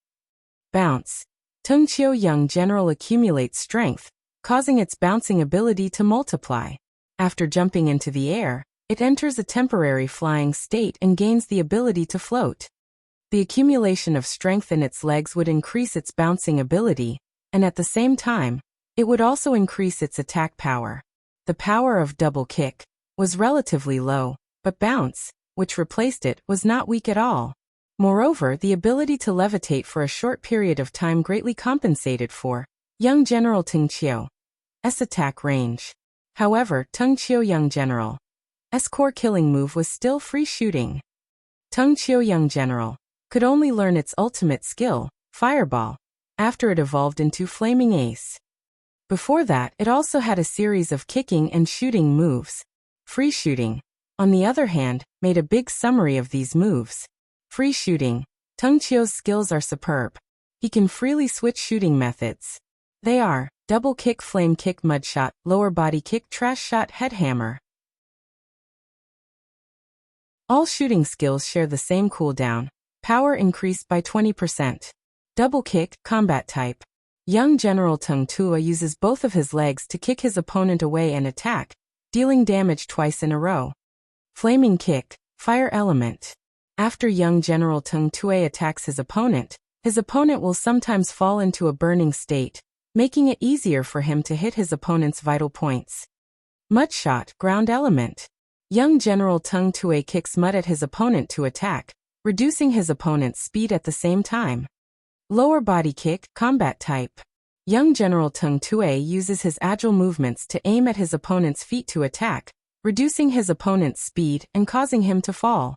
Bounce. Tung Chiu-Young General accumulates strength, causing its bouncing ability to multiply. After jumping into the air, it enters a temporary flying state and gains the ability to float. The accumulation of strength in its legs would increase its bouncing ability, and at the same time, it would also increase its attack power. The power of double kick was relatively low, but bounce, which replaced it, was not weak at all. Moreover, the ability to levitate for a short period of time greatly compensated for Young General Tung Chiu's attack range. However, Tung Chiu-Young General's core killing move was still free shooting. Tung Chiu-Young General could only learn its ultimate skill, Fireball, after it evolved into Flaming Ace. Before that, it also had a series of kicking and shooting moves. Free shooting, on the other hand, made a big summary of these moves. Free shooting. Tung Chiu's skills are superb. He can freely switch shooting methods. They are double kick, flame kick, mud shot, lower body kick, trash shot, head hammer. All shooting skills share the same cooldown. Power increased by 20%. Double kick, combat type. Young General Tung Tua uses both of his legs to kick his opponent away and attack, dealing damage twice in a row. Flaming kick, fire element. After Young General Tung Tua attacks his opponent will sometimes fall into a burning state, making it easier for him to hit his opponent's vital points. Mud shot, ground element. Young General Tung Tua kicks mud at his opponent to attack, reducing his opponent's speed at the same time. Lower body kick, combat type. Young General Tung Tua uses his agile movements to aim at his opponent's feet to attack, reducing his opponent's speed and causing him to fall.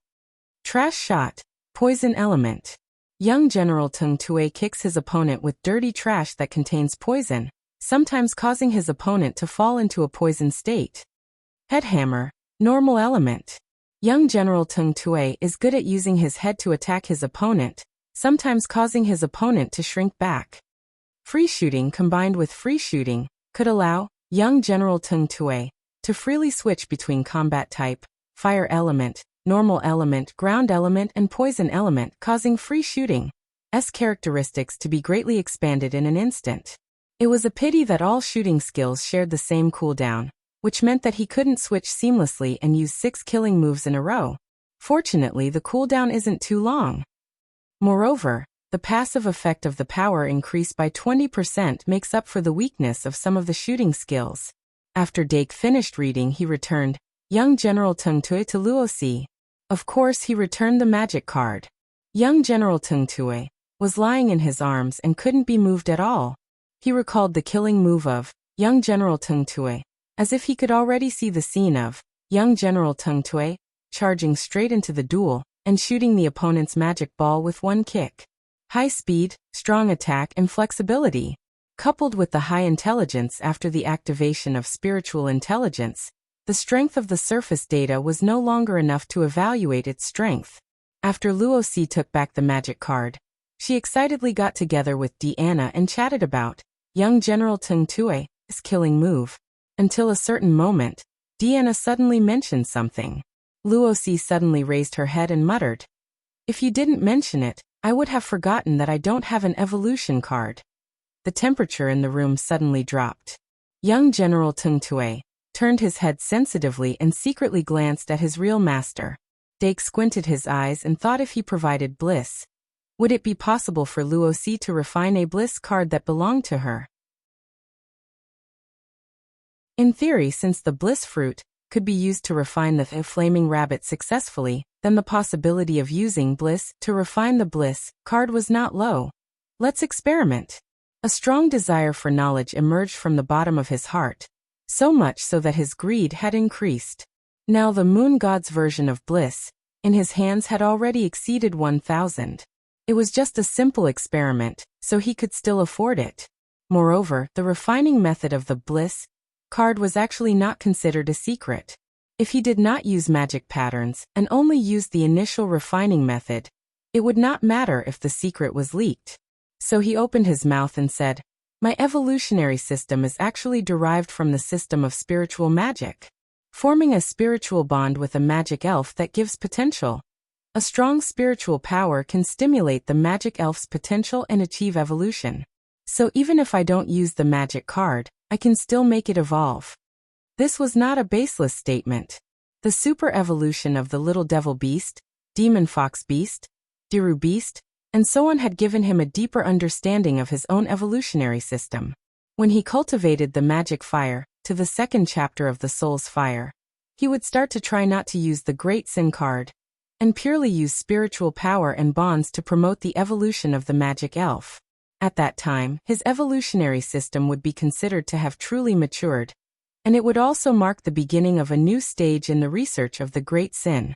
Trash shot, poison element. Young General Tung Tue kicks his opponent with dirty trash that contains poison, sometimes causing his opponent to fall into a poisoned state. Head hammer, normal element. Young General Tung Tue is good at using his head to attack his opponent, sometimes causing his opponent to shrink back. Free shooting combined with free shooting could allow young General Tung Tue to freely switch between combat type, fire element, normal element, ground element, and poison element, causing free shooting's characteristics to be greatly expanded in an instant. It was a pity that all shooting skills shared the same cooldown, which meant that he couldn't switch seamlessly and use 6 killing moves in a row. Fortunately, the cooldown isn't too long. Moreover, the passive effect of the power increase by 20% makes up for the weakness of some of the shooting skills. After Dake finished reading, he returned young General Tung Tue to Luo Si. Of course, he returned the magic card. Young General Tung Tue was lying in his arms and couldn't be moved at all. He recalled the killing move of young General Tung Tue, as if he could already see the scene of young General Tung Tue charging straight into the duel and shooting the opponent's magic ball with one kick. High speed, strong attack, and flexibility, coupled with the high intelligence after the activation of spiritual intelligence, the strength of the surface data was no longer enough to evaluate its strength. After Luo Si took back the magic card, she excitedly got together with Deanna and chatted about young General Tung Tue's killing move. Until a certain moment, Deanna suddenly mentioned something. Luo Si suddenly raised her head and muttered, "If you didn't mention it, I would have forgotten that I don't have an evolution card." The temperature in the room suddenly dropped. Young General Tung Tue turned his head sensitively and secretly glanced at his real master. Dake squinted his eyes and thought if he provided bliss, would it be possible for Luo Si to refine a bliss card that belonged to her? In theory, since the bliss fruit could be used to refine the flaming rabbit successfully, then the possibility of using bliss to refine the bliss card was not low. Let's experiment. A strong desire for knowledge emerged from the bottom of his heart, so much so that his greed had increased. Now the moon god's version of bliss in his hands had already exceeded 1,000. It was just a simple experiment, so he could still afford it. Moreover, the refining method of the bliss card was actually not considered a secret. If he did not use magic patterns and only used the initial refining method, it would not matter if the secret was leaked. So he opened his mouth and said, "My evolutionary system is actually derived from the system of spiritual magic, forming a spiritual bond with a magic elf that gives potential. A strong spiritual power can stimulate the magic elf's potential and achieve evolution. So even if I don't use the magic card, I can still make it evolve." This was not a baseless statement. The super evolution of the little devil beast, demon fox beast, Diru beast, and so on had given him a deeper understanding of his own evolutionary system. When he cultivated the magic fire to the second chapter of the soul's fire, he would start to try not to use the great sin card and purely use spiritual power and bonds to promote the evolution of the magic elf. At that time, his evolutionary system would be considered to have truly matured, and it would also mark the beginning of a new stage in the research of the great sin.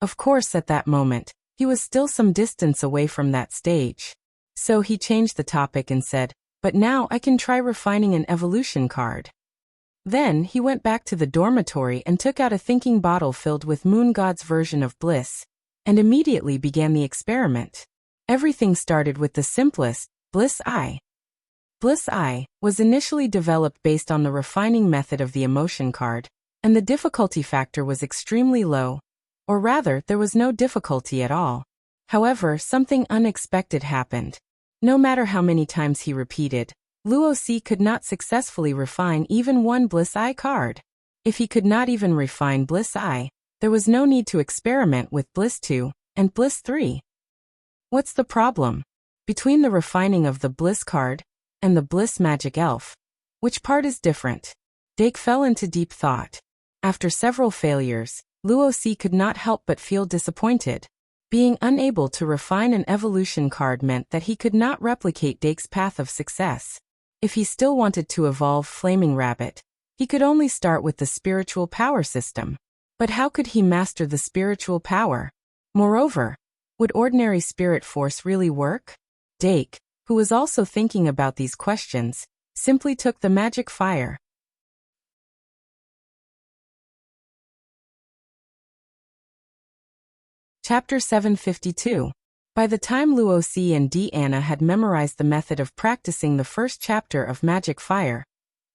Of course, at that moment, he was still some distance away from that stage. So he changed the topic and said, "But now I can try refining an evolution card." Then he went back to the dormitory and took out a thinking bottle filled with Moon God's version of bliss, and immediately began the experiment. Everything started with the simplest, Bliss Eye. Bliss Eye was initially developed based on the refining method of the emotion card, and the difficulty factor was extremely low, or rather, there was no difficulty at all. However, something unexpected happened. No matter how many times he repeated, Luo Si could not successfully refine even one Bliss Eye card. If he could not even refine Bliss Eye, there was no need to experiment with Bliss 2 and Bliss 3. What's the problem? Between the refining of the Bliss card and the Bliss Magic Elf, which part is different? Dake fell into deep thought. After several failures, Luo Si could not help but feel disappointed. Being unable to refine an evolution card meant that he could not replicate Dake's path of success. If he still wanted to evolve Flaming Rabbit, He could only start with the spiritual power system. But how could he master the spiritual power? Moreover, would ordinary spirit force really work? Dake, who was also thinking about these questions, simply took the magic fire. Chapter 752. By the time Luo Si and Deanna had memorized the method of practicing the first chapter of Magic Fire,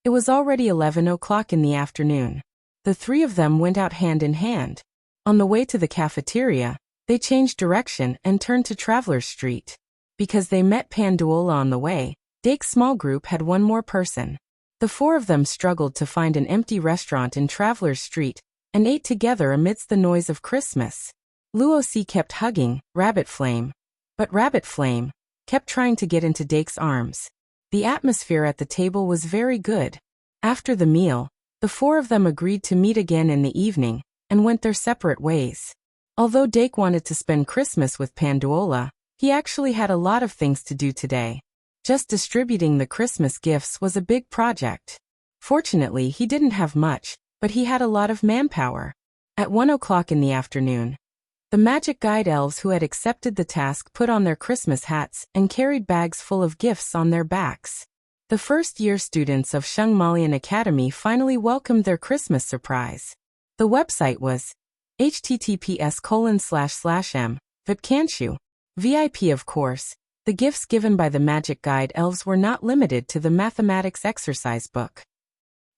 it was already 11 o'clock in the afternoon. The three of them went out hand in hand. On the way to the cafeteria, they changed direction and turned to Traveler's Street. Because they met Panduola on the way, Dake's small group had one more person. The four of them struggled to find an empty restaurant in Traveler's Street and ate together amidst the noise of Christmas. Luo Si kept hugging Rabbit Flame, but Rabbit Flame kept trying to get into Dake's arms. The atmosphere at the table was very good. After the meal, the four of them agreed to meet again in the evening and went their separate ways. Although Dake wanted to spend Christmas with Panduola, he actually had a lot of things to do today. Just distributing the Christmas gifts was a big project. Fortunately, he didn't have much, but he had a lot of manpower. At 1 o'clock in the afternoon, the magic guide elves who had accepted the task put on their Christmas hats and carried bags full of gifts on their backs. The first-year students of Shengmalian Academy finally welcomed their Christmas surprise. The website was https://m. Vipcanshu. VIP of course. The gifts given by the magic guide elves were not limited to the mathematics exercise book.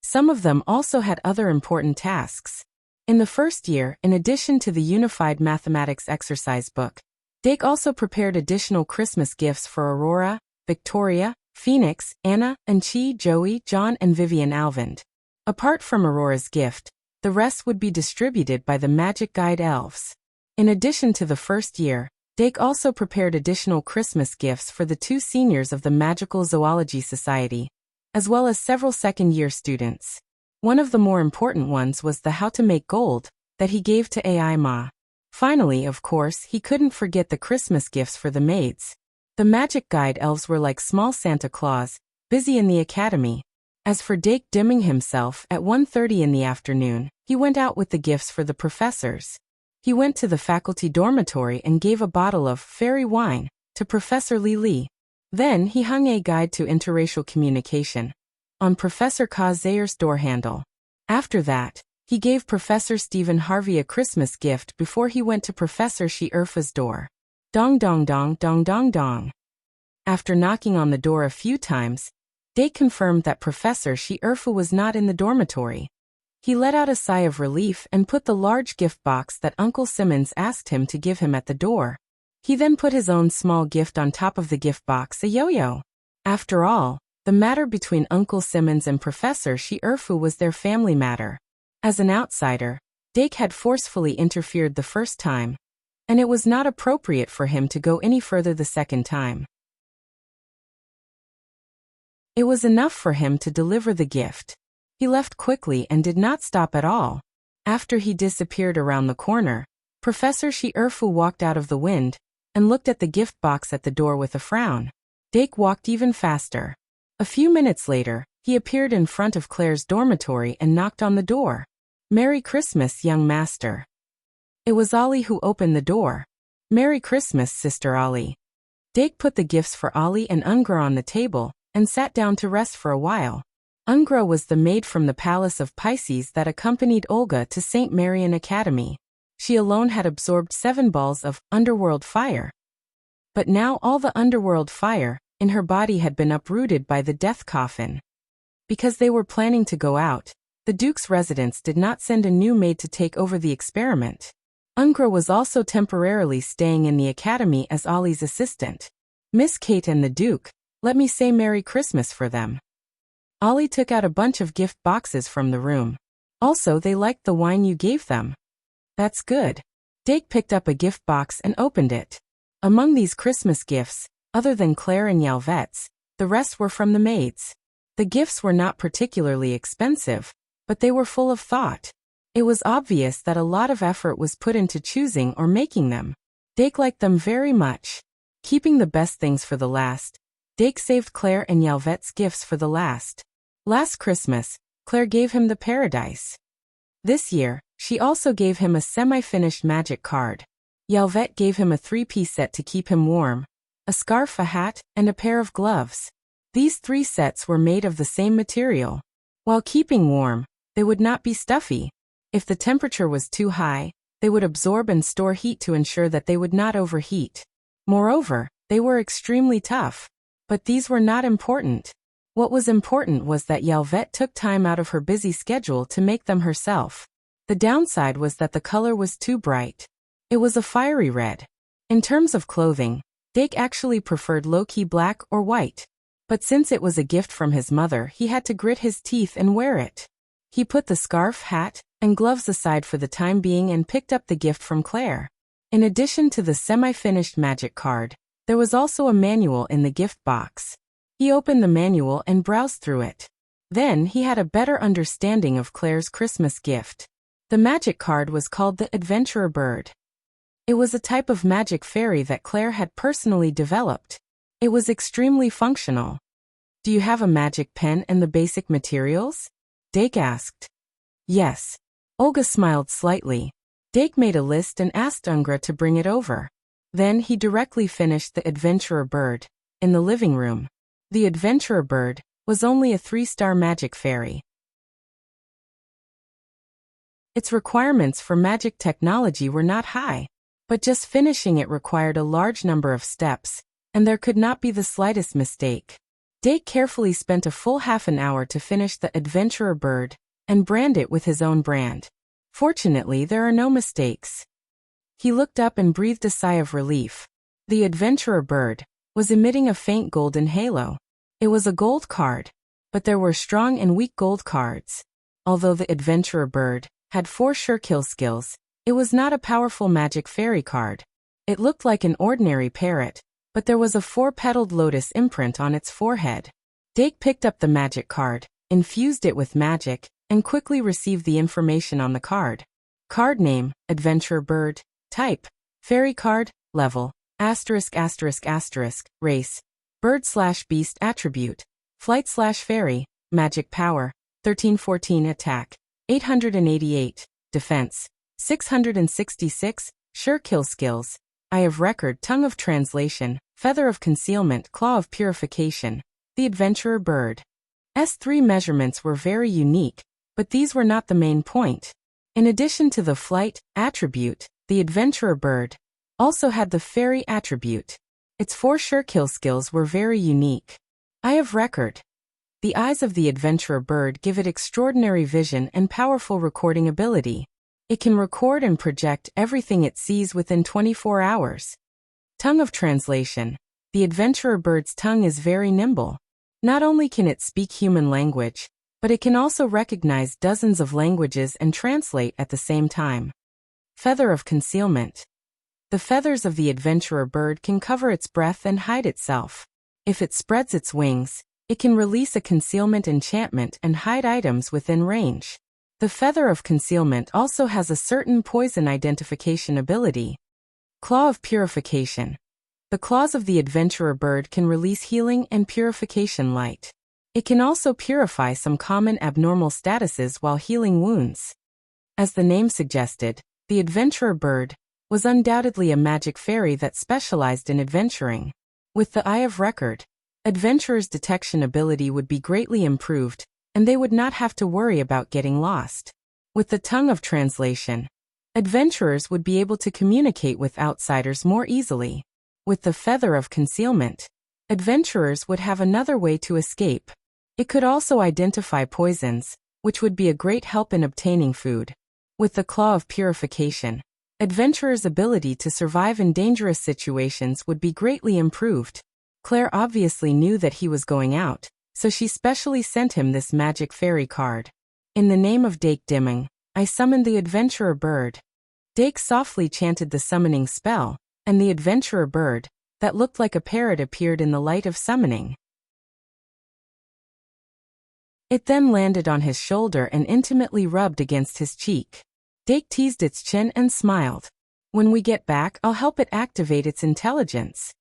Some of them also had other important tasks. In the first year, in addition to the Unified Mathematics Exercise Book, Dake also prepared additional Christmas gifts for Aurora, Victoria, Phoenix, Anna, and Chi, Joey, John, and Vivian Alvand. Apart from Aurora's gift, the rest would be distributed by the Magic Guide Elves. In addition to the first year, Dake also prepared additional Christmas gifts for the 2 seniors of the Magical Zoology Society, as well as several second-year students. One of the more important ones was the How to Make Gold that he gave to AI Ma. Finally, of course, he couldn't forget the Christmas gifts for the maids. The Magic Guide Elves were like small Santa Claus, busy in the academy. As for Dake dimming himself at 1:30 in the afternoon, he went out with the gifts for the professors. He went to the faculty dormitory and gave a bottle of fairy wine to Professor Li Li. Then he hung a guide to interracial communication on Professor Ka Zayer's door handle. After that, he gave Professor Stephen Harvey a Christmas gift before he went to Professor Shi Erfa's door. Dong dong dong dong dong dong. After knocking on the door a few times, Dake confirmed that Professor Shi Erfa was not in the dormitory. He let out a sigh of relief and put the large gift box that Uncle Simmons asked him to give him at the door. He then put his own small gift on top of the gift box, a yo-yo. After all, the matter between Uncle Simmons and Professor Shi Erfa was their family matter. As an outsider, Dake had forcefully interfered the first time, and it was not appropriate for him to go any further the second time. It was enough for him to deliver the gift. He left quickly and did not stop at all. After he disappeared around the corner, Professor Shi Erfa walked out of the wind and looked at the gift box at the door with a frown. Dake walked even faster. A few minutes later, he appeared in front of Claire's dormitory and knocked on the door. "Merry Christmas, young master." It was Ollie who opened the door. "Merry Christmas, Sister Ollie." Dake put the gifts for Ollie and Ungra on the table and sat down to rest for a while. Ungra was the maid from the Palace of Pisces that accompanied Olga to St. Marian Academy. She alone had absorbed 7 balls of underworld fire. But now all the underworld fire in her body had been uprooted by the death coffin. Because they were planning to go out, the Duke's residence did not send a new maid to take over the experiment. Ungra was also temporarily staying in the academy as Ollie's assistant. "Miss Kate and the Duke, let me say Merry Christmas for them." Ollie took out a bunch of gift boxes from the room. "Also, they liked the wine you gave them." "That's good." Dake picked up a gift box and opened it. Among these Christmas gifts, other than Claire and Yalvette's, the rest were from the maids. The gifts were not particularly expensive, but they were full of thought. It was obvious that a lot of effort was put into choosing or making them. Dake liked them very much. Keeping the best things for the last, Dake saved Claire and Yalvette's gifts for the last. Last Christmas, Claire gave him the paradise. This year, she also gave him a semi-finished magic card. Yelvet gave him a 3-piece set to keep him warm, a scarf, a hat, and a pair of gloves. These 3 sets were made of the same material. While keeping warm, they would not be stuffy. If the temperature was too high, they would absorb and store heat to ensure that they would not overheat. Moreover, they were extremely tough. But these were not important. What was important was that Yelvet took time out of her busy schedule to make them herself. The downside was that the color was too bright. It was a fiery red. In terms of clothing, Dake actually preferred low-key black or white. But since it was a gift from his mother, he had to grit his teeth and wear it. He put the scarf, hat, and gloves aside for the time being and picked up the gift from Claire. In addition to the semi-finished magic card, there was also a manual in the gift box. He opened the manual and browsed through it. Then he had a better understanding of Claire's Christmas gift. The magic card was called the Adventurer Bird. It was a type of magic fairy that Claire had personally developed. It was extremely functional. Do you have a magic pen and the basic materials? Dake asked. Yes. Olga smiled slightly. Dake made a list and asked Ungra to bring it over. Then he directly finished the Adventurer Bird in the living room. The Adventurer Bird was only a 3-star magic fairy. Its requirements for magic technology were not high, but just finishing it required a large number of steps, and there could not be the slightest mistake. Dake carefully spent a full half an hour to finish the Adventurer Bird and brand it with his own brand. Fortunately, there are no mistakes. He looked up and breathed a sigh of relief. The Adventurer Bird was emitting a faint golden halo. It was a gold card, but there were strong and weak gold cards. Although the Adventurer Bird had 4 sure kill skills, it was not a powerful magic fairy card. It looked like an ordinary parrot, but there was a 4-petaled lotus imprint on its forehead. Dake picked up the magic card, infused it with magic, and quickly received the information on the card. Card name, Adventurer Bird. Type, fairy card. Level, *****. Race, bird/beast. Attribute, flight/fairy. Magic power, 1314. Attack, 888. Defense, 666. Sure kill skills, Eye of Record, Tongue of Translation, Feather of Concealment, Claw of Purification. The Adventurer Bird's 3 measurements were very unique, but these were not the main point. In addition to the flight attribute, the Adventurer Bird also had the fairy attribute. Its 4 sure kill skills were very unique. Eye of Record. The eyes of the Adventurer Bird give it extraordinary vision and powerful recording ability. It can record and project everything it sees within 24 hours. Tongue of Translation. The Adventurer Bird's tongue is very nimble. Not only can it speak human language, but it can also recognize dozens of languages and translate at the same time. Feather of Concealment. The feathers of the Adventurer Bird can cover its breath and hide itself. If it spreads its wings, it can release a concealment enchantment and hide items within range. The Feather of Concealment also has a certain poison identification ability. Claw of Purification. The claws of the Adventurer Bird can release healing and purification light. It can also purify some common abnormal statuses while healing wounds. As the name suggested, the Adventurer Bird was undoubtedly a magic fairy that specialized in adventuring. With the Eye of Record, adventurers' detection ability would be greatly improved, and they would not have to worry about getting lost. With the Tongue of Translation, adventurers would be able to communicate with outsiders more easily. With the Feather of Concealment, adventurers would have another way to escape. It could also identify poisons, which would be a great help in obtaining food. With the Claw of Purification, adventurers' ability to survive in dangerous situations would be greatly improved. Claire obviously knew that he was going out, so she specially sent him this magic fairy card. In the name of Dake Dimming, I summoned the Adventurer Bird. Dake softly chanted the summoning spell, and the Adventurer Bird, that looked like a parrot, appeared in the light of summoning. It then landed on his shoulder and intimately rubbed against his cheek. Dake teased its chin and smiled. When we get back, I'll help it activate its intelligence.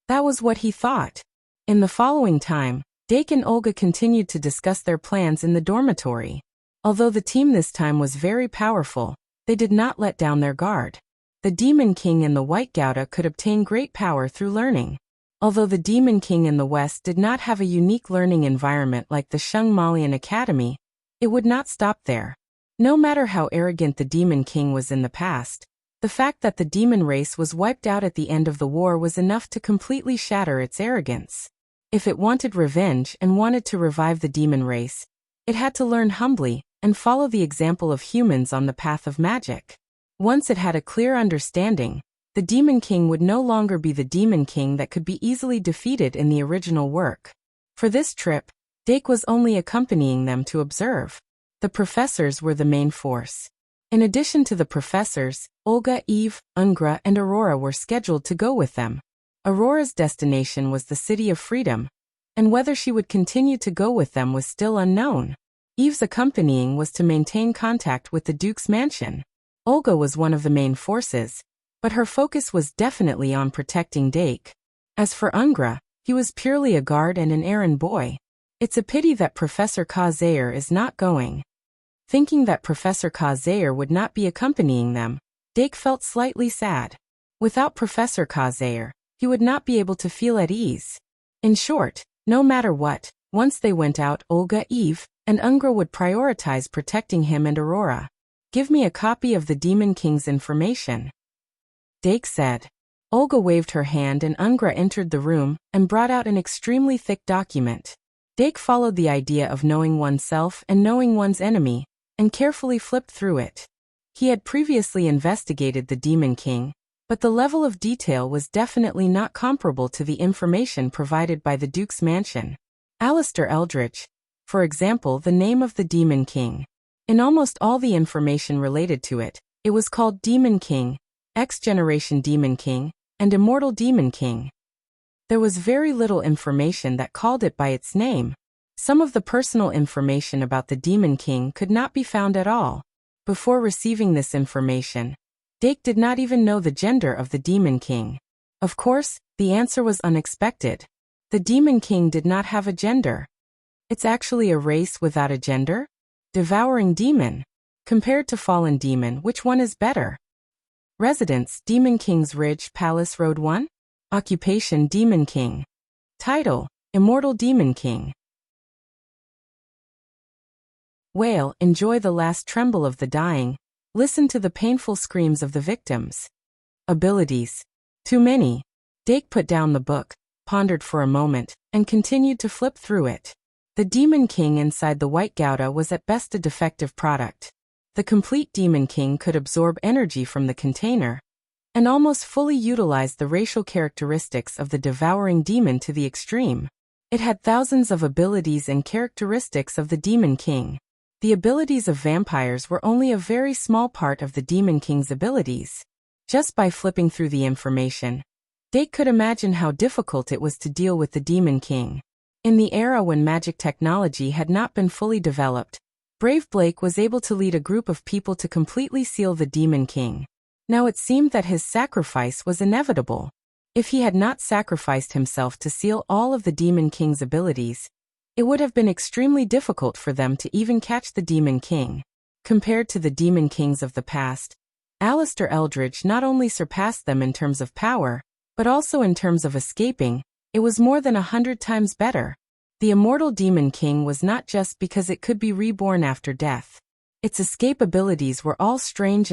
That was what he thought. In the following time, Dake and Olga continued to discuss their plans in the dormitory. Although the team this time was very powerful, they did not let down their guard. The Demon King and the White Gouda could obtain great power through learning. Although the Demon King in the West did not have a unique learning environment like the Shung Malian Academy, it would not stop there. No matter how arrogant the Demon King was in the past, the fact that the demon race was wiped out at the end of the war was enough to completely shatter its arrogance. If it wanted revenge and wanted to revive the demon race, it had to learn humbly and follow the example of humans on the path of magic. Once it had a clear understanding, the Demon King would no longer be the Demon King that could be easily defeated in the original work. For this trip, Dake was only accompanying them to observe. The professors were the main force. In addition to the professors, Olga, Eve, Ungra, and Aurora were scheduled to go with them. Aurora's destination was the City of Freedom, and whether she would continue to go with them was still unknown. Eve's accompanying was to maintain contact with the Duke's mansion. Olga was one of the main forces, but her focus was definitely on protecting Dake. As for Ungra, he was purely a guard and an errand boy. It's a pity that Professor Kazair is not going. Thinking that Professor Kazair would not be accompanying them, Dake felt slightly sad. Without Professor Kazair, he would not be able to feel at ease. In short, no matter what, once they went out, Olga, Eve, and Ungra would prioritize protecting him and Aurora. Give me a copy of the Demon King's information, Dake said. Olga waved her hand and Ungra entered the room and brought out an extremely thick document. Dake followed the idea of knowing oneself and knowing one's enemy, and carefully flipped through it. He had previously investigated the Demon King, but the level of detail was definitely not comparable to the information provided by the Duke's mansion. Alistair Eldridge, for example, the name of the Demon King. In almost all the information related to it, it was called Demon King, X-Generation Demon King, and Immortal Demon King. There was very little information that called it by its name. Some of the personal information about the Demon King could not be found at all. Before receiving this information, Dake did not even know the gender of the Demon King. Of course, the answer was unexpected. The Demon King did not have a gender. It's actually a race without a gender? Devouring Demon. Compared to Fallen Demon, which one is better? Residence: Demon King's Ridge, Palace Road 1. Occupation: Demon King. Title: Immortal Demon King. Wail, enjoy the last tremble of the dying. Listen to the painful screams of the victims. Abilities: too many. Dake put down the book, pondered for a moment, and continued to flip through it. The Demon King inside the White Gouda was at best a defective product. The complete Demon King could absorb energy from the container, and almost fully utilize the racial characteristics of the devouring demon to the extreme. It had thousands of abilities and characteristics of the Demon King. The abilities of vampires were only a very small part of the Demon King's abilities. Just by flipping through the information, Dake could imagine how difficult it was to deal with the Demon King. In the era when magic technology had not been fully developed, Brave Blake was able to lead a group of people to completely seal the Demon King. Now it seemed that his sacrifice was inevitable. If he had not sacrificed himself to seal all of the Demon King's abilities, it would have been extremely difficult for them to even catch the Demon King. Compared to the Demon Kings of the past, Alistair Eldridge not only surpassed them in terms of power, but also in terms of escaping. It was more than 100 times better. The Immortal Demon King was not just because it could be reborn after death. Its escape abilities were all strange.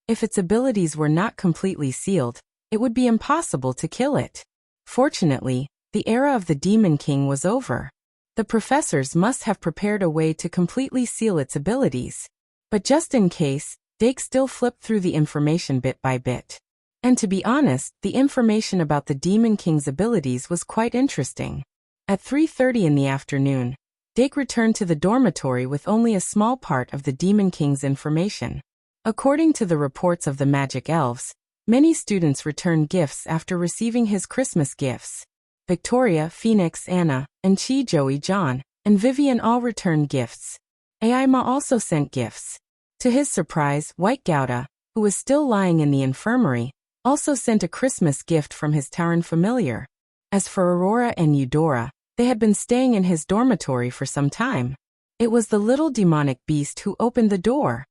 If its abilities were not completely sealed, it would be impossible to kill it. Fortunately, the era of the Demon King was over. The professors must have prepared a way to completely seal its abilities. But just in case, Dake still flipped through the information bit by bit. And to be honest, the information about the Demon King's abilities was quite interesting. At 3:30 in the afternoon, Dake returned to the dormitory with only a small part of the Demon King's information. According to the reports of the magic elves, many students returned gifts after receiving his Christmas gifts. Victoria, Phoenix, Anna, and Chi, Joey, John, and Vivian all returned gifts. Aima also sent gifts. To his surprise, White Gouda, who was still lying in the infirmary, also sent a Christmas gift from his Tauren familiar. As for Aurora and Eudora, They had been staying in his dormitory for some time. It was the little demonic beast who opened the door.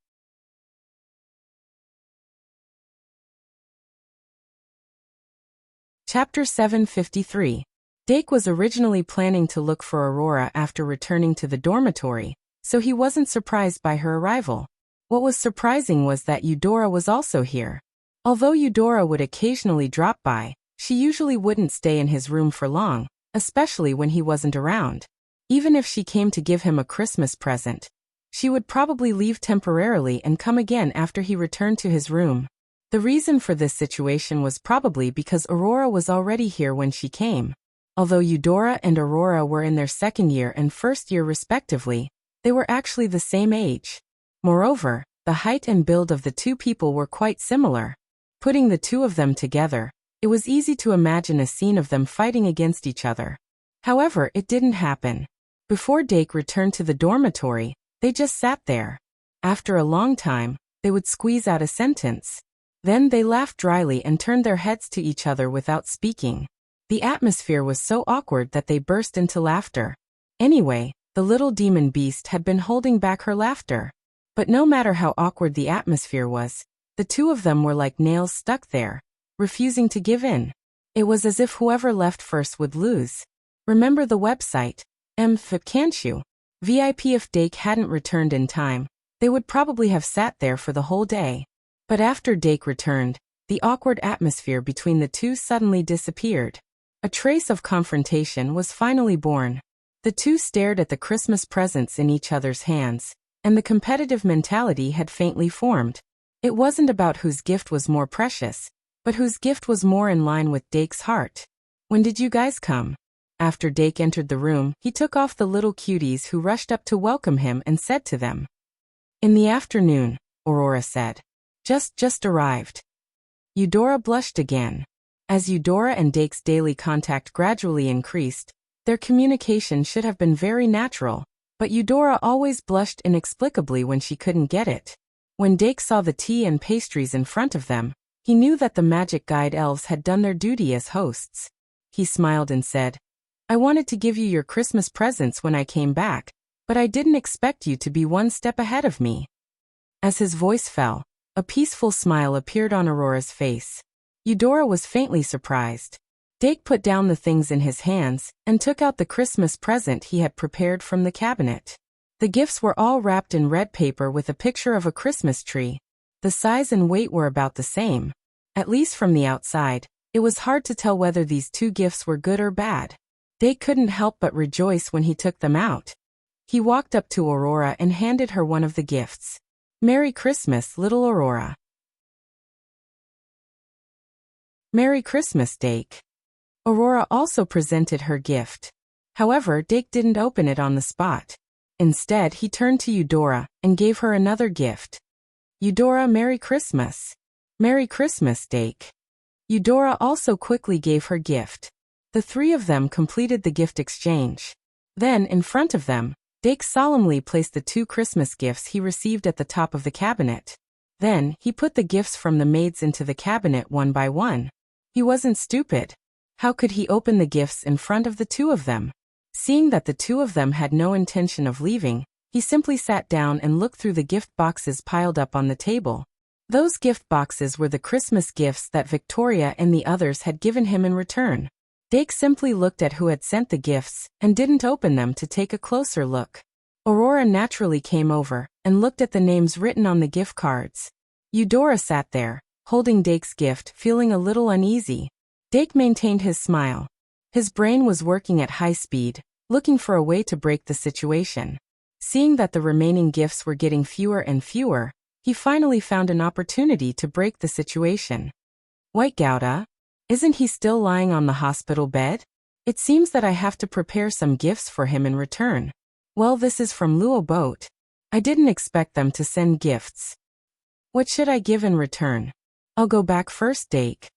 Chapter 753. Dake was originally planning to look for Aurora after returning to the dormitory, so he wasn't surprised by her arrival. What was surprising was that Eudora was also here. Although Eudora would occasionally drop by, she usually wouldn't stay in his room for long, especially when he wasn't around. Even if she came to give him a Christmas present, she would probably leave temporarily and come again after he returned to his room. The reason for this situation was probably because Aurora was already here when she came. Although Eudora and Aurora were in their second year and first year respectively, they were actually the same age. Moreover, the height and build of the two people were quite similar. Putting the two of them together, it was easy to imagine a scene of them fighting against each other. However, it didn't happen. Before Dake returned to the dormitory, they just sat there. After a long time, they would squeeze out a sentence. Then they laughed dryly and turned their heads to each other without speaking. The atmosphere was so awkward that they burst into laughter. Anyway, the little demon beast had been holding back her laughter. But no matter how awkward the atmosphere was, the two of them were like nails stuck there, refusing to give in. It was as if whoever left first would lose. Remember the website, can't you? VIP. If Dake hadn't returned in time, they would probably have sat there for the whole day. But after Dake returned, the awkward atmosphere between the two suddenly disappeared. A trace of confrontation was finally born. The two stared at the Christmas presents in each other's hands, and the competitive mentality had faintly formed. It wasn't about whose gift was more precious, but whose gift was more in line with Dake's heart. When did you guys come? After Dake entered the room, he took off the little cuties who rushed up to welcome him and said to them. In the afternoon, Aurora said. Just arrived. Eudora blushed again. As Eudora and Dake's daily contact gradually increased, their communication should have been very natural, but Eudora always blushed inexplicably when she couldn't get it. When Dake saw the tea and pastries in front of them, he knew that the magic guide elves had done their duty as hosts. He smiled and said, I wanted to give you your Christmas presents when I came back, but I didn't expect you to be one step ahead of me. As his voice fell, a peaceful smile appeared on Aurora's face. Eudora was faintly surprised. Dake put down the things in his hands and took out the Christmas present he had prepared from the cabinet. The gifts were all wrapped in red paper with a picture of a Christmas tree. The size and weight were about the same. At least from the outside, it was hard to tell whether these two gifts were good or bad. Dake couldn't help but rejoice when he took them out. He walked up to Aurora and handed her one of the gifts. Merry Christmas, little Aurora. Merry Christmas, Dake. Aurora also presented her gift. However, Dake didn't open it on the spot. Instead, he turned to Eudora and gave her another gift. Eudora, Merry Christmas. Merry Christmas, Dake. Eudora also quickly gave her gift. The three of them completed the gift exchange. Then, in front of them, Dake solemnly placed the two Christmas gifts he received at the top of the cabinet. Then, he put the gifts from the maids into the cabinet one by one. He wasn't stupid. How could he open the gifts in front of the two of them? Seeing that the two of them had no intention of leaving, he simply sat down and looked through the gift boxes piled up on the table. Those gift boxes were the Christmas gifts that Victoria and the others had given him in return. Dake simply looked at who had sent the gifts and didn't open them to take a closer look. Aurora naturally came over and looked at the names written on the gift cards. Eudora sat there, holding Dake's gift, feeling a little uneasy. Dake maintained his smile. His brain was working at high speed, looking for a way to break the situation. Seeing that the remaining gifts were getting fewer and fewer, he finally found an opportunity to break the situation. White Gouda? Isn't he still lying on the hospital bed? It seems that I have to prepare some gifts for him in return. Well, this is from Luo Boat. I didn't expect them to send gifts. What should I give in return? I'll go back first, Dake.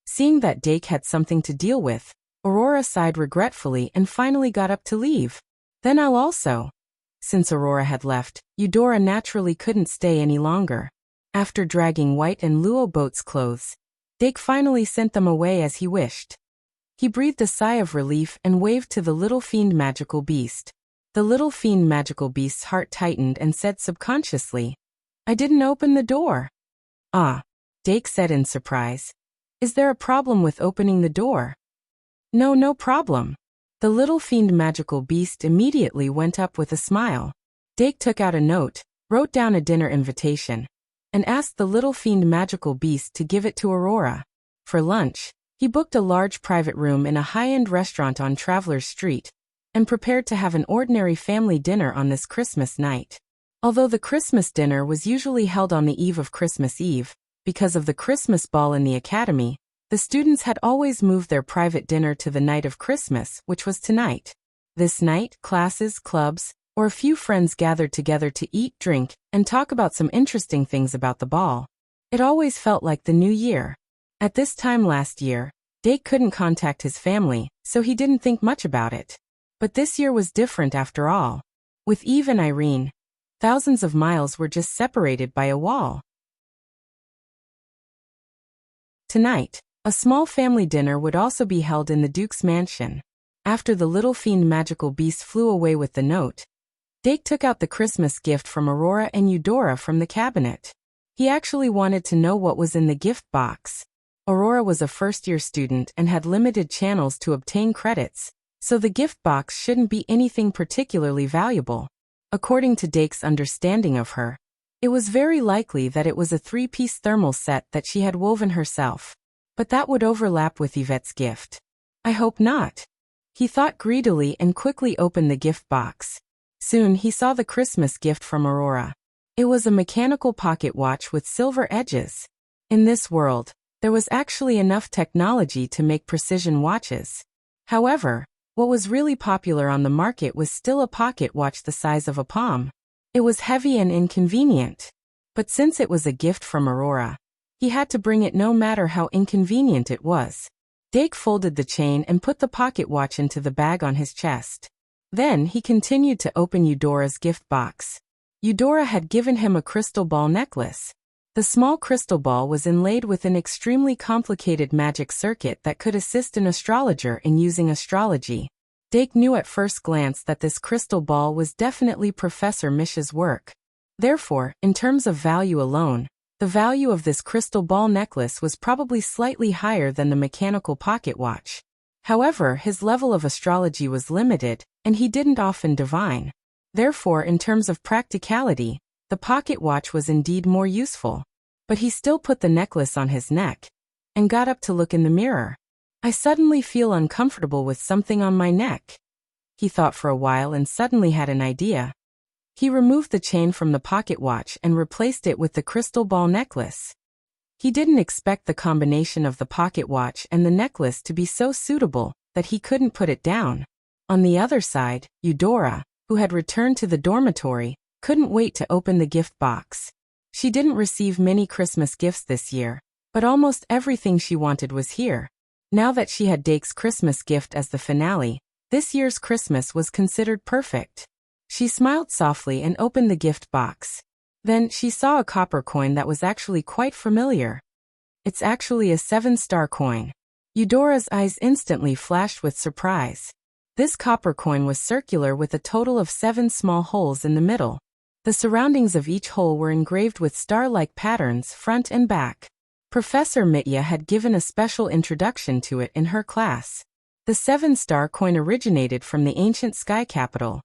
Seeing that Dake had something to deal with, Aurora sighed regretfully and finally got up to leave. Then I'll also. Since Aurora had left, Eudora naturally couldn't stay any longer. After dragging White and Luo Boat's clothes, Dake finally sent them away as he wished. He breathed a sigh of relief and waved to the little fiend magical beast. The little fiend magical beast's heart tightened and said subconsciously, "I didn't open the door." "Ah," Dake said in surprise. "Is there a problem with opening the door?" "No, no problem." The little fiend magical beast immediately went up with a smile. Dake took out a note, wrote down a dinner invitation, and asked the little fiend magical beast to give it to Aurora. For lunch, he booked a large private room in a high-end restaurant on Travelers Street, and prepared to have an ordinary family dinner on this Christmas night. Although the Christmas dinner was usually held on the eve of Christmas Eve, because of the Christmas ball in the academy, the students had always moved their private dinner to the night of Christmas, which was tonight. This night, classes, clubs, or a few friends gathered together to eat, drink, and talk about some interesting things about the ball. It always felt like the new year. At this time last year, Dake couldn't contact his family, so he didn't think much about it. But this year was different after all. With Eve and Irene, thousands of miles were just separated by a wall. Tonight, a small family dinner would also be held in the Duke's mansion. After the little fiend magical beast flew away with the note, Dake took out the Christmas gift from Aurora and Eudora from the cabinet. He actually wanted to know what was in the gift box. Aurora was a first-year student and had limited channels to obtain credits, so the gift box shouldn't be anything particularly valuable. According to Dake's understanding of her, it was very likely that it was a 3-piece thermal set that she had woven herself. But that would overlap with Yvette's gift. "I hope not." He thought greedily and quickly opened the gift box. Soon he saw the Christmas gift from Aurora. It was a mechanical pocket watch with silver edges. In this world, there was actually enough technology to make precision watches. However, what was really popular on the market was still a pocket watch the size of a palm. It was heavy and inconvenient. But since it was a gift from Aurora, he had to bring it no matter how inconvenient it was. Dake folded the chain and put the pocket watch into the bag on his chest. Then he continued to open Eudora's gift box. Eudora had given him a crystal ball necklace. The small crystal ball was inlaid with an extremely complicated magic circuit that could assist an astrologer in using astrology. Dake knew at first glance that this crystal ball was definitely Professor Mish's work. Therefore, in terms of value alone, the value of this crystal ball necklace was probably slightly higher than the mechanical pocket watch. However, his level of astrology was limited, and he didn't often divine. Therefore, in terms of practicality, the pocket watch was indeed more useful. But he still put the necklace on his neck, and got up to look in the mirror. "I suddenly feel uncomfortable with something on my neck." He thought for a while and suddenly had an idea. He removed the chain from the pocket watch and replaced it with the crystal ball necklace. He didn't expect the combination of the pocket watch and the necklace to be so suitable that he couldn't put it down. On the other side, Eudora, who had returned to the dormitory, couldn't wait to open the gift box. She didn't receive many Christmas gifts this year, but almost everything she wanted was here. Now that she had Dake's Christmas gift as the finale, this year's Christmas was considered perfect. She smiled softly and opened the gift box. Then she saw a copper coin that was actually quite familiar. "It's actually a 7-star coin." Eudora's eyes instantly flashed with surprise. This copper coin was circular with a total of 7 small holes in the middle. The surroundings of each hole were engraved with star-like patterns front and back. Professor Mitya had given a special introduction to it in her class. The 7-star coin originated from the ancient sky capital.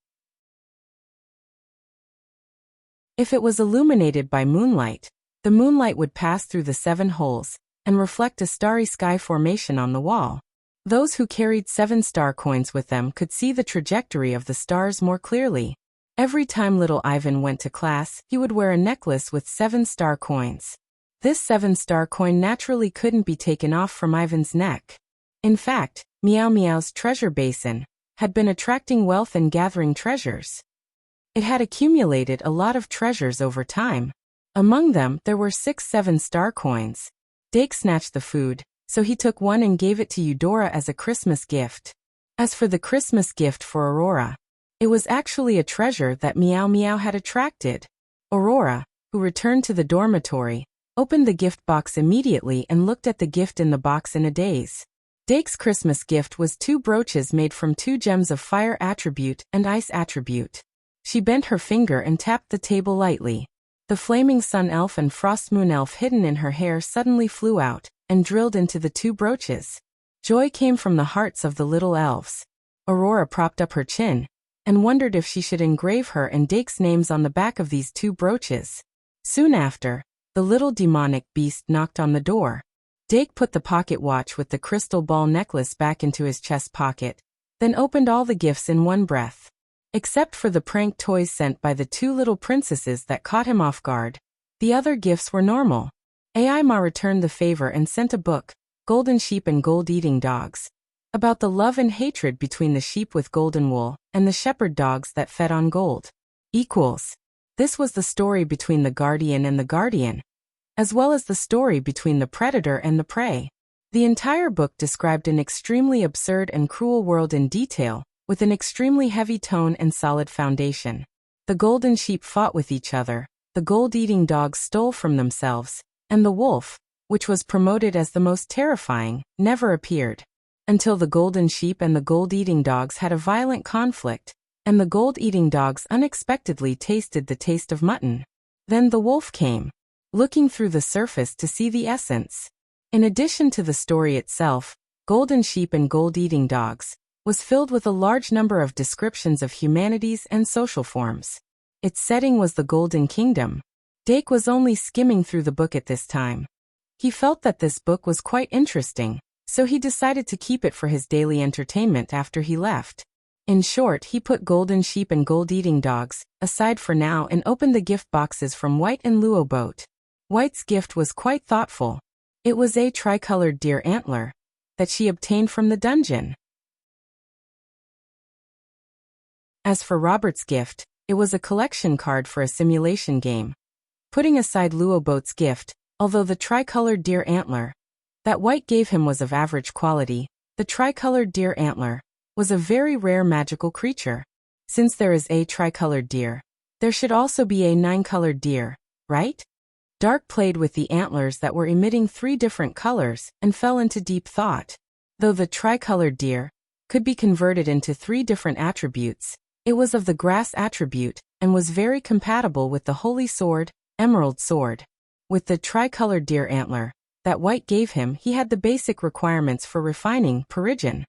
If it was illuminated by moonlight, the moonlight would pass through the 7 holes and reflect a starry sky formation on the wall. Those who carried 7-star coins with them could see the trajectory of the stars more clearly. Every time little Ivan went to class, he would wear a necklace with 7-star coins. This 7-star coin naturally couldn't be taken off from Ivan's neck. In fact, Meow Meow's treasure basin had been attracting wealth and gathering treasures. It had accumulated a lot of treasures over time. Among them, there were 6 7-star coins. Dake snatched the food, so he took one and gave it to Eudora as a Christmas gift. As for the Christmas gift for Aurora, it was actually a treasure that Meow Meow had attracted. Aurora, who returned to the dormitory, opened the gift box immediately and looked at the gift in the box in a daze. Dake's Christmas gift was 2 brooches made from 2 gems of fire attribute and ice attribute. She bent her finger and tapped the table lightly. The flaming sun elf and frost moon elf hidden in her hair suddenly flew out and drilled into the 2 brooches. Joy came from the hearts of the little elves. Aurora propped up her chin and wondered if she should engrave her and Dake's names on the back of these 2 brooches. Soon after, the little demonic beast knocked on the door. Dake put the pocket watch with the crystal ball necklace back into his chest pocket, then opened all the gifts in one breath. Except for the prank toys sent by the 2 little princesses that caught him off guard, the other gifts were normal. Aima returned the favor and sent a book, Golden Sheep and Gold-Eating Dogs, about the love and hatred between the sheep with golden wool and the shepherd dogs that fed on gold. This was the story between the guardian and the guardian, as well as the story between the predator and the prey. The entire book described an extremely absurd and cruel world in detail, with an extremely heavy tone and solid foundation. The golden sheep fought with each other, the gold-eating dogs stole from themselves, and the wolf, which was promoted as the most terrifying, never appeared. Until the golden sheep and the gold-eating dogs had a violent conflict, and the gold-eating dogs unexpectedly tasted the taste of mutton. Then the wolf came, looking through the surface to see the essence. In addition to the story itself, Golden Sheep and Gold-Eating Dogs was filled with a large number of descriptions of humanities and social forms. Its setting was the Golden Kingdom. Dake was only skimming through the book at this time. He felt that this book was quite interesting, so he decided to keep it for his daily entertainment after he left. In short, he put Golden Sheep and Gold-Eating Dogs aside for now and opened the gift boxes from White and Luoboat. White's gift was quite thoughtful. It was a tricolored deer antler that she obtained from the dungeon. As for Robert's gift, it was a collection card for a simulation game. Putting aside Luoboat's gift, although the tricolored deer antler that White gave him was of average quality, the tricolored deer antler was a very rare magical creature. Since there is a tricolored deer, there should also be a 9-colored deer, right? Dark played with the antlers that were emitting 3 different colors and fell into deep thought. Though the tricolored deer could be converted into 3 different attributes, it was of the grass attribute and was very compatible with the holy sword, Emerald Sword. With the tricolored deer antler that White gave him, he had the basic requirements for refining Peridgen.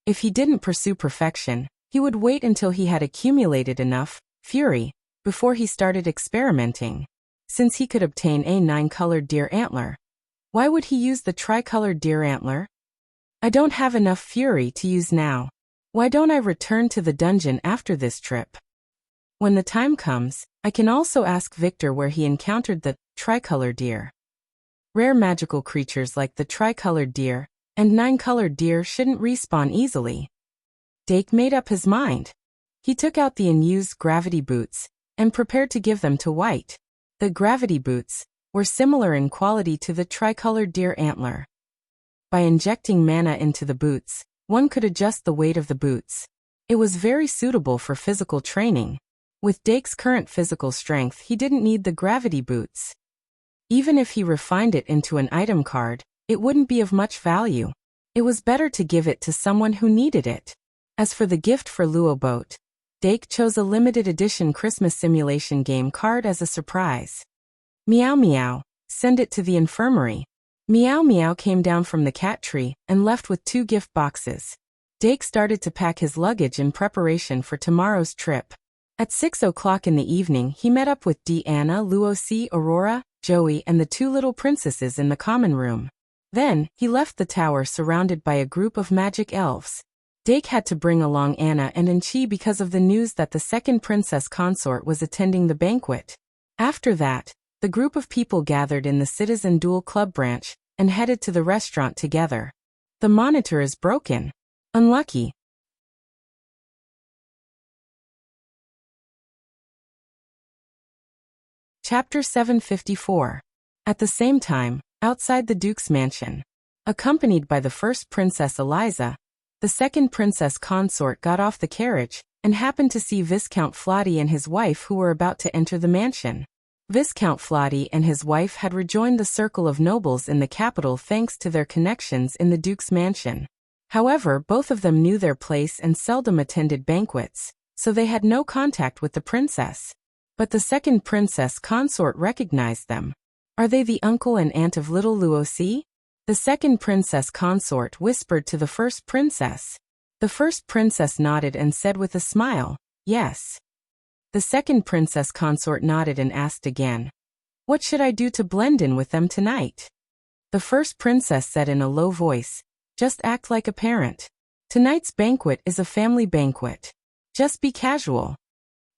If he didn't pursue perfection, he would wait until he had accumulated enough fury before he started experimenting. Since he could obtain a 9-colored deer antler, why would he use the tricolored deer antler? I don't have enough fury to use now. Why don't I return to the dungeon after this trip? When the time comes, I can also ask Victor where he encountered the tricolored deer. Rare magical creatures like the tricolored deer and 9-colored deer shouldn't respawn easily. Dake made up his mind. He took out the unused gravity boots and prepared to give them to White. The gravity boots were similar in quality to the tricolored deer antler. By injecting mana into the boots, one could adjust the weight of the boots. It was very suitable for physical training. With Dake's current physical strength, he didn't need the gravity boots. Even if he refined it into an item card, it wouldn't be of much value. It was better to give it to someone who needed it. As for the gift for Luoboat, Dake chose a limited edition Christmas simulation game card as a surprise. Meow Meow, send it to the infirmary. Meow Meow came down from the cat tree and left with 2 gift boxes. Dake started to pack his luggage in preparation for tomorrow's trip. At 6 o'clock in the evening, he met up with Deanna, Luosi, Aurora, Joey, and the 2 little princesses in the common room. Then, he left the tower surrounded by a group of magic elves. Dake had to bring along Anna and Enchi because of the news that the second princess consort was attending the banquet. After that, the group of people gathered in the Citizen Duel Club branch and headed to the restaurant together. The monitor is broken. Unlucky. Chapter 754. At the same time, outside the Duke's mansion, accompanied by the first Princess Eliza, the second princess consort got off the carriage and happened to see Viscount Flotty and his wife, who were about to enter the mansion. Viscount Flotty and his wife had rejoined the circle of nobles in the capital thanks to their connections in the Duke's mansion. However, both of them knew their place and seldom attended banquets, so they had no contact with the princess. But the second princess consort recognized them. Are they the uncle and aunt of little Luosi? The second princess consort whispered to the first princess. The first princess nodded and said with a smile, yes. The second princess consort nodded and asked again, what should I do to blend in with them tonight? The first princess said in a low voice, just act like a parent. Tonight's banquet is a family banquet. Just be casual.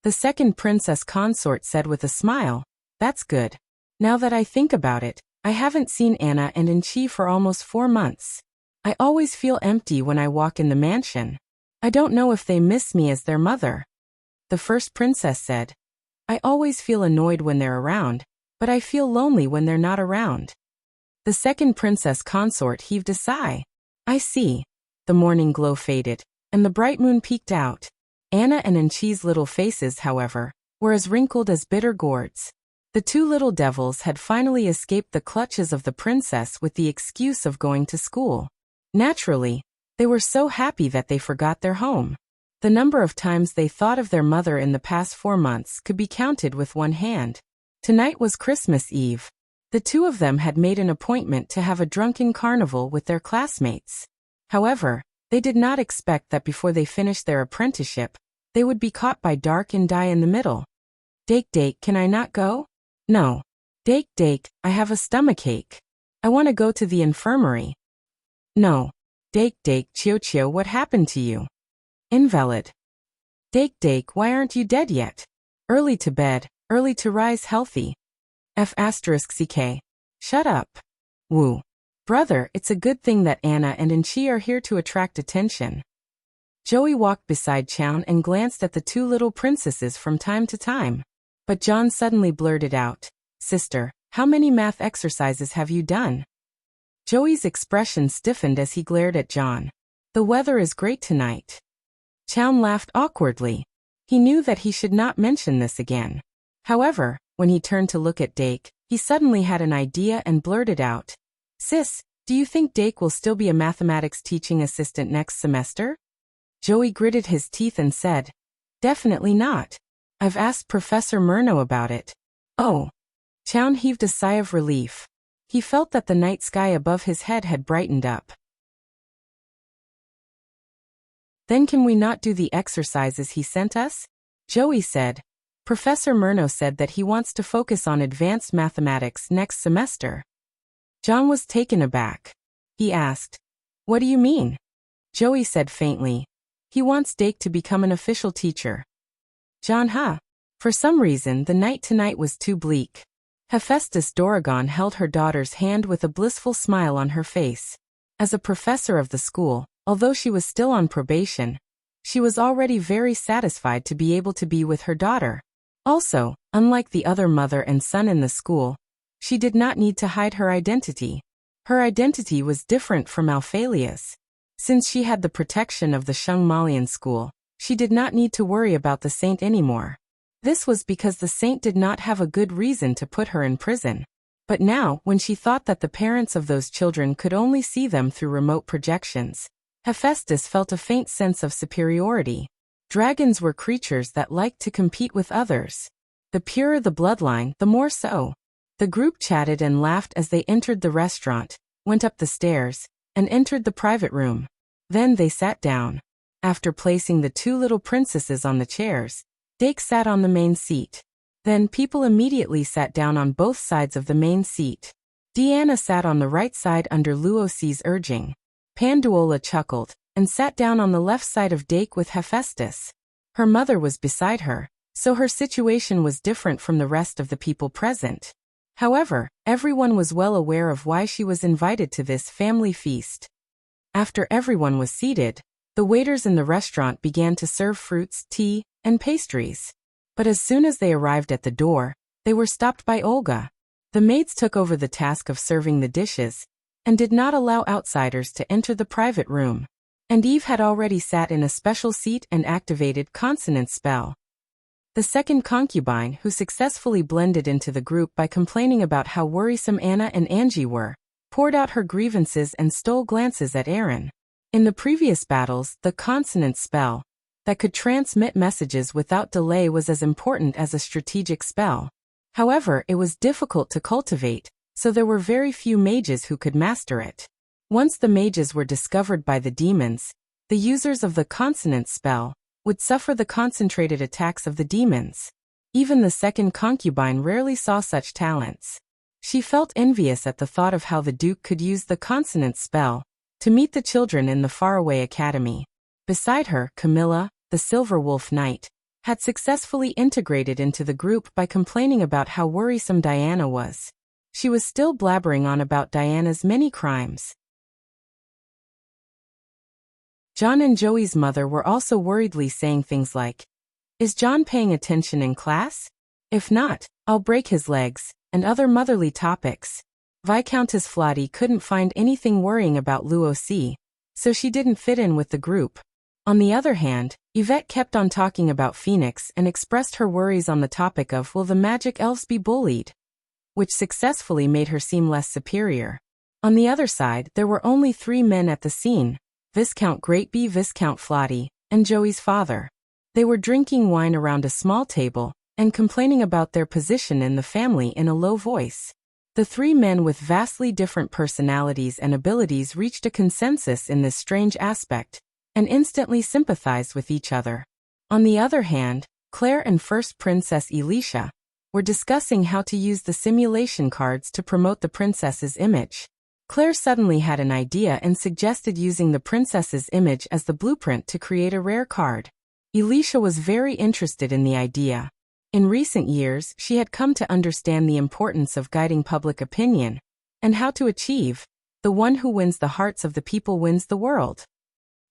The second princess consort said with a smile, that's good. Now that I think about it, I haven't seen Anna and Inchi for almost 4 months. I always feel empty when I walk in the mansion. I don't know if they miss me as their mother. The first princess said, I always feel annoyed when they're around, but I feel lonely when they're not around. The second princess consort heaved a sigh. I see. The morning glow faded, and the bright moon peeked out. Anna and Inchi's little faces, however, were as wrinkled as bitter gourds. The two little devils had finally escaped the clutches of the princess with the excuse of going to school. Naturally, they were so happy that they forgot their home. The number of times they thought of their mother in the past 4 months could be counted with one hand. Tonight was Christmas Eve. The two of them had made an appointment to have a drunken carnival with their classmates. However, they did not expect that before they finished their apprenticeship, they would be caught by dark and die in the middle. Dake, can I not go? No. Dake, I have a stomachache. I want to go to the infirmary. No. Dake, Chio, what happened to you? Invalid. Dake, why aren't you dead yet? Early to bed, early to rise healthy. F***ck. Shut up. Woo. Brother, it's a good thing that Anna and Inchi are here to attract attention. Joey walked beside Chown and glanced at the two little princesses from time to time. But John suddenly blurted out, Sister, how many math exercises have you done? Joey's expression stiffened as he glared at John. The weather is great tonight. Chown laughed awkwardly. He knew that he should not mention this again. However, when he turned to look at Dake, he suddenly had an idea and blurted out, Sis, do you think Dake will still be a mathematics teaching assistant next semester? Joey gritted his teeth and said, Definitely not. I've asked Professor Murno about it. Oh. Chown heaved a sigh of relief. He felt that the night sky above his head had brightened up. Then can we not do the exercises he sent us? Joey said. Professor Murno said that he wants to focus on advanced mathematics next semester. John was taken aback. He asked, What do you mean? Joey said faintly, He wants Dake to become an official teacher. John, huh? For some reason, the night tonight was too bleak. Hephaestus Doragon held her daughter's hand with a blissful smile on her face. As a professor of the school, although she was still on probation, she was already very satisfied to be able to be with her daughter. Also, unlike the other mother and son in the school, she did not need to hide her identity. Her identity was different from Alphalia's. Since she had the protection of the Shungmalian school, she did not need to worry about the saint anymore. This was because the saint did not have a good reason to put her in prison. But now, when she thought that the parents of those children could only see them through remote projections, Hephaestus felt a faint sense of superiority. Dragons were creatures that liked to compete with others. The purer the bloodline, the more so. The group chatted and laughed as they entered the restaurant, went up the stairs, and entered the private room. Then they sat down. After placing the two little princesses on the chairs, Dake sat on the main seat. Then people immediately sat down on both sides of the main seat. Deanna sat on the right side under Luosi's urging. Panduola chuckled, and sat down on the left side of Dake with Hephaestus. Her mother was beside her, so her situation was different from the rest of the people present. However, everyone was well aware of why she was invited to this family feast. After everyone was seated, the waiters in the restaurant began to serve fruits, tea, and pastries. But as soon as they arrived at the door, they were stopped by Olga. The maids took over the task of serving the dishes, and did not allow outsiders to enter the private room. And Eve had already sat in a special seat and activated consonant spell. The second concubine, who successfully blended into the group by complaining about how worrisome Anna and Angie were, poured out her grievances and stole glances at Aaron. In the previous battles, the consonant spell that could transmit messages without delay was as important as a strategic spell. However, it was difficult to cultivate, so there were very few mages who could master it. Once the mages were discovered by the demons, the users of the consonant spell would suffer the concentrated attacks of the demons. Even the second concubine rarely saw such talents. She felt envious at the thought of how the Duke could use the consonant spell to meet the children in the faraway academy. Beside her, Camilla, the Silver Wolf Knight, had successfully integrated into the group by complaining about how worrisome Diana was. She was still blabbering on about Diana's many crimes. John and Joey's mother were also worriedly saying things like, "Is John paying attention in class? If not, I'll break his legs," and other motherly topics. Viscountess Flotty couldn't find anything worrying about Luosi, so she didn't fit in with the group. On the other hand, Yvette kept on talking about Phoenix and expressed her worries on the topic of will the magic elves be bullied, which successfully made her seem less superior. On the other side, there were only 3 men at the scene: Viscount Greatby, Viscount Flotty, and Joey's father. They were drinking wine around a small table and complaining about their position in the family in a low voice. The 3 men with vastly different personalities and abilities reached a consensus in this strange aspect and instantly sympathized with each other. On the other hand, Claire and First Princess Elisha were discussing how to use the simulation cards to promote the princess's image. Claire suddenly had an idea and suggested using the princess's image as the blueprint to create a rare card. Elisha was very interested in the idea. In recent years, she had come to understand the importance of guiding public opinion and how to achieve the one who wins the hearts of the people wins the world.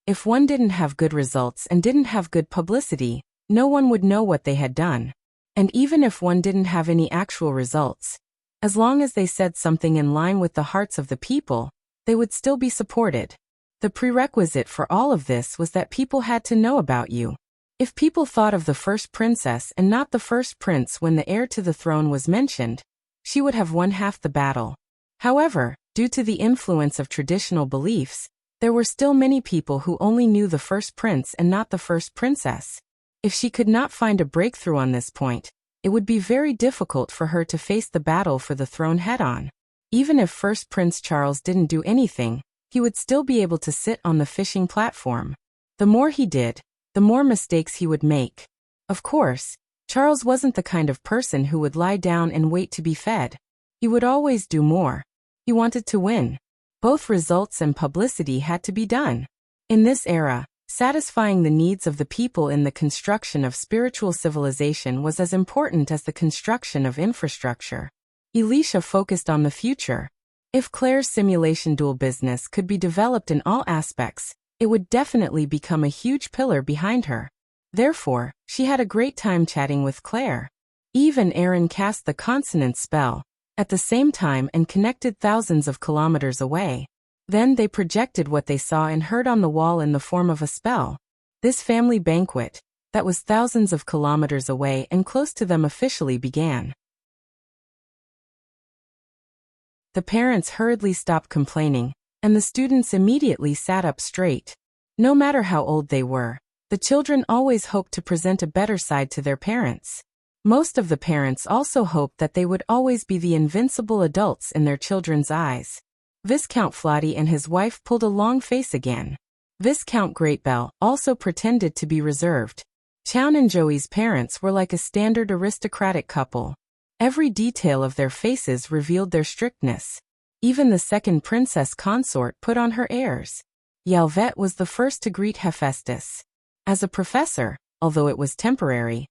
If one didn't have good results and didn't have good publicity, no one would know what they had done. And even if one didn't have any actual results, as long as they said something in line with the hearts of the people, they would still be supported. The prerequisite for all of this was that people had to know about you. If people thought of the first princess and not the first prince when the heir to the throne was mentioned, she would have won half the battle. However, due to the influence of traditional beliefs, there were still many people who only knew the first prince and not the first princess. If she could not find a breakthrough on this point, it would be very difficult for her to face the battle for the throne head-on. Even if first Prince Charles didn't do anything, he would still be able to sit on the fishing platform. The more he did, the more mistakes he would make. Of course, Charles wasn't the kind of person who would lie down and wait to be fed. He would always do more. He wanted to win. Both results and publicity had to be done. In this era, satisfying the needs of the people in the construction of spiritual civilization was as important as the construction of infrastructure. Elisha focused on the future. If Claire's simulation duel business could be developed in all aspects, it would definitely become a huge pillar behind her. Therefore, she had a great time chatting with Claire. Eve and Aaron cast the consonant spell at the same time and connected thousands of kilometers away. Then they projected what they saw and heard on the wall in the form of a spell. This family banquet, that was thousands of kilometers away and close to them, officially began. The parents hurriedly stopped complaining, and the students immediately sat up straight. No matter how old they were, the children always hoped to present a better side to their parents. Most of the parents also hoped that they would always be the invincible adults in their children's eyes. Viscount Flotty and his wife pulled a long face again. Viscount Greatbell also pretended to be reserved. Chown and Joey's parents were like a standard aristocratic couple. Every detail of their faces revealed their strictness. Even the second princess consort put on her airs. Yalvet was the first to greet Hephaestus. As a professor, although it was temporary,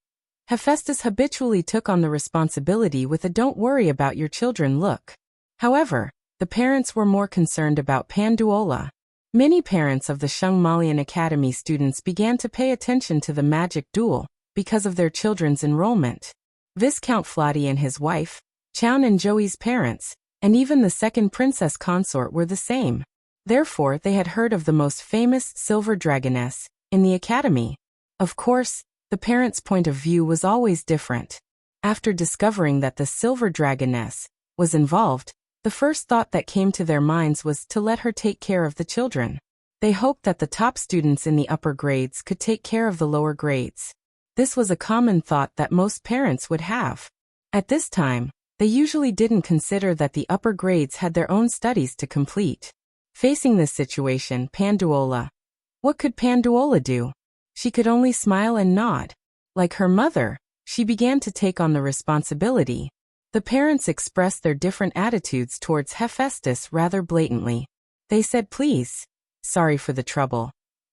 Hephaestus habitually took on the responsibility with a "don't worry about your children" look. However, the parents were more concerned about Panduola. Many parents of the Shungmalian Academy students began to pay attention to the magic duel because of their children's enrollment. Viscount Flotty and his wife, Chown and Joey's parents, and even the second princess consort were the same. Therefore, they had heard of the most famous silver dragoness in the academy. Of course, the parents' point of view was always different. After discovering that the silver dragoness was involved, the first thought that came to their minds was to let her take care of the children. They hoped that the top students in the upper grades could take care of the lower grades. This was a common thought that most parents would have. At this time, they usually didn't consider that the upper grades had their own studies to complete. Facing this situation, what could Panduola do? She could only smile and nod. Like her mother, she began to take on the responsibility. The parents expressed their different attitudes towards Hephaestus rather blatantly. They said please, sorry for the trouble,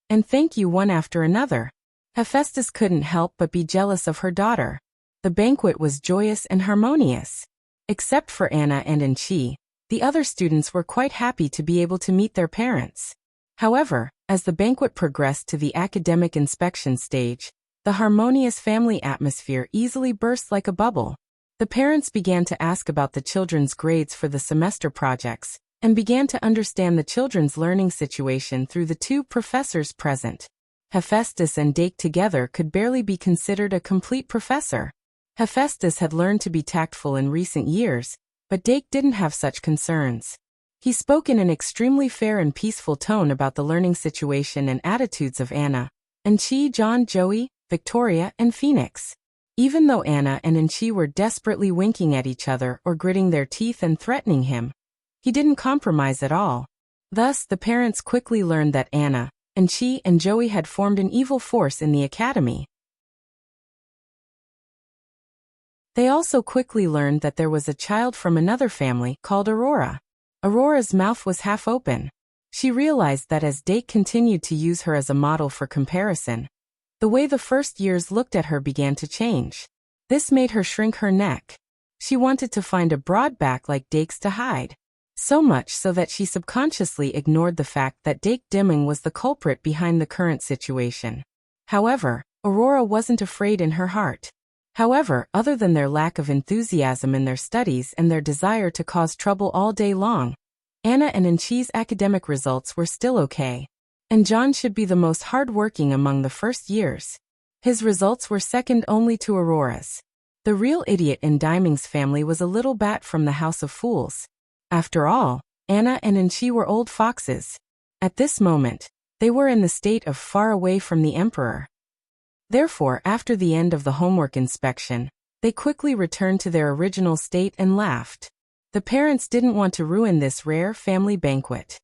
and thank you one after another. Hephaestus couldn't help but be jealous of her daughter. The banquet was joyous and harmonious. Except for Anna and Enchi, the other students were quite happy to be able to meet their parents. However, as the banquet progressed to the academic inspection stage, the harmonious family atmosphere easily burst like a bubble. The parents began to ask about the children's grades for the semester projects, and began to understand the children's learning situation through the two professors present. Hephaestus and Dake together could barely be considered a complete professor. Hephaestus had learned to be tactful in recent years, but Dake didn't have such concerns. He spoke in an extremely fair and peaceful tone about the learning situation and attitudes of Anna, Enchi, John, Joey, Victoria, and Phoenix. Even though Anna and Enchi were desperately winking at each other or gritting their teeth and threatening him, he didn't compromise at all. Thus, the parents quickly learned that Anna, Enchi, and Joey had formed an evil force in the academy. They also quickly learned that there was a child from another family called Aurora. Aurora's mouth was half open. She realized that as Dake continued to use her as a model for comparison, the way the first years looked at her began to change. This made her shrink her neck. She wanted to find a broad back like Dake's to hide. So much so that she subconsciously ignored the fact that Dake Dimming was the culprit behind the current situation. However, Aurora wasn't afraid in her heart. However, other than their lack of enthusiasm in their studies and their desire to cause trouble all day long, Anna and Enchi's academic results were still okay. And John should be the most hard-working among the first years. His results were second only to Aurora's. The real idiot in Diming's family was a little bat from the House of Fools. After all, Anna and Enchi were old foxes. At this moment, they were in the state of far away from the emperor. Therefore, after the end of the homework inspection, they quickly returned to their original state and laughed. The parents didn't want to ruin this rare family banquet.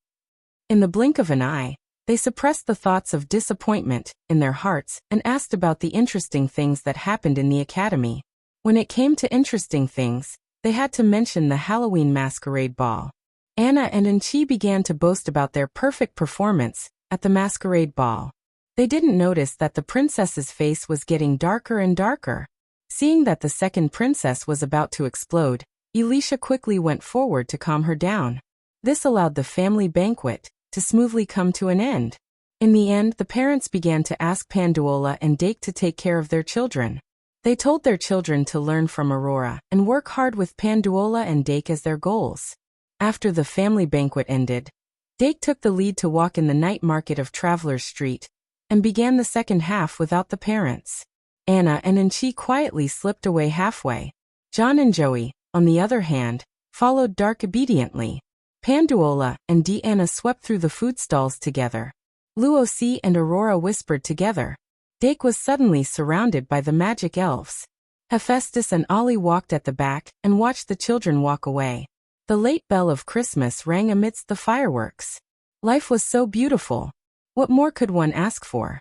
In the blink of an eye, they suppressed the thoughts of disappointment in their hearts and asked about the interesting things that happened in the academy. When it came to interesting things, they had to mention the Halloween masquerade ball. Anna and Enchi began to boast about their perfect performance at the masquerade ball. They didn't notice that the princess's face was getting darker and darker. Seeing that the second princess was about to explode, Elisha quickly went forward to calm her down. This allowed the family banquet to smoothly come to an end. In the end, the parents began to ask Panduola and Dake to take care of their children. They told their children to learn from Aurora and work hard with Panduola and Dake as their goals. After the family banquet ended, Dake took the lead to walk in the night market of Travelers Street, and began the second half without the parents. Anna and Enchi quietly slipped away halfway. John and Joey, on the other hand, followed Dark obediently. Panduola and Deanna swept through the food stalls together. Luosi and Aurora whispered together. Dake was suddenly surrounded by the magic elves. Hephaestus and Ollie walked at the back and watched the children walk away. The late bell of Christmas rang amidst the fireworks. Life was so beautiful. What more could one ask for?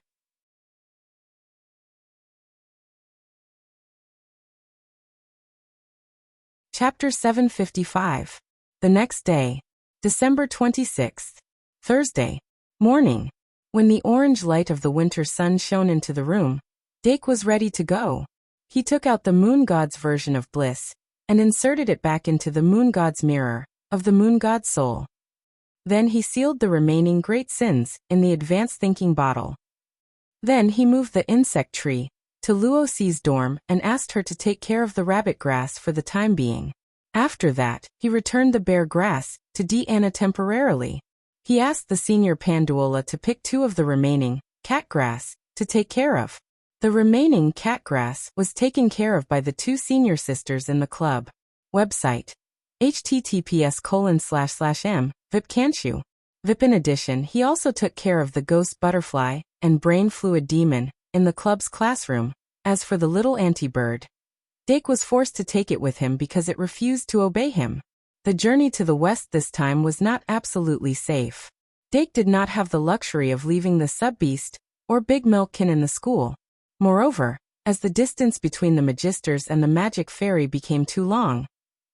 Chapter 755. The next day, December 26th, Thursday, morning. When the orange light of the winter sun shone into the room, Dake was ready to go. He took out the moon god's version of bliss and inserted it back into the moon god's mirror of the moon god's soul. Then he sealed the remaining great sins in the advanced thinking bottle. Then he moved the insect tree to Luosi's dorm and asked her to take care of the rabbit grass for the time being. After that, he returned the bear grass to Deanna temporarily. He asked the senior Panduola to pick 2 of the remaining cat grass to take care of. The remaining cat grass was taken care of by the 2 senior sisters in the club. Website: https://m, vipcanshu. VIP in addition, he also took care of the ghost butterfly and brain fluid demon in the club's classroom. As for the little anti-bird, Dake was forced to take it with him because it refused to obey him. The journey to the west this time was not absolutely safe. Dake did not have the luxury of leaving the sub-beast or big milkkin in the school. Moreover, as the distance between the magisters and the magic fairy became too long,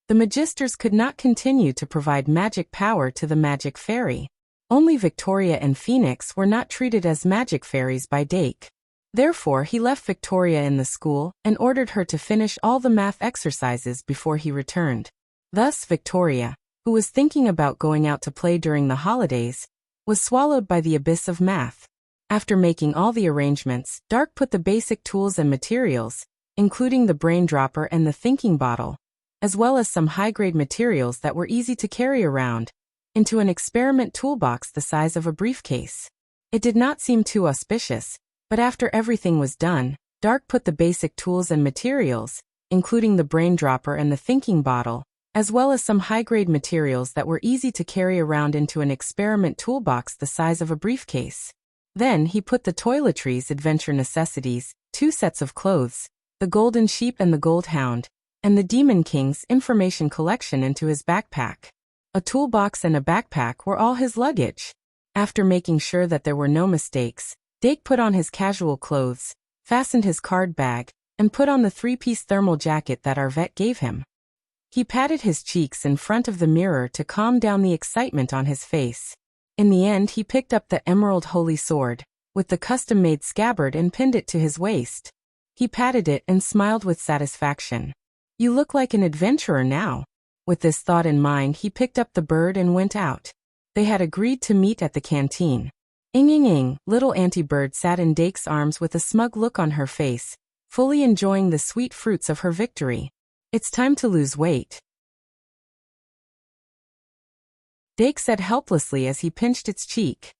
the magisters could not continue to provide magic power to the magic fairy. Only Victoria and Phoenix were not treated as magic fairies by Dake. Therefore, he left Victoria in the school and ordered her to finish all the math exercises before he returned. Thus, Victoria, who was thinking about going out to play during the holidays, was swallowed by the abyss of math. After making all the arrangements, Dark put the basic tools and materials, including the brain dropper and the thinking bottle, as well as some high-grade materials that were easy to carry around, into an experiment toolbox the size of a briefcase. It did not seem too auspicious, but after everything was done, Dark put the basic tools and materials, including the brain dropper and the thinking bottle, as well as some high-grade materials that were easy to carry around into an experiment toolbox the size of a briefcase. Then he put the toiletries adventure necessities, 2 sets of clothes, the golden sheep and the gold hound, and the Demon King's information collection into his backpack. A toolbox and a backpack were all his luggage. After making sure that there were no mistakes, Dake put on his casual clothes, fastened his card bag, and put on the 3-piece thermal jacket that Arvette gave him. He patted his cheeks in front of the mirror to calm down the excitement on his face. In the end, he picked up the emerald holy sword, with the custom-made scabbard, and pinned it to his waist. He patted it and smiled with satisfaction. "You look like an adventurer now." With this thought in mind, he picked up the bird and went out. They had agreed to meet at the canteen. Ing. Little anti-bird sat in Dake's arms with a smug look on her face, fully enjoying the sweet fruits of her victory. "It's time to lose weight," Dake said helplessly as he pinched its cheek.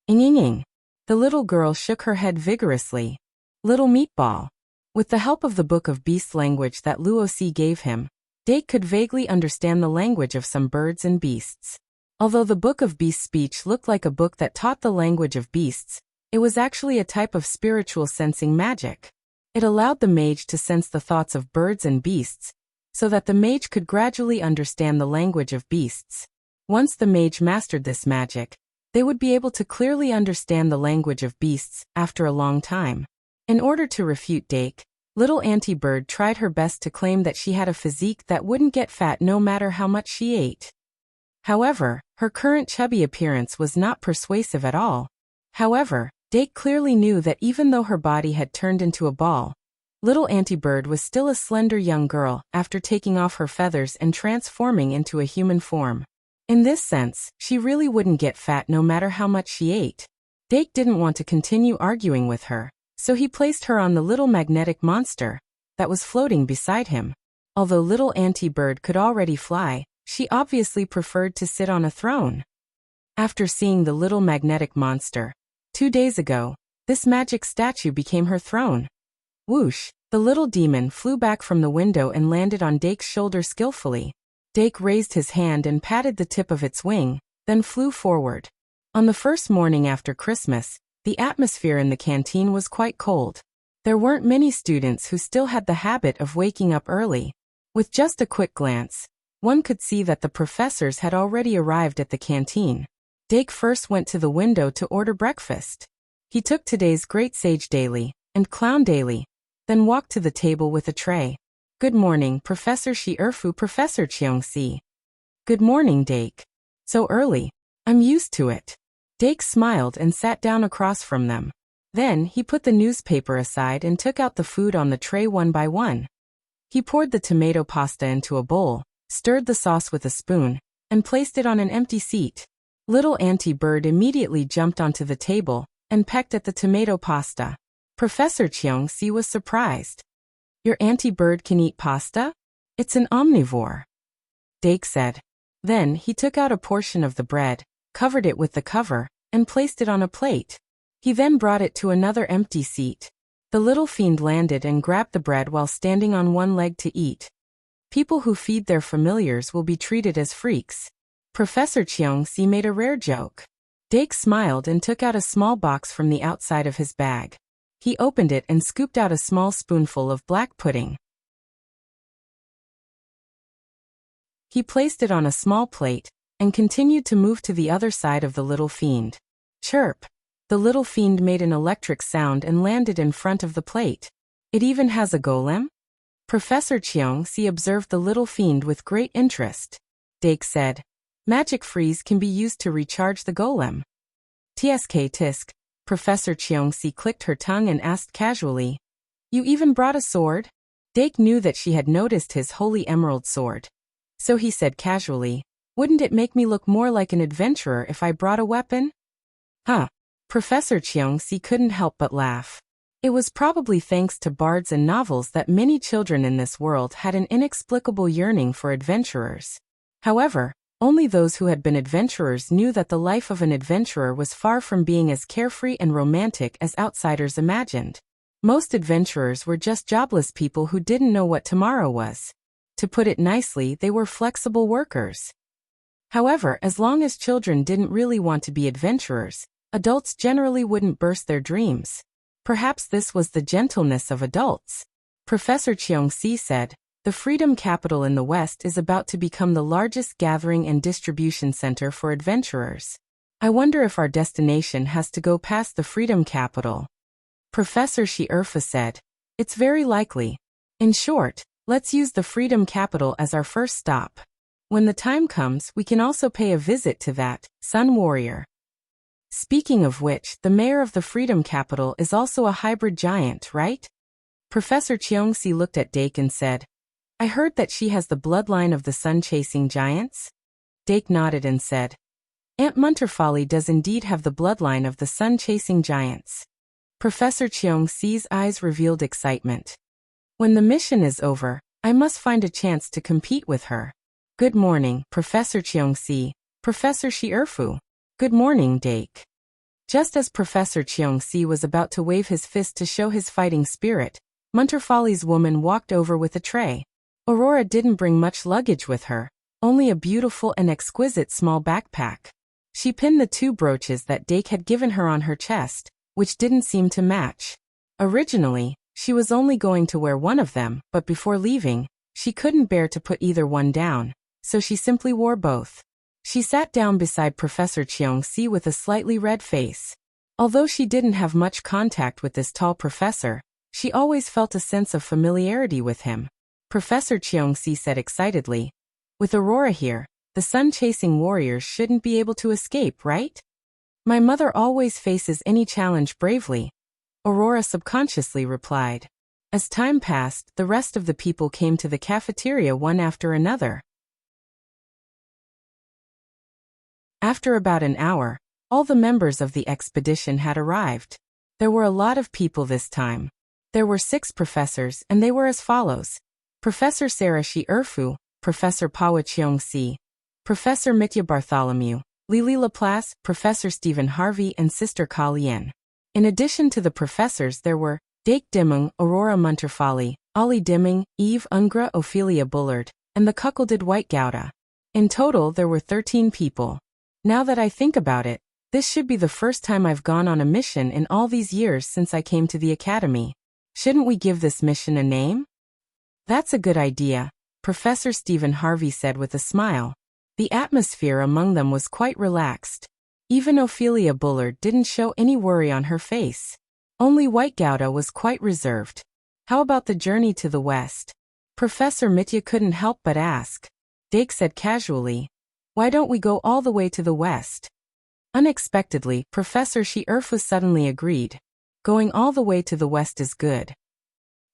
Ing. The little girl shook her head vigorously. "Little meatball." With the help of the Book of Beasts language that Luosi gave him, Dake could vaguely understand the language of some birds and beasts. Although the Book of Beasts speech looked like a book that taught the language of beasts, it was actually a type of spiritual sensing magic. It allowed the mage to sense the thoughts of birds and beasts, so that the mage could gradually understand the language of beasts. Once the mage mastered this magic, they would be able to clearly understand the language of beasts after a long time. In order to refute Dake, little anti-bird tried her best to claim that she had a physique that wouldn't get fat no matter how much she ate. However, her current chubby appearance was not persuasive at all. However, Dake clearly knew that even though her body had turned into a ball, little anti-bird was still a slender young girl after taking off her feathers and transforming into a human form. In this sense, she really wouldn't get fat no matter how much she ate. Dake didn't want to continue arguing with her, so he placed her on the little magnetic monster that was floating beside him. Although little anti-bird could already fly, she obviously preferred to sit on a throne. After seeing the little magnetic monster 2 days ago, this magic statue became her throne. Whoosh! The little demon flew back from the window and landed on Dake's shoulder skillfully. Dake raised his hand and patted the tip of its wing, then flew forward. On the first morning after Christmas, the atmosphere in the canteen was quite cold. There weren't many students who still had the habit of waking up early. With just a quick glance, one could see that the professors had already arrived at the canteen. Dake first went to the window to order breakfast. He took today's Great Sage Daily and Clown Daily, then walked to the table with a tray. "Good morning, Professor Shi Erfu, Professor Cheongsi." "Good morning, Dake." "So early." "I'm used to it." Dake smiled and sat down across from them. Then he put the newspaper aside and took out the food on the tray one by one. He poured the tomato pasta into a bowl, stirred the sauce with a spoon, and placed it on an empty seat. Little anti-bird immediately jumped onto the table and pecked at the tomato pasta. Professor Cheongsi was surprised. "Your anti-bird can eat pasta? It's an omnivore," Dake said. Then he took out a portion of the bread, covered it with the cover, and placed it on a plate. He then brought it to another empty seat. The little fiend landed and grabbed the bread while standing on one leg to eat. People who feed their familiars will be treated as freaks. Professor Cheongsi made a rare joke. Dake smiled and took out a small box from the outside of his bag. He opened it and scooped out a small spoonful of black pudding. He placed it on a small plate, and continued to move to the other side of the little fiend. Chirp! The little fiend made an electric sound and landed in front of the plate. It even has a golem? Professor Cheong-si observed the little fiend with great interest. Dake said, "Magic freeze can be used to recharge the golem." Tsk tisk. Professor Cheong-si clicked her tongue and asked casually, "You even brought a sword?" Dake knew that she had noticed his holy emerald sword. So he said casually, "Wouldn't it make me look more like an adventurer if I brought a weapon?" Huh. Professor Cheong-si couldn't help but laugh. It was probably thanks to bards and novels that many children in this world had an inexplicable yearning for adventurers. However, only those who had been adventurers knew that the life of an adventurer was far from being as carefree and romantic as outsiders imagined. Most adventurers were just jobless people who didn't know what tomorrow was. To put it nicely, they were flexible workers. However, as long as children didn't really want to be adventurers, adults generally wouldn't burst their dreams. Perhaps this was the gentleness of adults. Professor Cheong-si said, "The Freedom Capital in the West is about to become the largest gathering and distribution center for adventurers. I wonder if our destination has to go past the Freedom Capital." Professor Shi-Erfa said, "It's very likely. In short, let's use the Freedom Capital as our first stop. When the time comes, we can also pay a visit to that Sun Warrior." Speaking of which, the mayor of the Freedom Capital is also a hybrid giant, right? Professor Cheong-si looked at Dake and said, "I heard that she has the bloodline of the sun-chasing giants?" Dake nodded and said, "Aunt Munterfolly does indeed have the bloodline of the sun-chasing giants." Professor Cheong-si's eyes revealed excitement. "When the mission is over, I must find a chance to compete with her." "Good morning, Professor Cheong-si, Professor Shi-Erfu." "Good morning, Dake." Just as Professor Cheong-si was about to wave his fist to show his fighting spirit, Munterfolly's woman walked over with a tray. Aurora didn't bring much luggage with her, only a beautiful and exquisite small backpack. She pinned the 2 brooches that Dake had given her on her chest, which didn't seem to match. Originally, she was only going to wear one of them, but before leaving, she couldn't bear to put either one down, so she simply wore both. She sat down beside Professor Cheong-si with a slightly red face. Although she didn't have much contact with this tall professor, she always felt a sense of familiarity with him. Professor Cheong-si said excitedly, "With Aurora here, the sun-chasing warriors shouldn't be able to escape, right? My mother always faces any challenge bravely," Aurora subconsciously replied. As time passed, the rest of the people came to the cafeteria one after another. After about an hour, all the members of the expedition had arrived. There were a lot of people this time. There were 6 professors, and they were as follows: Professor Sarah Shi-Erfu, Professor Pawa Cheong-si, Professor Mitya Bartholomew, Lily Laplace, Professor Stephen Harvey, and Sister Ka Lien. In addition to the professors, there were Dake Dimung, Aurora Munterfolly, Ollie Dimming, Eve Ungra, Ophelia Bullard, and the cuckolded White Gouda. In total, there were 13 people. Now that I think about it, this should be the first time I've gone on a mission in all these years since I came to the academy. Shouldn't we give this mission a name? That's a good idea, Professor Stephen Harvey said with a smile. The atmosphere among them was quite relaxed. Even Ophelia Bullard didn't show any worry on her face. Only White Gouda was quite reserved. How about the journey to the west? Professor Mitya couldn't help but ask. Dake said casually, "Why don't we go all the way to the west?" Unexpectedly, Professor Shi-Erfu suddenly agreed. Going all the way to the west is good.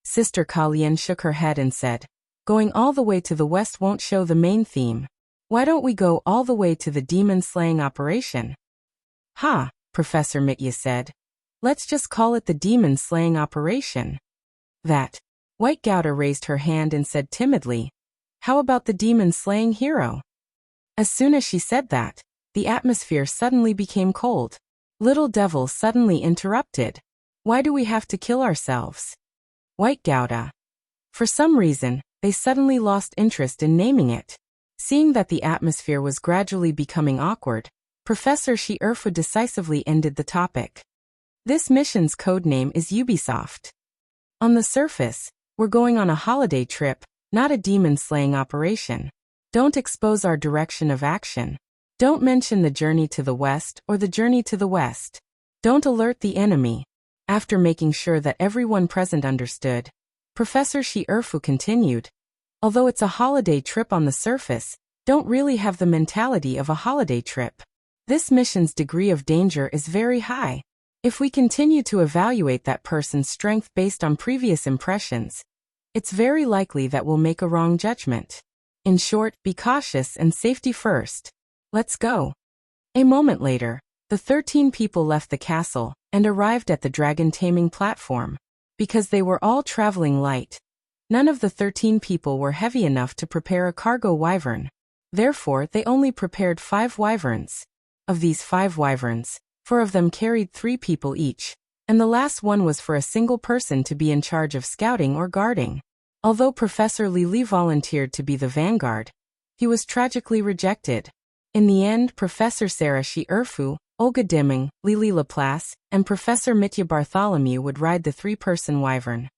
Sister Ka Lien shook her head and said, "Going all the way to the west won't show the main theme. Why don't we go all the way to the demon-slaying operation?" "Ha," Professor Mitya said. "Let's just call it the demon-slaying operation." That. White Gouda raised her hand and said timidly, "How about the demon-slaying hero?" As soon as she said that, the atmosphere suddenly became cold. Little Devil suddenly interrupted. "Why do we have to kill ourselves?" White Gouda. For some reason, they suddenly lost interest in naming it. Seeing that the atmosphere was gradually becoming awkward, Professor Shi-Erfu decisively ended the topic. This mission's codename is Ubisoft. On the surface, we're going on a holiday trip, not a demon-slaying operation. Don't expose our direction of action. Don't mention the journey to the west or the journey to the west. Don't alert the enemy. After making sure that everyone present understood, Professor Shi-Erfu continued, although it's a holiday trip on the surface, don't really have the mentality of a holiday trip. This mission's degree of danger is very high. If we continue to evaluate that person's strength based on previous impressions, it's very likely that we'll make a wrong judgment. In short, be cautious and safety first. Let's go. A moment later, the 13 people left the castle and arrived at the dragon taming platform. Because they were all traveling light, none of the 13 people were heavy enough to prepare a cargo wyvern. Therefore, they only prepared 5 wyverns. Of these 5 wyverns, 4 of them carried 3 people each, and the last one was for a single person to be in charge of scouting or guarding. Although Professor Li volunteered to be the vanguard, he was tragically rejected. In the end, Professor Sarah Shi-Erfu, Olga Deming, Lili Laplace, and Professor Mitya Bartholomew would ride the 3-person wyvern.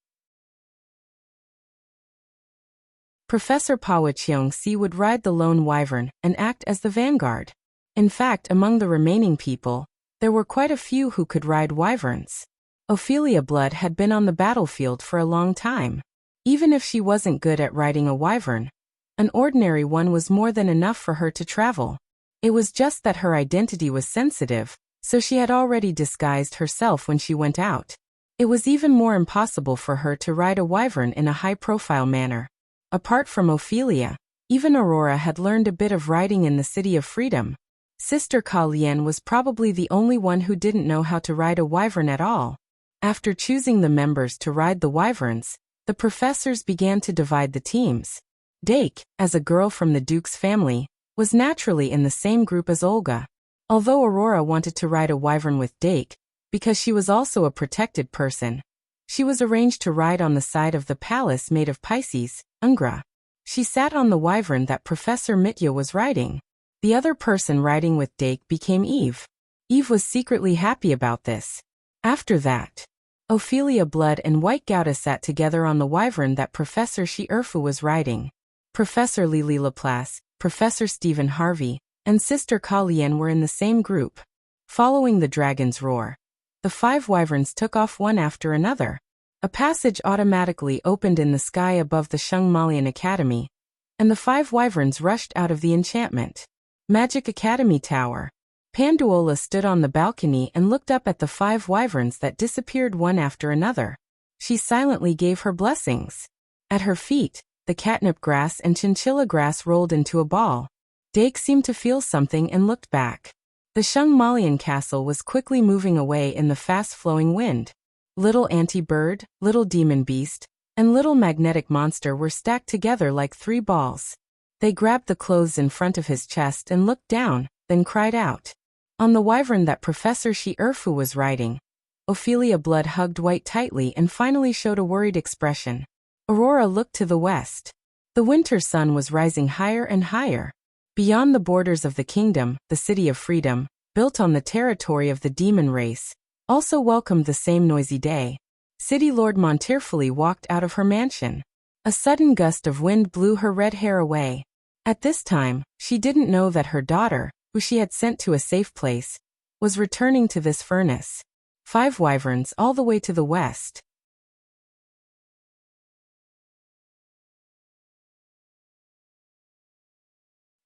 Professor Pawa Cheong-si would ride the lone wyvern and act as the vanguard. In fact, among the remaining people, there were quite a few who could ride wyverns. Ophelia Blood had been on the battlefield for a long time. Even if she wasn't good at riding a wyvern, an ordinary one was more than enough for her to travel. It was just that her identity was sensitive, so she had already disguised herself when she went out. It was even more impossible for her to ride a wyvern in a high-profile manner. Apart from Ophelia, even Aurora had learned a bit of riding in the City of Freedom. Sister Ka Lien was probably the only one who didn't know how to ride a wyvern at all. After choosing the members to ride the wyverns, the professors began to divide the teams. Dake, as a girl from the Duke's family, was naturally in the same group as Olga. Although Aurora wanted to ride a wyvern with Dake, because she was also a protected person, she was arranged to ride on the side of the palace made of Pisces, Ungra. She sat on the wyvern that Professor Mitya was riding. The other person riding with Dake became Eve. Eve was secretly happy about this. After that, Ophelia Blood and White Gouda sat together on the wyvern that Professor Shi-Erfu was riding. Professor Lili Laplace, Professor Stephen Harvey, and Sister Ka Lien were in the same group. Following the dragon's roar, the 5 wyverns took off one after another. A passage automatically opened in the sky above the Shung Malian Academy, and the 5 wyverns rushed out of the enchantment. Magic Academy Tower. Panduola stood on the balcony and looked up at the 5 wyverns that disappeared one after another. She silently gave her blessings. At her feet, the catnip grass and chinchilla grass rolled into a ball. Dake seemed to feel something and looked back. The Shung Malian castle was quickly moving away in the fast-flowing wind. Little anti-bird, little demon beast, and little magnetic monster were stacked together like 3 balls. They grabbed the clothes in front of his chest and looked down, then cried out. On the wyvern that Professor Shi-Erfu was riding, Ophelia Blood hugged White tightly and finally showed a worried expression. Aurora looked to the west. The winter sun was rising higher and higher. Beyond the borders of the kingdom, the City of Freedom, built on the territory of the demon race, also welcomed the same noisy day. City Lord Montefiore walked out of her mansion. A sudden gust of wind blew her red hair away. At this time, she didn't know that her daughter, who she had sent to a safe place, was returning to this furnace. 5 wyverns all the way to the west.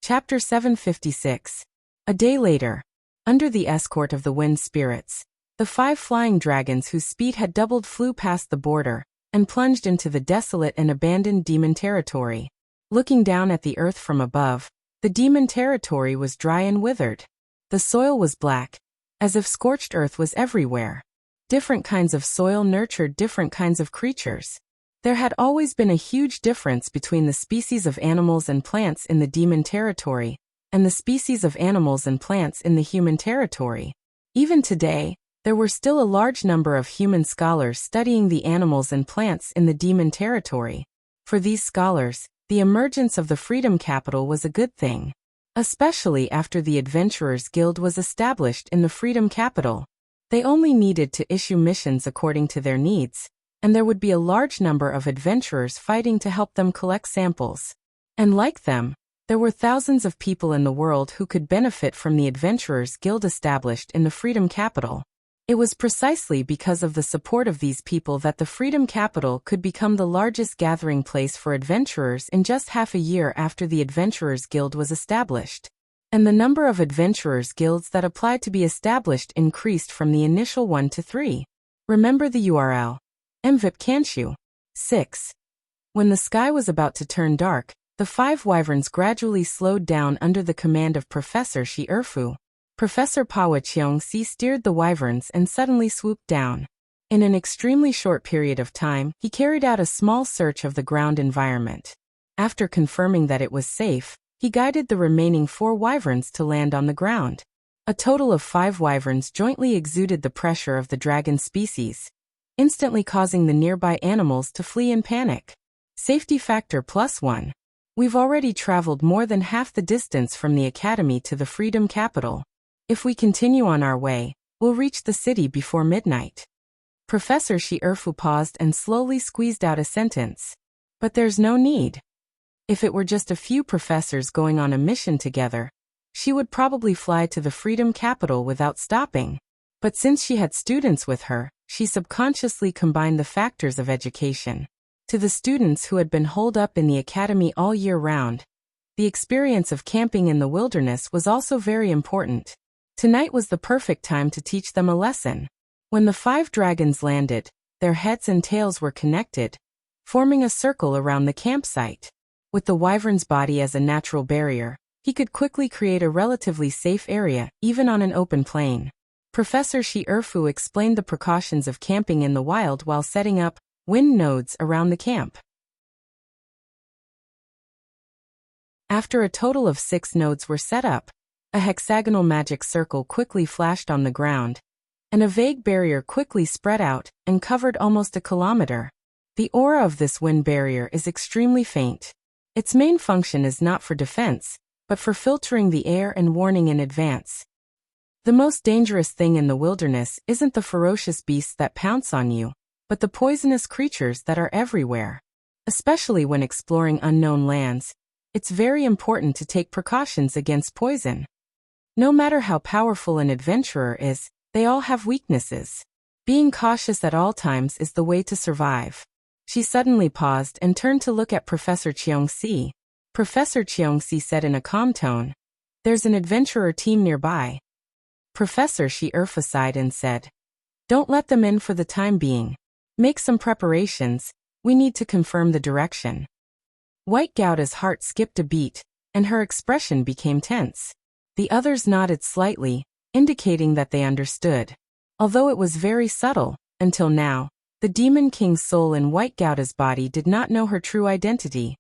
Chapter 756. A day later, under the escort of the wind spirits, the 5 flying dragons whose speed had doubled flew past the border and plunged into the desolate and abandoned demon territory. Looking down at the earth from above, the demon territory was dry and withered. The soil was black, as if scorched earth was everywhere. Different kinds of soil nurtured different kinds of creatures. There had always been a huge difference between the species of animals and plants in the demon territory and the species of animals and plants in the human territory. Even today, there were still a large number of human scholars studying the animals and plants in the demon territory. For these scholars, the emergence of the Freedom Capital was a good thing. especially after the Adventurers Guild was established in the Freedom Capital. They only needed to issue missions according to their needs, and there would be a large number of adventurers fighting to help them collect samples. And like them, there were thousands of people in the world who could benefit from the Adventurers Guild established in the Freedom Capital. It was precisely because of the support of these people that the Freedom Capital could become the largest gathering place for adventurers in just half a year after the Adventurers Guild was established. And the number of adventurers guilds that applied to be established increased from the initial 1 to 3. Remember the URL. MVIP, can't you? 6. When the sky was about to turn dark, the 5 wyverns gradually slowed down under the command of Professor Shi Erfu. Professor Pawa Cheong-si steered the wyverns and suddenly swooped down. In an extremely short period of time, he carried out a small search of the ground environment. After confirming that it was safe, he guided the remaining 4 wyverns to land on the ground. A total of 5 wyverns jointly exuded the pressure of the dragon species, instantly causing the nearby animals to flee in panic. Safety factor +1. We've already traveled more than half the distance from the academy to the Freedom Capital. If we continue on our way, we'll reach the city before midnight. Professor Shi Erfu paused and slowly squeezed out a sentence. But there's no need. If it were just a few professors going on a mission together, she would probably fly to the Freedom Capital without stopping. But since she had students with her, she subconsciously combined the factors of education. To the students who had been holed up in the academy all year round, the experience of camping in the wilderness was also very important. Tonight was the perfect time to teach them a lesson. When the 5 dragons landed, their heads and tails were connected, forming a circle around the campsite. With the wyvern's body as a natural barrier, he could quickly create a relatively safe area, even on an open plain. Professor Shi Erfu explained the precautions of camping in the wild while setting up wind nodes around the camp. After a total of 6 nodes were set up, a hexagonal magic circle quickly flashed on the ground, and a vague barrier quickly spread out and covered almost a kilometer. The aura of this wind barrier is extremely faint. Its main function is not for defense, but for filtering the air and warning in advance. The most dangerous thing in the wilderness isn't the ferocious beasts that pounce on you, but the poisonous creatures that are everywhere. Especially when exploring unknown lands, it's very important to take precautions against poison. No matter how powerful an adventurer is, they all have weaknesses. Being cautious at all times is the way to survive. She suddenly paused and turned to look at Professor Cheong-si. Professor Cheong-si said in a calm tone, "There's an adventurer team nearby." Professor Shi Erfu sighed and said, "Don't let them in for the time being. Make some preparations, we need to confirm the direction." White Gouda's heart skipped a beat, and her expression became tense. The others nodded slightly, indicating that they understood. Although it was very subtle, until now, the Demon King's soul in White Gouda's body did not know her true identity.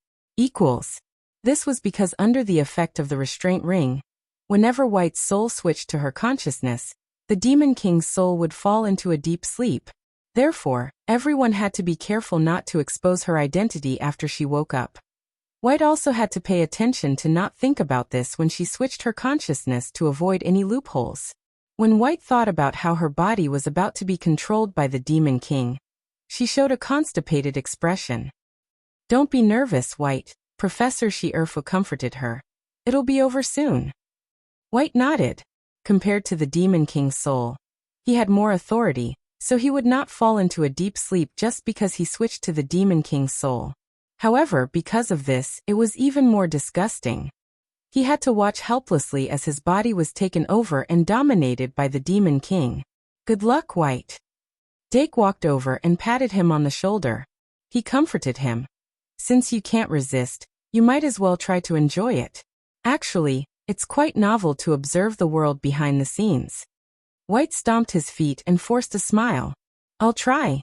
This was because under the effect of the restraint ring, whenever White's soul switched to her consciousness, the Demon King's soul would fall into a deep sleep. Therefore, everyone had to be careful not to expose her identity after she woke up. White also had to pay attention to not think about this when she switched her consciousness to avoid any loopholes. When White thought about how her body was about to be controlled by the Demon King, she showed a constipated expression. "Don't be nervous, White," Professor Shi Erfu comforted her. "It'll be over soon." White nodded. Compared to the Demon King's soul, he had more authority, so he would not fall into a deep sleep just because he switched to the Demon King's soul. However, because of this, it was even more disgusting. He had to watch helplessly as his body was taken over and dominated by the Demon King. "Good luck, White." Dake walked over and patted him on the shoulder. He comforted him. "Since you can't resist, you might as well try to enjoy it. Actually, it's quite novel to observe the world behind the scenes." White stomped his feet and forced a smile. "I'll try."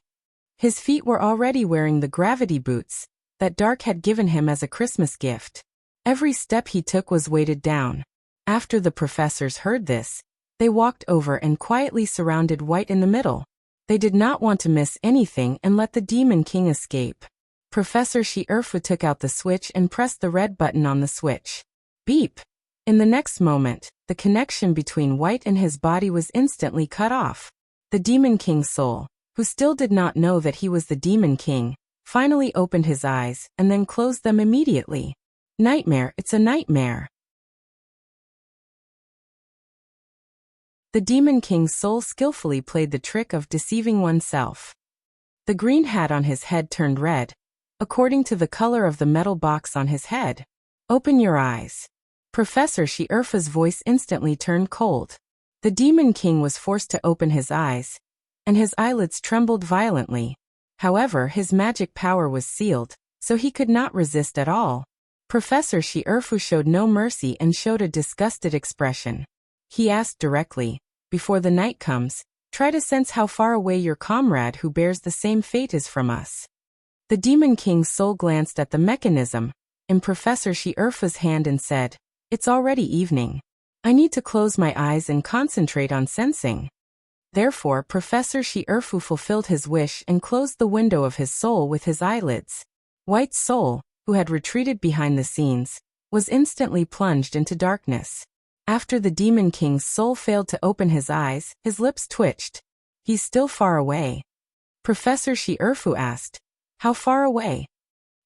His feet were already wearing the gravity boots that Dark had given him as a Christmas gift. Every step he took was weighted down. After the professors heard this, they walked over and quietly surrounded White in the middle. They did not want to miss anything and let the Demon King escape. Professor Shi Erfu took out the switch and pressed the red button on the switch. Beep! In the next moment, the connection between White and his body was instantly cut off. The Demon King's soul, who still did not know that he was the Demon King, finally opened his eyes and then closed them immediately. Nightmare, it's a nightmare. The Demon King's soul skillfully played the trick of deceiving oneself. The green hat on his head turned red, according to the color of the metal box on his head. Open your eyes. Professor Shirfu's voice instantly turned cold. The Demon King was forced to open his eyes, and his eyelids trembled violently. However, his magic power was sealed, so he could not resist at all. Professor Shirfu showed no mercy and showed a disgusted expression. He asked directly, before the night comes, try to sense how far away your comrade who bears the same fate is from us. The Demon King's soul glanced at the mechanism in Professor Shirfu's hand and said, it's already evening. I need to close my eyes and concentrate on sensing. Therefore, Professor Shirfu fulfilled his wish and closed the window of his soul with his eyelids. White's soul, who had retreated behind the scenes, was instantly plunged into darkness. After the Demon King's soul failed to open his eyes, his lips twitched. He's still far away. Professor Shirfu asked, how far away?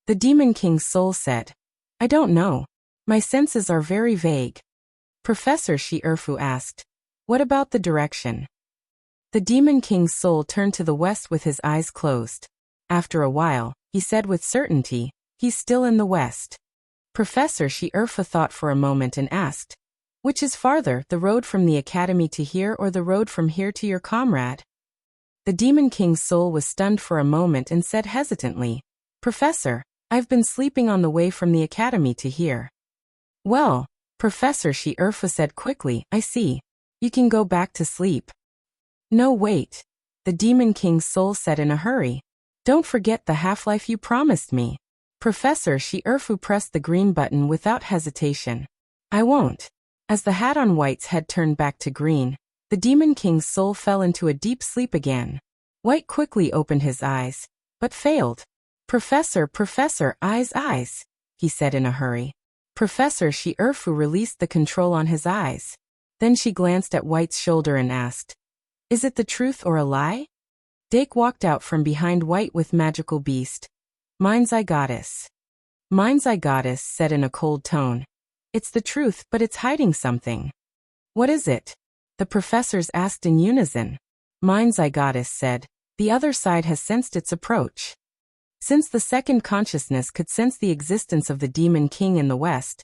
The Demon King's soul said, I don't know. My senses are very vague. Professor Shirfu asked, what about the direction? The Demon King's soul turned to the west with his eyes closed. After a while, he said with certainty, he's still in the west. Professor Shirfu thought for a moment and asked, which is farther, the road from the academy to here or the road from here to your comrade? The Demon King's soul was stunned for a moment and said hesitantly, Professor, I've been sleeping on the way from the academy to here. Well, Professor Shirfu said quickly, I see. You can go back to sleep. No, wait. The Demon King's soul said in a hurry. Don't forget the half-life you promised me. Professor Shirfu pressed the green button without hesitation. I won't. As the hat on White's head turned back to green, the Demon King's soul fell into a deep sleep again. White quickly opened his eyes, but failed. Professor, eyes, he said in a hurry. Professor Shirfu released the control on his eyes. Then she glanced at White's shoulder and asked, is it the truth or a lie? Dake walked out from behind White with magical beast. Mind's eye goddess. Mind's eye goddess said in a cold tone. It's the truth, but it's hiding something. What is it? The professors asked in unison. Mind's eye goddess said, the other side has sensed its approach. Since the second consciousness could sense the existence of the Demon King in the West,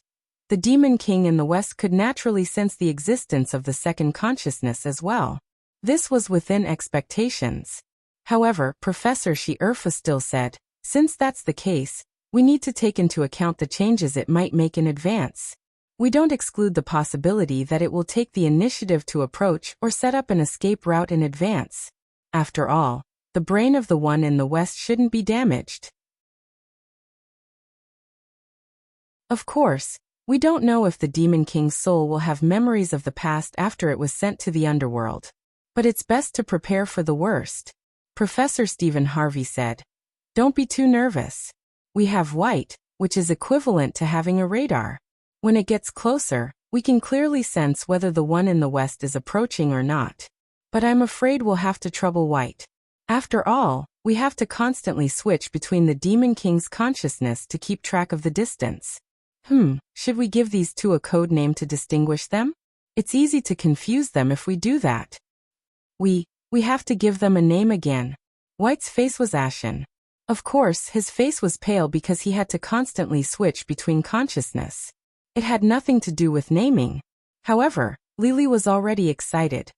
the Demon King in the West could naturally sense the existence of the second consciousness as well. This was within expectations. However, Professor Shirfu still said, since that's the case, we need to take into account the changes it might make in advance. We don't exclude the possibility that it will take the initiative to approach or set up an escape route in advance. After all, the brain of the one in the West shouldn't be damaged. Of course, we don't know if the Demon King's soul will have memories of the past after it was sent to the underworld. But it's best to prepare for the worst. Professor Stephen Harvey said. Don't be too nervous. We have White, which is equivalent to having a radar. When it gets closer, we can clearly sense whether the one in the West is approaching or not. But I'm afraid we'll have to trouble White. After all, we have to constantly switch between the Demon King's consciousness to keep track of the distance. Should we give these two a code name to distinguish them? It's easy to confuse them if we do that. We have to give them a name again. White's face was ashen. Of course, his face was pale because he had to constantly switch between consciousness. It had nothing to do with naming. However, Lily was already excited.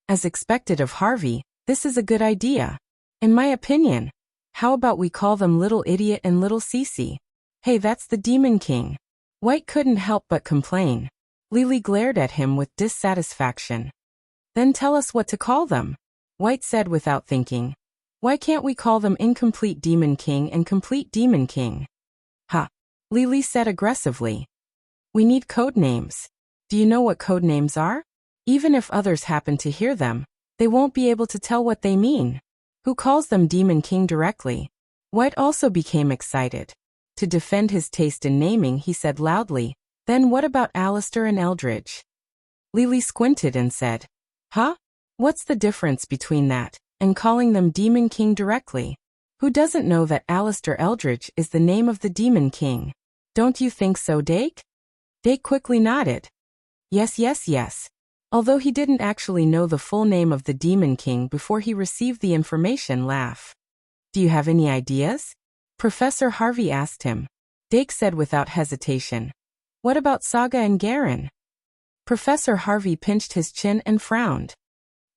As expected of Harvey, this is a good idea. In my opinion. How about we call them Little Idiot and Little Cece? Hey, that's the Demon King. White couldn't help but complain. Lily glared at him with dissatisfaction. Then tell us what to call them. White said without thinking. Why can't we call them Incomplete Demon King and Complete Demon King? Lily said aggressively. We need code names. Do you know what code names are? Even if others happen to hear them, they won't be able to tell what they mean. Who calls them Demon King directly? White also became excited. To defend his taste in naming, he said loudly, Then what about Alistair and Eldridge? Lily squinted and said, Huh? What's the difference between that and calling them Demon King directly? Who doesn't know that Alistair Eldridge is the name of the Demon King? Don't you think so, Dake? Dake quickly nodded. Yes. Although he didn't actually know the full name of the Demon King before he received the information. Do you have any ideas? Professor Harvey asked him. Dake said without hesitation. What about Saga and Garen? Professor Harvey pinched his chin and frowned.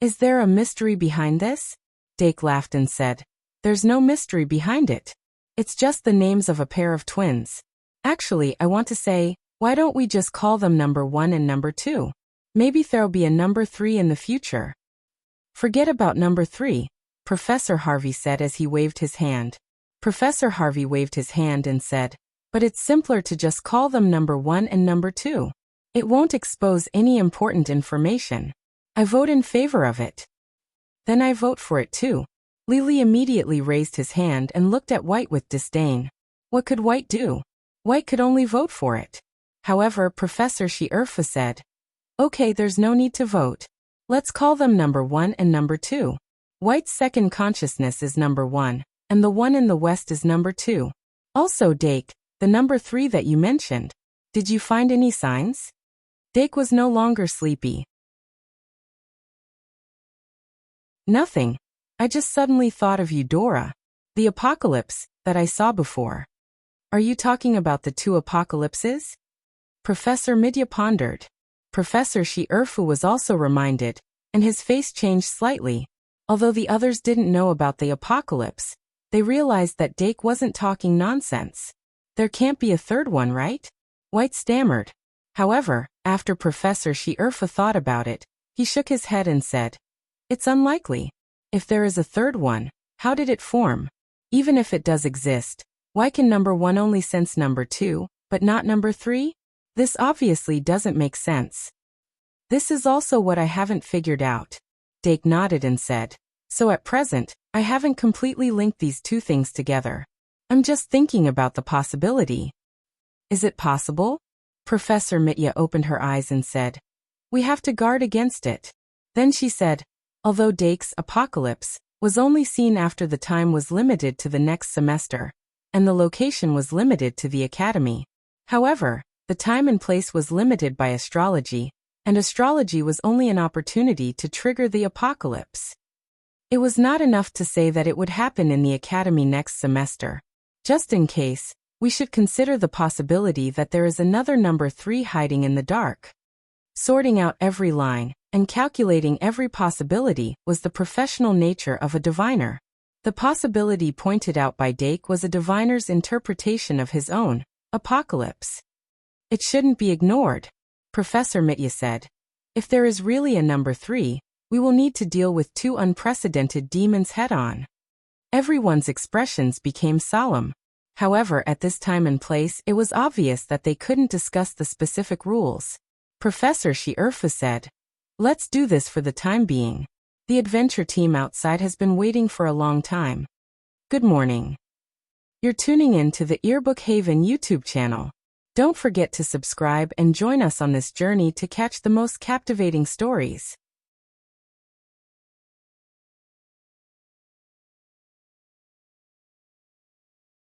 Is there a mystery behind this? Dake laughed and said, There's no mystery behind it. It's just the names of a pair of twins. Actually, I want to say, why don't we just call them number 1 and number 2? Maybe there'll be a number 3 in the future. Forget about number 3, Professor Harvey said as he waved his hand. Professor Harvey waved his hand and said, But it's simpler to just call them number 1 and number 2. It won't expose any important information. I vote in favor of it. Then I vote for it too. Lily immediately raised his hand and looked at White with disdain. What could White do? White could only vote for it. However, Professor Shierfa said, Okay, there's no need to vote. Let's call them number 1 and number 2. White's second consciousness is number 1, and the one in the west is number 2. Also, Dake, the number 3 that you mentioned. Did you find any signs? Dake was no longer sleepy. Nothing. I just suddenly thought of you, Dora. The apocalypse that I saw before. Are you talking about the 2 apocalypses? Professor Midya pondered. Professor Shierfa was also reminded, and his face changed slightly. Although the others didn't know about the apocalypse, they realized that Dake wasn't talking nonsense. There can't be a third one, right? White stammered. However, after Professor Shierfa thought about it, he shook his head and said, It's unlikely. If there is a third one, how did it form? Even if it does exist, why can number 1 only sense number 2, but not number 3? This obviously doesn't make sense. This is also what I haven't figured out. Dake nodded and said, So at present, I haven't completely linked these 2 things together. I'm just thinking about the possibility. Is it possible? Professor Mitya opened her eyes and said, We have to guard against it. Then she said, Although Dake's apocalypse was only seen after the time was limited to the next semester, and the location was limited to the academy. However, the time and place was limited by astrology, and astrology was only an opportunity to trigger the apocalypse. It was not enough to say that it would happen in the academy next semester. Just in case, we should consider the possibility that there is another number 3 hiding in the dark. Sorting out every line and calculating every possibility was the professional nature of a diviner. The possibility pointed out by Dake was a diviner's interpretation of his own apocalypse. It shouldn't be ignored, Professor Mitya said. If there is really a number 3, we will need to deal with 2 unprecedented demons head-on. Everyone's expressions became solemn. However, at this time and place, it was obvious that they couldn't discuss the specific rules. Professor Shierfa said, Let's do this for the time being. The adventure team outside has been waiting for a long time. Good morning. You're tuning in to the Earbook Haven YouTube channel. Don't forget to subscribe and join us on this journey to catch the most captivating stories.